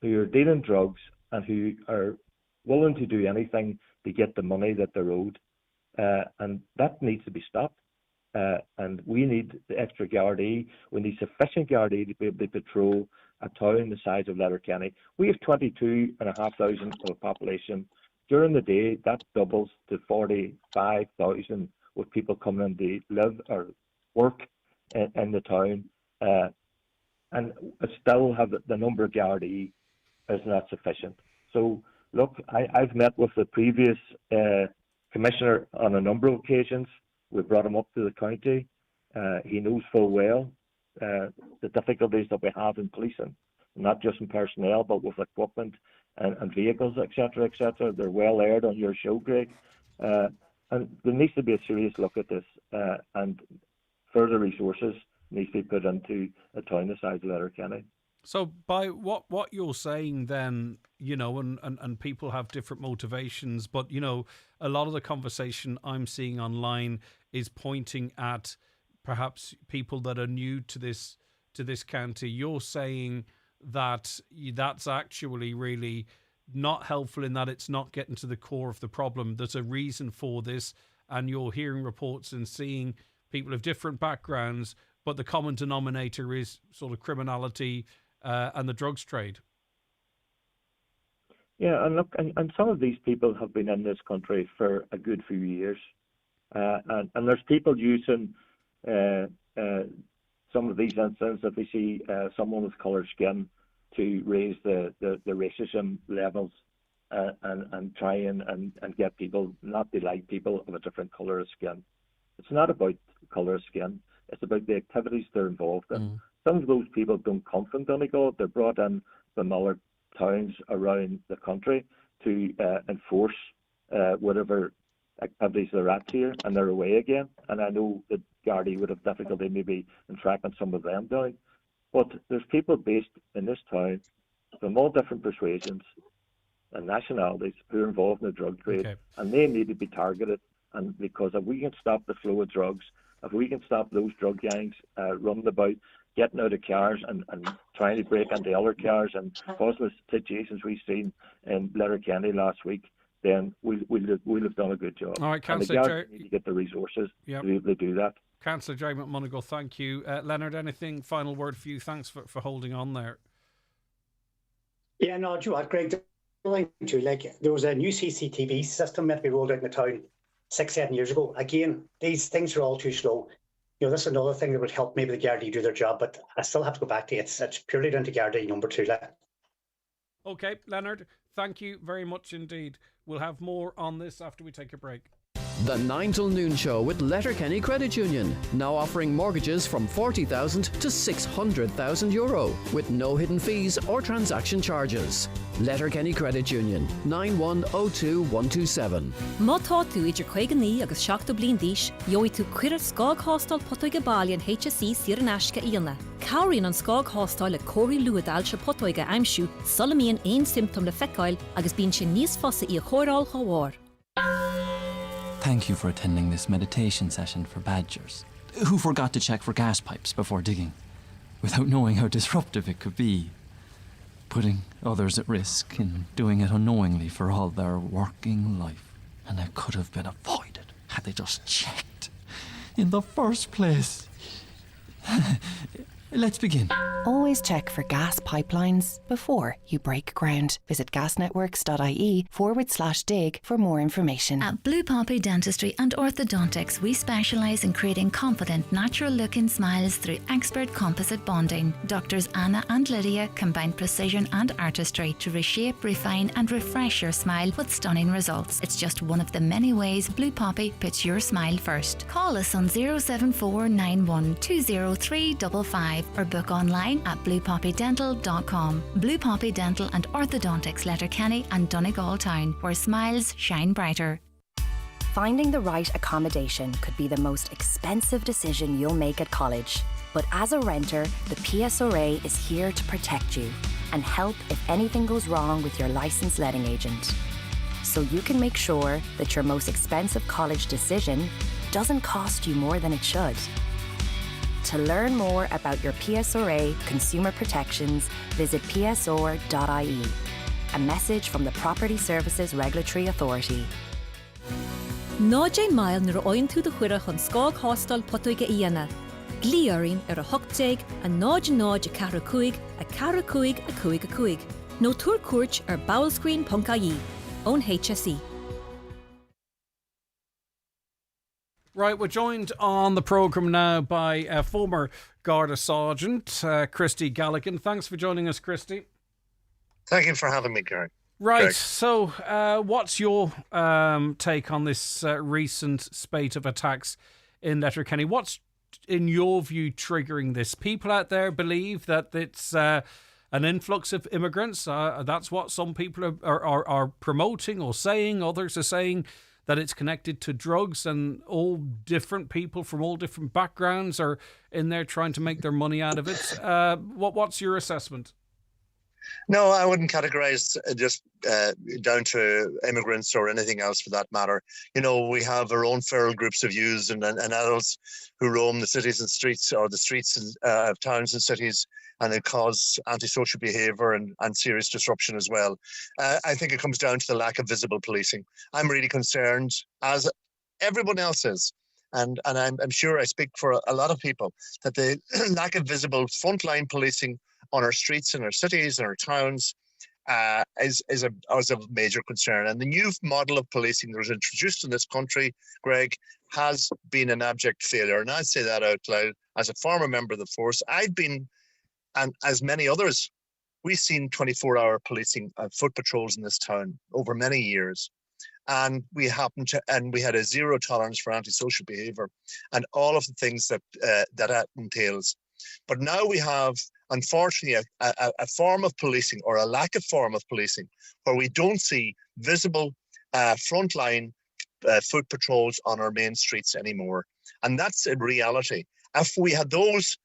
who are dealing drugs and who are willing to do anything to get the money that they're owed. And that needs to be stopped. And we need the extra Gardaí. We need sufficient Gardaí to be able to patrol a town the size of Letterkenny. We have 22,500 of a population. During the day, that doubles to 45,000 with people coming in to live or work in the town. And still have the number of Gardaí is not sufficient. So, look, I've met with the previous commissioner on a number of occasions. We brought him up to the county. He knows full well the difficulties that we have in policing, not just in personnel, but with equipment and vehicles, etc., etc. They're well aired on your show, Greg. And there needs to be a serious look at this, and further resources needs to be put into a town the size of Letterkenny. So by what you're saying then, you know, and people have different motivations, but, you know, a lot of the conversation I'm seeing online is pointing at perhaps people that are new to this county. You're saying that that's actually really not helpful, in that it's not getting to the core of the problem. There's a reason for this, and you're hearing reports and seeing people of different backgrounds, but the common denominator is sort of criminality and the drugs trade. Yeah, and look, and some of these people have been in this country for a good few years, and there's people using some of these incidents that they see someone with coloured skin to raise the racism levels and try and get people not to like people of a different colour of skin. It's not about colour of skin. It's about the activities they're involved in. Some of those people don't come from Donegal. They're brought in from other towns around the country to enforce whatever activities they're at here, and they're away again. And I know that Gardaí would have difficulty maybe in tracking some of them down. But there's people based in this town from all different persuasions and nationalities who are involved in the drug trade, and they need to be targeted. And because if we can stop the flow of drugs, if we can stop those drug gangs running about, getting out of cars and trying to break into other cars and causing the situations we've seen in Letterkenny last week, then we'll have done a good job. All right, Councillor Jerry, need to get the resources to be able to do that. Councillor Jerry McMonagle, thank you. Leonard, anything final word for you? Thanks for holding on there. Yeah, no, do you know what, Greg? There was a new CCTV system meant to be rolled out in the town 6-7 years ago. Again, these things are all too slow. You know, this is another thing that would help maybe the Gardaí do their job, but I still have to go back to it. It's purely down to Gardaí number 2. Okay, Leonard, Thank you very much indeed. We'll have more on this after we take a break. The 9 till noon show with Letterkenny Credit Union, now offering mortgages from 40,000 to 600,000 euro with no hidden fees or transaction charges. Letterkenny Credit Union, 9102127. Má tá tú idir chuig ní agus 7 bliain díos, joí tú cuireadh scág hástáil potóige báilíon HSE siar an aisce íonna. Cabhraíonn an scág hástáil le cóirí luadáilte potóige aimsiú, solamíonn aon symptom le feiceáil agus bíonn sin níos fosa í a chóiráil chomhar. Thank you for attending this meditation session for badgers who forgot to check for gas pipes before digging, without knowing how disruptive it could be, putting others at risk and doing it unknowingly for all their working life. And it could have been avoided had they just checked in the first place. Let's begin. Always check for gas pipelines before you break ground. Visit gasnetworks.ie/dig for more information. At Blue Poppy Dentistry and Orthodontics, we specialise in creating confident, natural-looking smiles through expert composite bonding. Doctors Anna and Lydia combine precision and artistry to reshape, refine and refresh your smile with stunning results. It's just one of the many ways Blue Poppy puts your smile first. Call us on 07491203555 or book online at bluepoppydental.com. Blue Poppy Dental and Orthodontics, Letterkenny and Donegal Town, where smiles shine brighter. Finding the right accommodation could be the most expensive decision you'll make at college. But as a renter, the PSRA is here to protect you and help if anything goes wrong with your licensed letting agent. So you can make sure that your most expensive college decision doesn't cost you more than it should. To learn more about your PSRA consumer protections, visit psr.ie. A message from the Property Services Regulatory Authority. Náidé mail nuair a oinn tú de chuireadh an scág hástáil potóige íonna. Glíorín ar a 8 a náid a 45 a 45 a 55. nó túr cuairt ar bowelscreen.ie. Own HSE. Right, we're joined on the programme now by former Garda Sergeant Christy Galligan. Thanks for joining us, Christy. Thank you for having me, Greg. Right, Greg. So what's your take on this recent spate of attacks in Letterkenny? What's, in your view, triggering this? People out there believe that it's an influx of immigrants. That's what some people are promoting or saying. Others are saying that it's connected to drugs, and all different people from all different backgrounds are in there trying to make their money out of it. What's your assessment? No, I wouldn't categorize just down to immigrants or anything else for that matter. You know, we have our own feral groups of youths and adults who roam the cities and streets, or the streets of towns and cities, and they cause antisocial behaviour and serious disruption as well. I think it comes down to the lack of visible policing. I'm really concerned, as everyone else is, and I'm sure I speak for a lot of people, that the lack of visible frontline policing on our streets and our cities and our towns is a major concern. And the new model of policing that was introduced in this country, Greg, has been an abject failure. And I say that out loud as a former member of the force. I've been, and as many others, we've seen 24-hour policing foot patrols in this town over many years. And we had a zero tolerance for antisocial behaviour and all of the things that entails. But now we have, unfortunately, a form of policing, or a lack of form of policing, where we don't see visible frontline foot patrols on our main streets anymore. And that's in reality. If we had those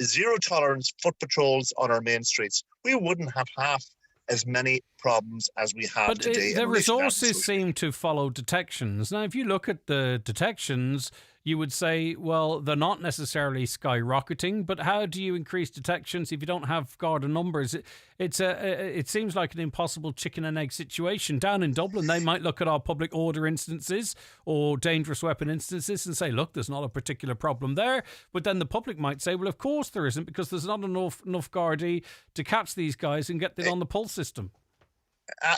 zero tolerance foot patrols on our main streets, we wouldn't have half as many problems as we have today. The resources seem to follow detections. Now, if you look at the detections, you would say, well, they're not necessarily skyrocketing, but how do you increase detections if you don't have Garda numbers? It seems like an impossible chicken and egg situation. Down in Dublin, they might look at our public order instances or dangerous weapon instances and say, look, there's not a particular problem there. But then the public might say, well, of course there isn't, because there's not enough Gardaí to catch these guys and get them on the pull system.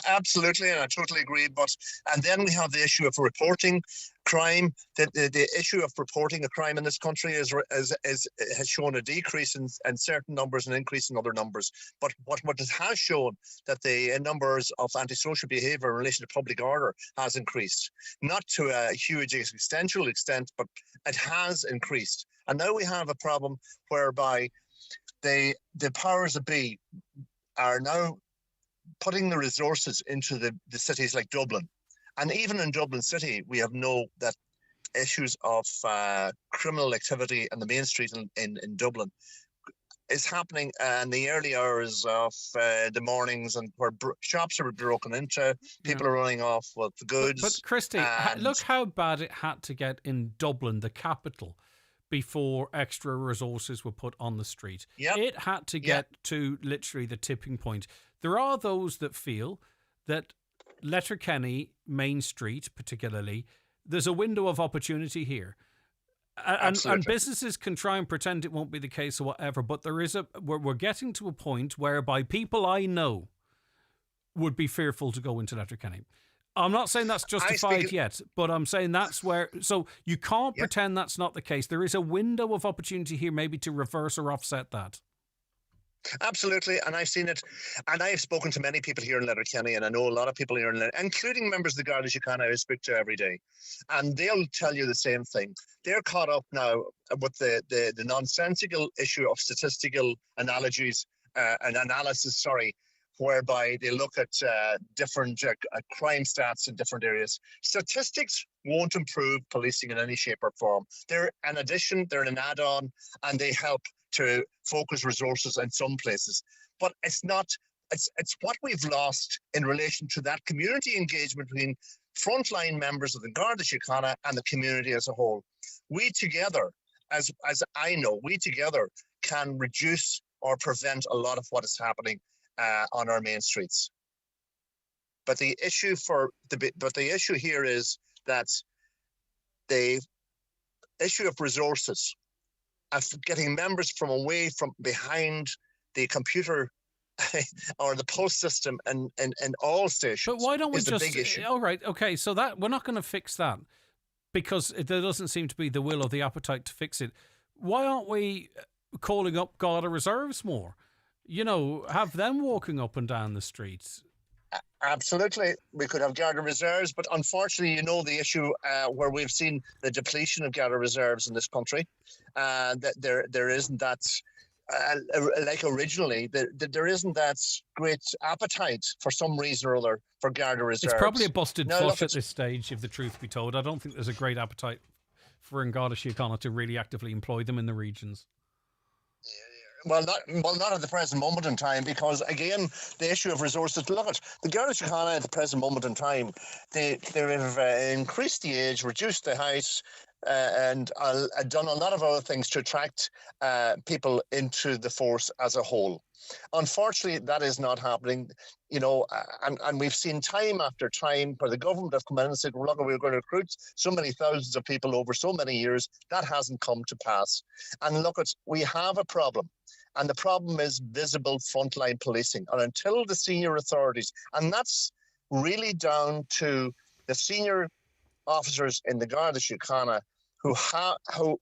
Absolutely, and I totally agree. And then we have the issue of reporting crime. The issue of reporting a crime in this country has shown a decrease in certain numbers and increase in other numbers. But what it has shown that the numbers of antisocial behaviour in relation to public order has increased, not to a huge existential extent, but it has increased. And now we have a problem whereby the powers that be are now putting the resources into the cities like Dublin. And even in Dublin City, we have that issues of criminal activity on the main street in Dublin is happening in the early hours of the mornings, and where shops are broken into, people are running off with the goods. But Christy, look how bad it had to get in Dublin, the capital, before extra resources were put on the street. Yep. It had to get to literally the tipping point. There are those that feel that Letterkenny Main Street, particularly, there's a window of opportunity here. And businesses can try and pretend it won't be the case or whatever, but we're getting to a point whereby people I know would be fearful to go into Letterkenny. I'm not saying that's justified yet, but I'm saying that's where... So you can't pretend that's not the case. There is a window of opportunity here maybe to reverse or offset that. Absolutely, and I've seen it, and I've spoken to many people here in Letterkenny, and I know a lot of people here in Letterkenny, including members of the Garda Síochána I speak to every day, and they'll tell you the same thing. They're caught up now with the nonsensical issue of statistical analysis, whereby they look at different crime stats in different areas. Statistics won't improve policing in any shape or form. They're an addition, they're an add-on, and they help to focus resources in some places. But it's what we've lost in relation to that community engagement between frontline members of the Garda Síochána and the community as a whole. We together, as I know, we together can reduce or prevent a lot of what is happening on our main streets. But the issue here is that the issue of resources, of getting members from away from behind the computer or the post system and all stations. But why don't we is the big issue. All right, okay, so that we're not going to fix that because there doesn't seem to be the will or the appetite to fix it. Why aren't we calling up Garda Reserves more? You know, have them walking up and down the streets. Absolutely. We could have Garda Reserves, but unfortunately, you know, the issue where we've seen the depletion of Garda Reserves in this country, that there isn't that, like originally, there isn't that great appetite for some reason or other for Garda Reserves. It's probably a busted flush at this stage, if the truth be told. I don't think there's a great appetite for Garda Síochána to really actively employ them in the regions. Well, not at the present moment in time, because again, the issue of resources. Look at the Garda Síochána at the present moment in time. They have increased the age, reduced the height, and done a lot of other things to attract people into the force as a whole. Unfortunately, that is not happening. You know, and we've seen time after time where the government have come in and said, well, look, we're going to recruit so many thousands of people over so many years. That hasn't come to pass. And look, we have a problem. And the problem is visible frontline policing. And until the senior authorities, and that's really down to the senior officers in the Garda Síochána who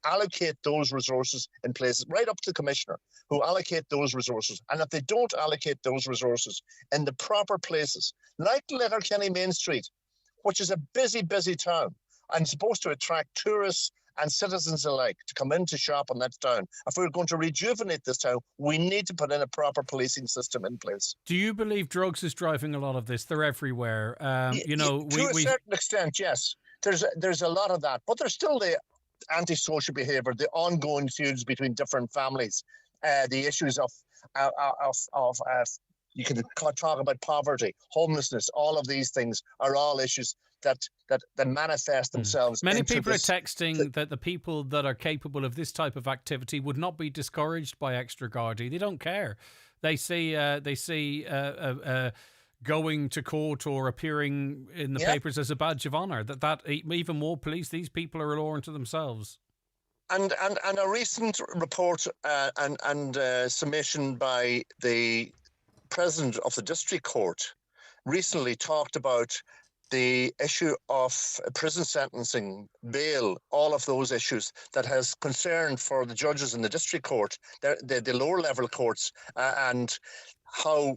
allocate those resources in places, right up to the commissioner, who allocate those resources. And if they don't allocate those resources in the proper places, like Letterkenny Main Street, which is a busy, busy town, and supposed to attract tourists and citizens alike to come in to shop in that town. If we're going to rejuvenate this town, we need to put in a proper policing system in place. Do you believe drugs is driving a lot of this? They're everywhere. You know, to a certain extent, yes. There's a lot of that, but there's still the antisocial behaviour, the ongoing feuds between different families, the issues of you can talk about poverty, homelessness. All of these things are all issues that manifest themselves. Many people are texting that the people that are capable of this type of activity would not be discouraged by extra Gardaí. They don't care. They see going to court or appearing in the papers as a badge of honour. That even more police, these people are a law unto themselves. And a recent report and submission by the president of the district court recently talked about the issue of prison sentencing, bail, all of those issues that has concern for the judges in the district court, the lower level courts, and how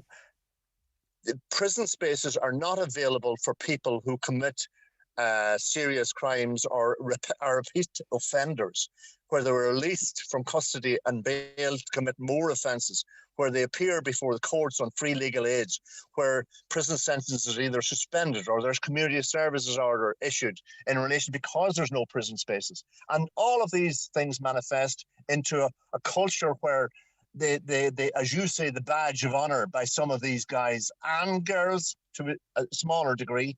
the prison spaces are not available for people who commit serious crimes or repeat offenders, where they were released from custody and bailed to commit more offences, where they appear before the courts on free legal aid, where prison sentences are either suspended or there's community services order issued in relation because there's no prison spaces. And all of these things manifest into a culture where they, as you say, the badge of honour by some of these guys and girls to a smaller degree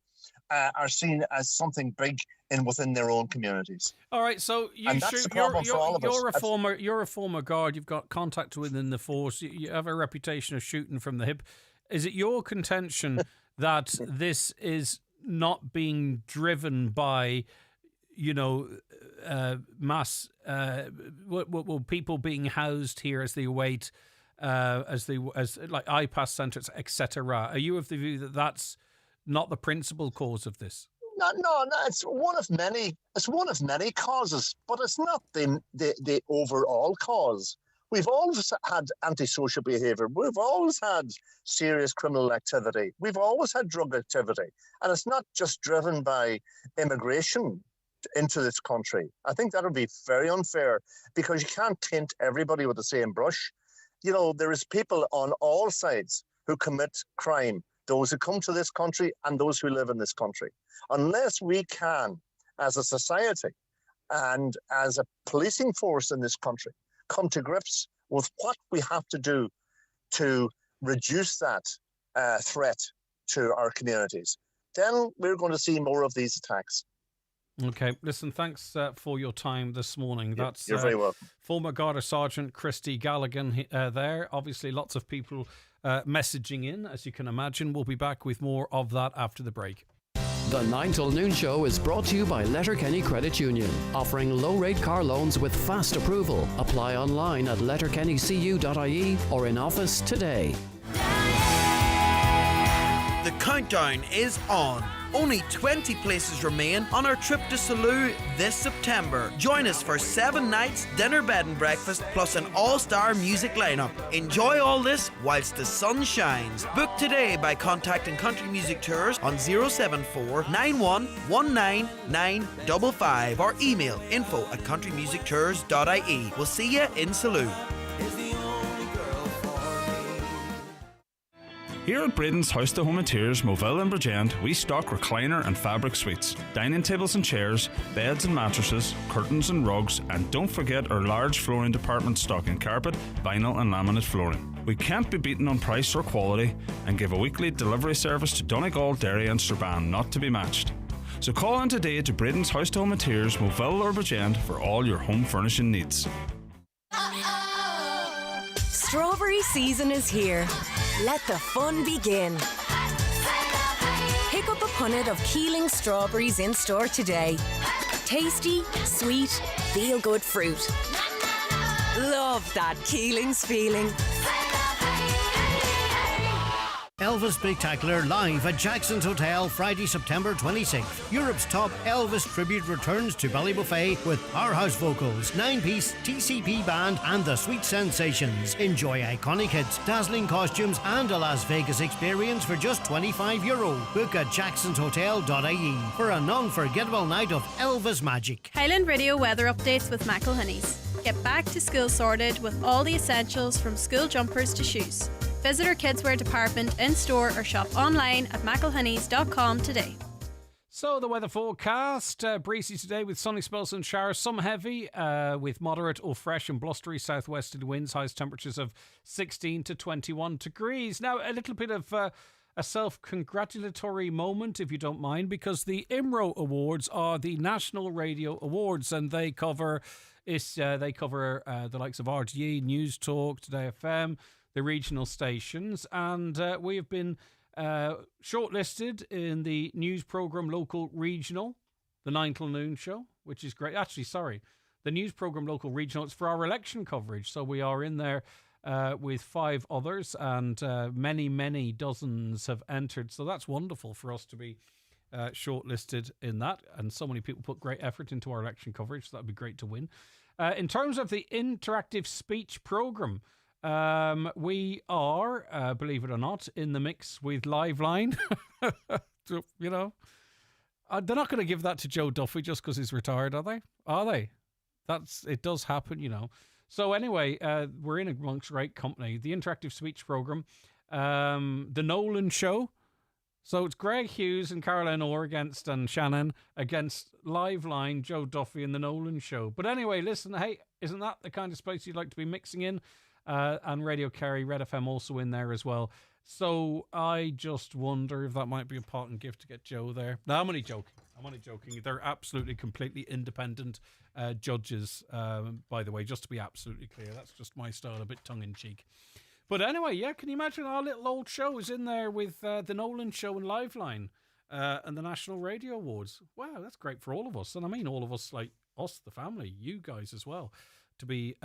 are seen as something big within their own communities. All right, so and that's the problem for all of us. You're a former guard. You've got contact within the force. You have a reputation of shooting from the hip. Is it your contention that this is not being driven by, mass people being housed here as they await, as like IPAS centres, etc.? Are you of the view that that's not the principal cause of this? No, it's one of many. It's one of many causes, but it's not the overall cause. We've always had antisocial behaviour. We've always had serious criminal activity. We've always had drug activity, and it's not just driven by immigration into this country. I think that would be very unfair, because you can't paint everybody with the same brush. There is people on all sides who commit crime. Those who come to this country and those who live in this country. Unless we can, as a society and as a policing force in this country, come to grips with what we have to do to reduce that threat to our communities, then we're going to see more of these attacks. Okay, listen, thanks for your time this morning. That's you're very welcome. Former Garda Sergeant Christy Galligan there. Obviously, lots of people messaging in, as you can imagine. We'll be back with more of that after the break. The 9 till noon show is brought to you by Letterkenny Credit Union, offering low-rate car loans with fast approval. Apply online at letterkennycu.ie or in office today. The countdown is on. Only 20 places remain on our trip to Salou this September. Join us for 7 nights, dinner, bed and breakfast, plus an all-star music lineup. Enjoy all this whilst the sun shines. Book today by contacting Country Music Tours on 074 91 19 955 or email info@countrymusictours.ie. We'll see you in Salou. Here at Braden's House to Home Interiors, Moville and Bridgend, we stock recliner and fabric suites, dining tables and chairs, beds and mattresses, curtains and rugs, and don't forget our large flooring department stocking carpet, vinyl and laminate flooring. We can't be beaten on price or quality and give a weekly delivery service to Donegal, Derry and Strabane, not to be matched. So call in today to Braden's House to Home Interiors, Moville or Bridgend for all your home furnishing needs. Strawberry season is here. Let the fun begin. Pick up a punnet of Keeling strawberries in store today. Tasty, sweet, feel-good fruit. Love that Keeling's feeling. Elvis Spectacular live at Jackson's Hotel Friday, September 26th. Europe's top Elvis tribute returns to Ballybuffet with powerhouse vocals, 9-piece TCP band and the Sweet Sensations. Enjoy iconic hits, dazzling costumes and a Las Vegas experience for just €25. Book at jacksonshotel.ie for a non-forgettable night of Elvis magic. Highland Radio weather updates with McElhinney's. Get back to school sorted with all the essentials from school jumpers to shoes. Visit our kidswear department in-store or shop online at mcelhenneys.com today. So the weather forecast, breezy today with sunny spells and showers, some heavy with moderate or fresh and blustery southwesterly winds, highest temperatures of 16 to 21 degrees. Now a little bit of a self-congratulatory moment, if you don't mind, because the IMRO Awards are the National Radio Awards, and they cover the likes of RTE, News Talk, Today FM, the regional stations, and we have been shortlisted in the news programme Local Regional, the 9 till noon show, which is great. Actually, sorry, the news programme Local Regional, it's for our election coverage, so we are in there with 5 others, and many dozens have entered. So that's wonderful for us to be shortlisted in that. And so many people put great effort into our election coverage. So that'd be great to win. In terms of the interactive speech programme, we are, believe it or not, in the mix with Liveline. You know, they're not going to give that to Joe Duffy just because he's retired, are they? Are they? It does happen, you know. So anyway, we're in amongst great company. The interactive speech program, the Nolan Show. So it's Greg Hughes and Caroline Orr and Shannon against Liveline, Joe Duffy and the Nolan Show. But anyway, listen, hey, isn't that the kind of space you'd like to be mixing in? And Radio Kerry, Red FM also in there as well. So I just wonder if that might be a parting gift to get Joe there. No, I'm only joking. They're absolutely, completely independent judges, by the way, just to be absolutely clear. That's just my style, a bit tongue-in-cheek. But anyway, yeah, can you imagine our little old show is in there with the Nolan Show and Liveline and the National Radio Awards. Wow, that's great for all of us. And I mean all of us, like us, the family, you guys as well. To be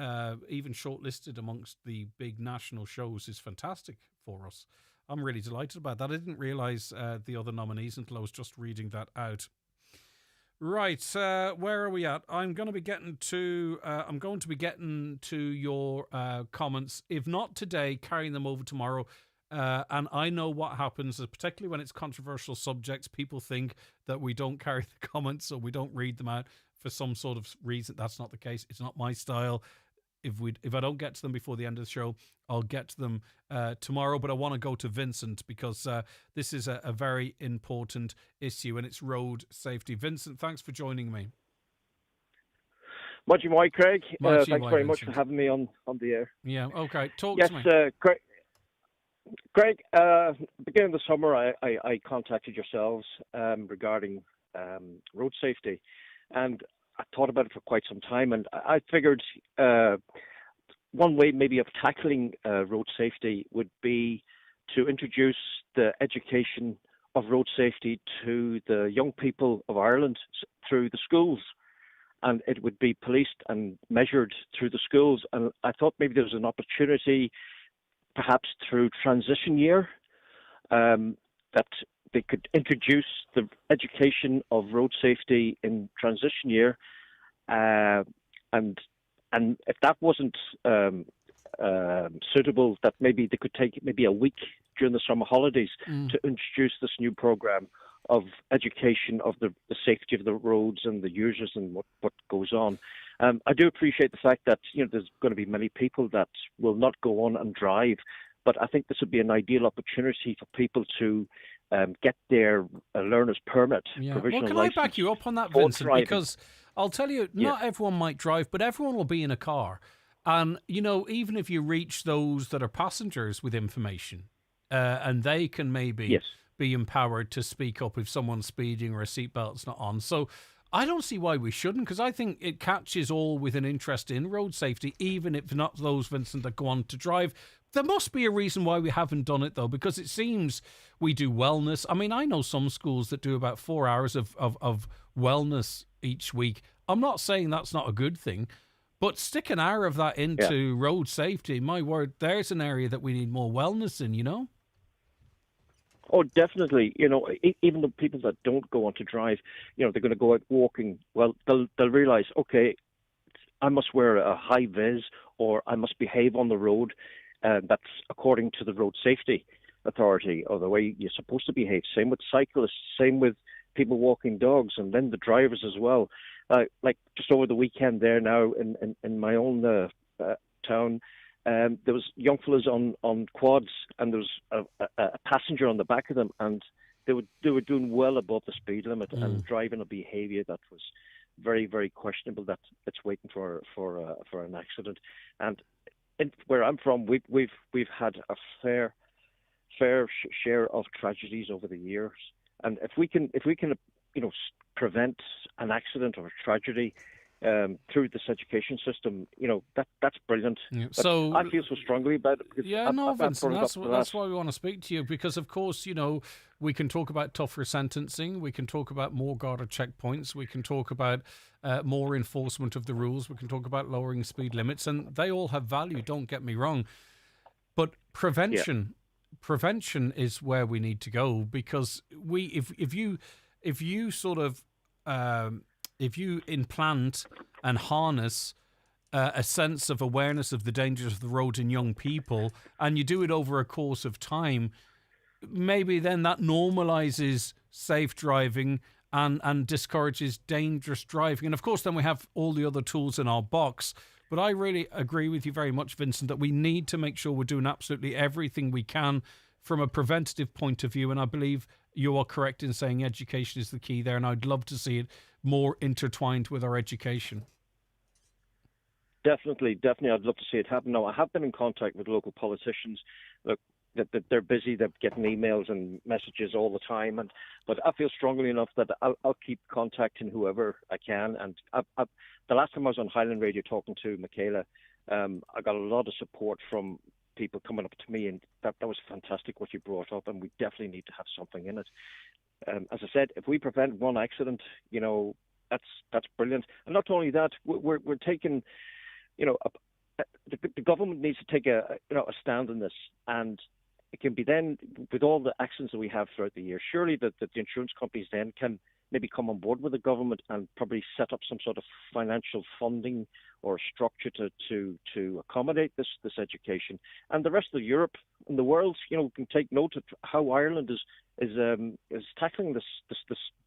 even shortlisted amongst the big national shows is fantastic for us. I'm really delighted about that. I didn't realise the other nominees until I was just reading that out. Right, where are we at? I'm going to be getting to your comments. If not today, carrying them over tomorrow. And I know what happens, particularly when it's controversial subjects. People think that we don't carry the comments or we don't read them out for some sort of reason. That's not the case. It's not my style. If I don't get to them before the end of the show, I'll get to them tomorrow. But I want to go to Vincent because this is a very important issue and it's road safety. Vincent, thanks for joining me. Much more, Craig. Thanks very Vincent. much for having me on the air. Yeah, okay. Talk yes, to me. Craig, beginning of the summer, I contacted yourselves regarding road safety. And I thought about it for quite some time, and I figured one way maybe of tackling road safety would be to introduce the education of road safety to the young people of Ireland through the schools. And it would be policed and measured through the schools. And I thought maybe there was an opportunity, perhaps through transition year, that they could introduce the education of road safety in transition year, and if that wasn't suitable, that maybe they could take maybe a week during the summer holidays to introduce this new program of education of the safety of the roads and the users and what goes on. I do appreciate the fact that there's going to be many people that will not go on and drive, but I think this would be an ideal opportunity for people to get their learner's permit. Yeah. Provisional Well, can license I back you up on that, for Vincent? driving. Because I'll tell you, not everyone might drive, but everyone will be in a car. And, even if you reach those that are passengers with information, and they can maybe be empowered to speak up if someone's speeding or a seatbelt's not on. So I don't see why we shouldn't, because I think it catches all with an interest in road safety, even if not those, Vincent, that go on to drive. There must be a reason why we haven't done it, though, because it seems we do wellness. I mean, I know some schools that do about 4 hours of wellness each week. I'm not saying that's not a good thing, but stick an hour of that into road safety. My word, there's an area that we need more wellness in, Oh, definitely. Even the people that don't go on to drive, they're going to go out walking. Well, they'll realize, okay, I must wear a high vis or I must behave on the road. That's according to the Road Safety Authority, or the way you're supposed to behave. Same with cyclists, same with people walking dogs, and then the drivers as well. Like just over the weekend there now in my own town, there was young fellas on quads, and there was a passenger on the back of them, and they were doing well above the speed limit and driving a behaviour that was very, very questionable. That it's waiting for an accident. And where I'm from, we've had a fair share of tragedies over the years, and if we can prevent an accident or a tragedy through this education system, that's brilliant. Yeah. But So I feel so strongly about it. Because Vincent, that's why we want to speak to you, because of course, we can talk about tougher sentencing, we can talk about more guarded checkpoints, we can talk about more enforcement of the rules, we can talk about lowering speed limits, and they all have value, don't get me wrong. But prevention is where we need to go, because if you sort of if you implant and harness a sense of awareness of the dangers of the road in young people, and you do it over a course of time, maybe then that normalizes safe driving and discourages dangerous driving. And of course, then we have all the other tools in our box. But I really agree with you very much, Vincent, that we need to make sure we're doing absolutely everything we can from a preventative point of view. And I believe you are correct in saying education is the key there. And I'd love to see it more intertwined with our education. Definitely. I'd love to see it happen. Now, I have been in contact with local politicians. Look, that they're busy. They're getting emails and messages all the time. But I feel strongly enough that I'll keep contacting whoever I can. And the last time I was on Highland Radio talking to Michaela, I got a lot of support from people coming up to me, and that was fantastic what you brought up, and we definitely need to have something in it. As I said, if we prevent one accident, that's brilliant. And not only that, we're taking, the government needs to take a stand on this, and it can be then, with all the accidents that we have throughout the year, surely that the insurance companies then can maybe come on board with the government and probably set up some sort of financial funding or structure to accommodate this education. And the rest of Europe and the world, can take note of how Ireland is tackling this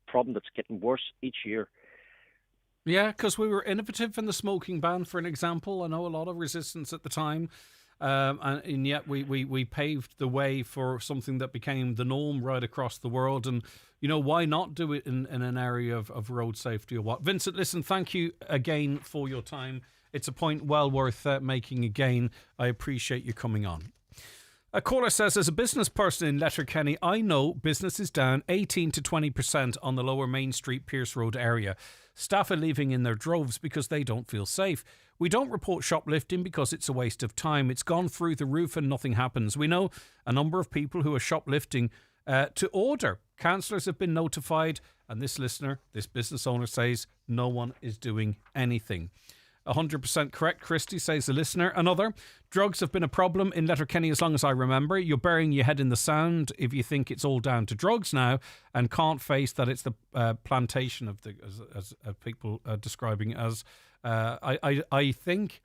problem that's getting worse each year. Yeah, because we were innovative in the smoking ban, for an example. I know a lot of resistance at the time. And yet we paved the way for something that became the norm right across the world. And, why not do it in an area of road safety or what? Vincent, listen, thank you again for your time. It's a point well worth making again. I appreciate you coming on. A caller says, as a business person in Letterkenny, I know business is down 18 to 20% on the lower Main Street, Pierce Road area. Staff are leaving in their droves because they don't feel safe. We don't report shoplifting because it's a waste of time. It's gone through the roof and nothing happens. We know a number of people who are shoplifting to order. Councillors have been notified, and this business owner says no one is doing anything. 100% correct, Christy, says the listener. Another, drugs have been a problem in Letterkenny as long as I remember. You're burying your head in the sand if you think it's all down to drugs now and can't face that it's the plantation of as people are describing it as. I think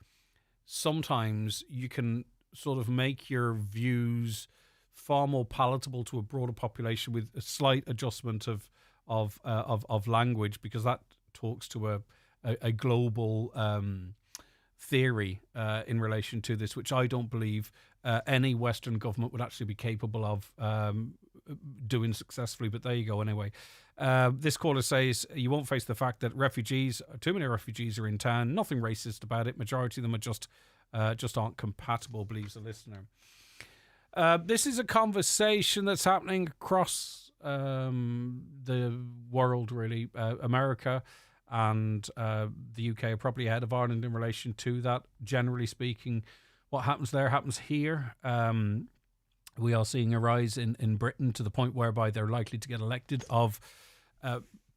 sometimes you can sort of make your views far more palatable to a broader population with a slight adjustment of language, because that talks to a global theory in relation to this, which I don't believe any Western government would actually be capable of doing successfully. But there you go anyway. This caller says, you won't face the fact that too many refugees are in town. Nothing racist about it. Majority of them are just aren't compatible, believes the listener. This is a conversation that's happening across the world, really. America and the UK are probably ahead of Ireland in relation to that. Generally speaking, what happens there happens here. We are seeing a rise in Britain to the point whereby they're likely to get elected of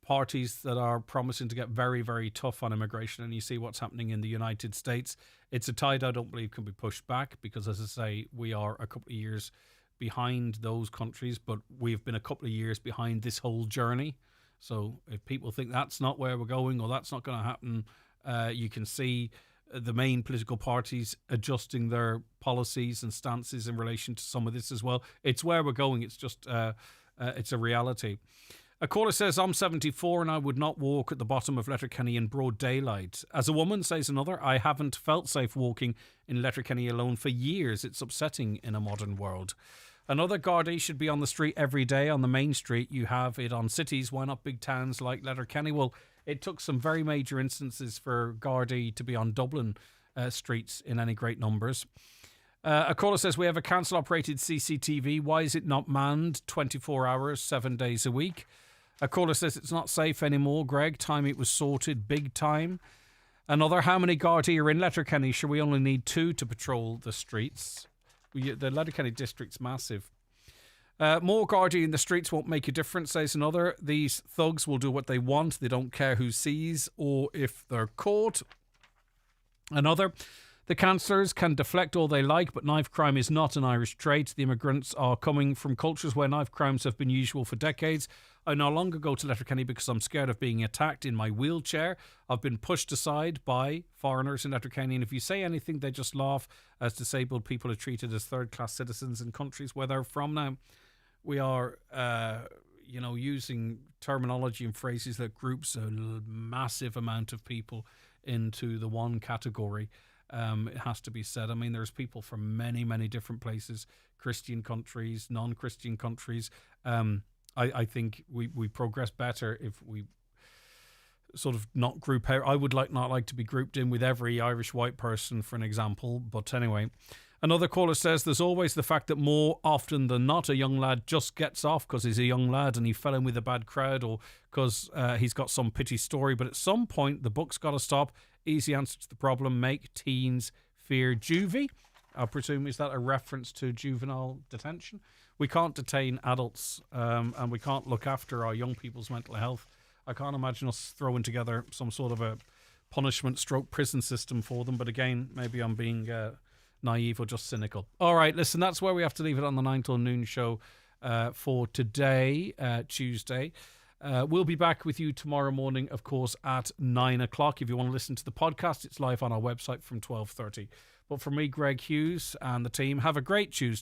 parties that are promising to get very, very tough on immigration. And you see what's happening in the United States. It's a tide I don't believe can be pushed back, because, as I say, we are a couple of years behind those countries, but we've been a couple of years behind this whole journey. So if people think that's not where we're going or that's not going to happen, you can see the main political parties adjusting their policies and stances in relation to some of this as well. It's where we're going. It's just, it's a reality. A caller says, I'm 74 and I would not walk at the bottom of Letterkenny in broad daylight. As a woman, says another, I haven't felt safe walking in Letterkenny alone for years. It's upsetting in a modern world. Another, Gardaí should be on the street every day. On the main street, you have it on cities. Why not big towns like Letterkenny? Well, it took some very major instances for Gardaí to be on Dublin streets in any great numbers. A caller says, we have a council-operated CCTV. Why is it not manned 24 hours, 7 days a week? A caller says, it's not safe anymore, Greg. Time it was sorted, big time. Another, how many Gardaí are in Letterkenny? Sure, we only need 2 to patrol the streets. The Letterkenny district's massive. More Gardaí in the streets won't make a difference, says another. These thugs will do what they want. They don't care who sees or if they're caught. Another, The councillors can deflect all they like, but knife crime is not an Irish trait. The immigrants are coming from cultures where knife crimes have been usual for decades. I no longer go to Letterkenny because I'm scared of being attacked in my wheelchair. I've been pushed aside by foreigners in Letterkenny, and if you say anything, they just laugh, as disabled people are treated as third-class citizens in countries where they're from now. We are, using terminology and phrases that groups a massive amount of people into the one category. It has to be said. I mean, there's people from many, many different places, Christian countries, non-Christian countries. I think we progress better if we sort of not group out. I would not like to be grouped in with every Irish white person, for an example. But anyway, another caller says there's always the fact that more often than not a young lad just gets off because he's a young lad and he fell in with a bad crowd, or because he's got some pity story. But at some point, the book's got to stop. Easy answer to the problem: make teens fear juvie. I presume, is that a reference to juvenile detention? We can't detain adults, and we can't look after our young people's mental health. I can't imagine us throwing together some sort of a punishment stroke prison system for them. But again, maybe I'm being naive or just cynical. All right, listen, that's where we have to leave it on the 9 till noon show for today, Tuesday. We'll be back with you tomorrow morning, of course, at 9 o'clock. If you want to listen to the podcast, it's live on our website from 12:30. But for me, Greg Hughes, and the team, have a great Tuesday.